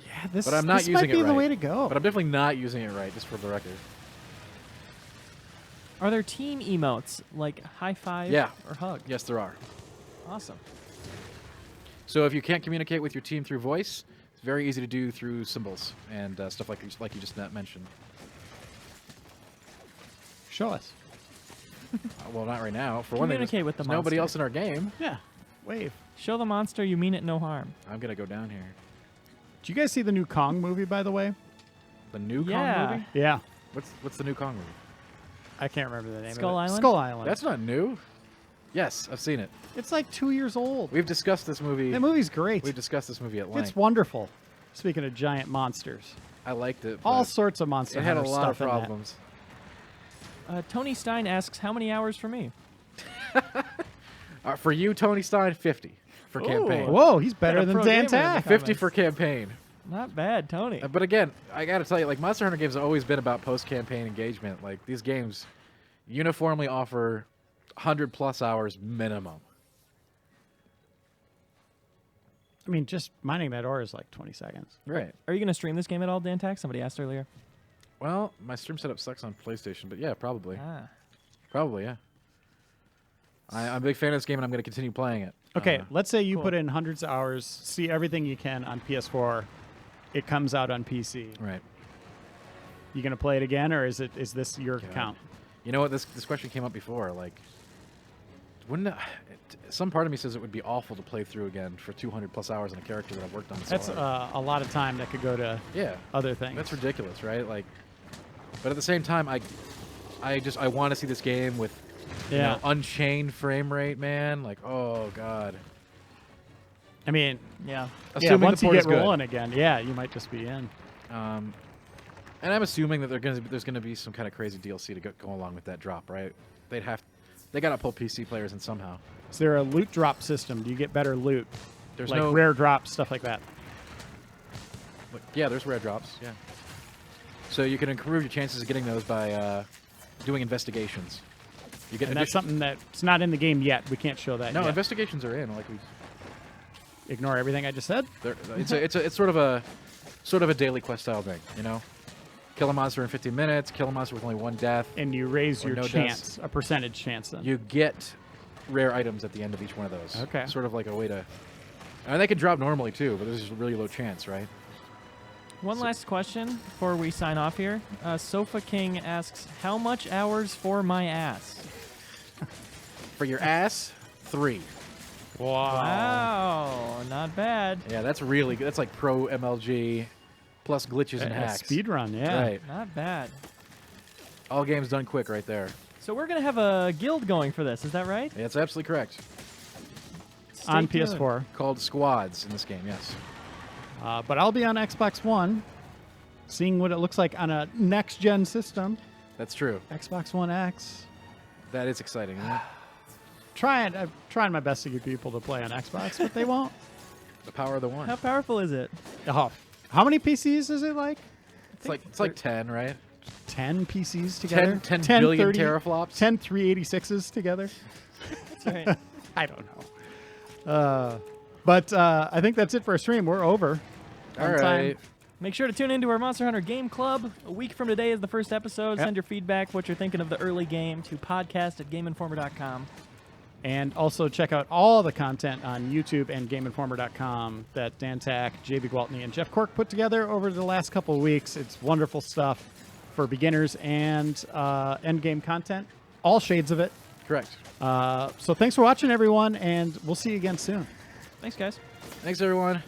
Yeah, this, But I'm not this using might be it the right. way to go. But I'm definitely not using it right, just for the record. Are there team emotes like high five Yeah. or hug? Yes, there are. Awesome. So if you can't communicate with your team through voice, it's very easy to do through symbols and stuff like you just mentioned. Show us. Well, not right now. For one thing, Communicate with the there's nobody monster. else in our game. Yeah, wave. Show the monster you mean it no harm. I'm gonna go down here. Did you guys see the new Kong movie, by the way? The new Yeah. Kong movie? Yeah. What's the new Kong movie? I can't remember the name Skull of it. Island? Skull Island. That's not new. Yes, I've seen it. It's like 2 years old. We've discussed this movie. That movie's great. We've discussed this movie at length. It's wonderful. Speaking of giant monsters. I liked it. All but sorts of monster it had a Hunter lot of stuff in that. problems. Tony Stein asks, how many hours for me? For you, Tony Stein, 50 for Ooh. campaign. Whoa, he's better Got a than pro Dan gamer in the Tech. 50 comments. for campaign. Not bad, Tony. But again, I gotta tell you, like Monster Hunter games have always been about post-campaign engagement. Like these games uniformly offer 100+ hours minimum. I mean, just mining that ore is like 20 seconds. Right. Are you going to stream this game at all, Dan Tack? Somebody asked earlier. Well, my stream setup sucks on PlayStation, but yeah, probably. Ah. Probably, yeah. I'm a big fan of this game, and I'm going to continue playing it. Okay, let's say you cool. put in hundreds of hours, see everything you can on PS4. It comes out on PC. Right. You gonna play it again, or is this your God. account? You know what? This question came up before. Like, wouldn't some part of me says it would be awful to play through again for 200+ hours on a character that I've worked on so That's hard. a lot of time that could go to Yeah. other things. That's ridiculous, right? Like, but at the same time, I want to see this game with you Yeah. know, unchained frame rate, man. Like, oh god. I mean, Yeah. Assuming once the you port get is good. rolling again, yeah, you might just be in. And I'm assuming that there's gonna be some kind of crazy DLC to go along with that drop, right? They gotta pull PC players in somehow. Is there a loot drop system? Do you get better loot? There's like no rare drops, stuff like that. Yeah, there's rare drops. Yeah. So you can improve your chances of getting those by doing investigations. You get And that's something that's not in the game yet. We can't show that no yet. investigations are in. Like we, Ignore everything I just said. it's sort of a daily quest style thing, you know. Kill a monster in 15 minutes. Kill a monster with only one death. And you raise Or your no chance, a percentage chance then. You get rare items at the end of each one of those. Okay. Sort of like a way to. And they can drop normally too, but there's just a really low chance, right? One last question before we sign off here. Sofa King asks, how much hours for my ass? For your ass, 3. Wow, not bad. Yeah, that's really good. That's like pro MLG plus glitches and hacks. Speed run, yeah. Right. Not bad. All games done quick right there. So we're going to have a guild going for this, is that right? Yeah, that's absolutely correct. Stay On tuned. PS4. Called squads in this game, yes. But I'll be on Xbox One, seeing what it looks like on a next-gen system. That's true. Xbox One X. That is exciting, isn't it? I'm trying my best to get people to play on Xbox, but they won't. The power of the one. How powerful is it? Oh, how many PCs is it like? It's like 10, right? 10 PCs together. 10 billion teraflops? 10 386s together. That's right. I don't know. But I think that's it for our stream. We're over. All On right. time. Make sure to tune into our Monster Hunter Game Club. A week from today is the first episode. Yep. Send your feedback, what you're thinking of the early game, to podcast@GameInformer.com. And also check out all the content on YouTube and GameInformer.com that Dan Tack, JB Gwaltney, and Jeff Cork put together over the last couple of weeks. It's wonderful stuff for beginners and endgame content. All shades of it. Correct. So thanks for watching, everyone, and we'll see you again soon. Thanks, guys. Thanks, everyone.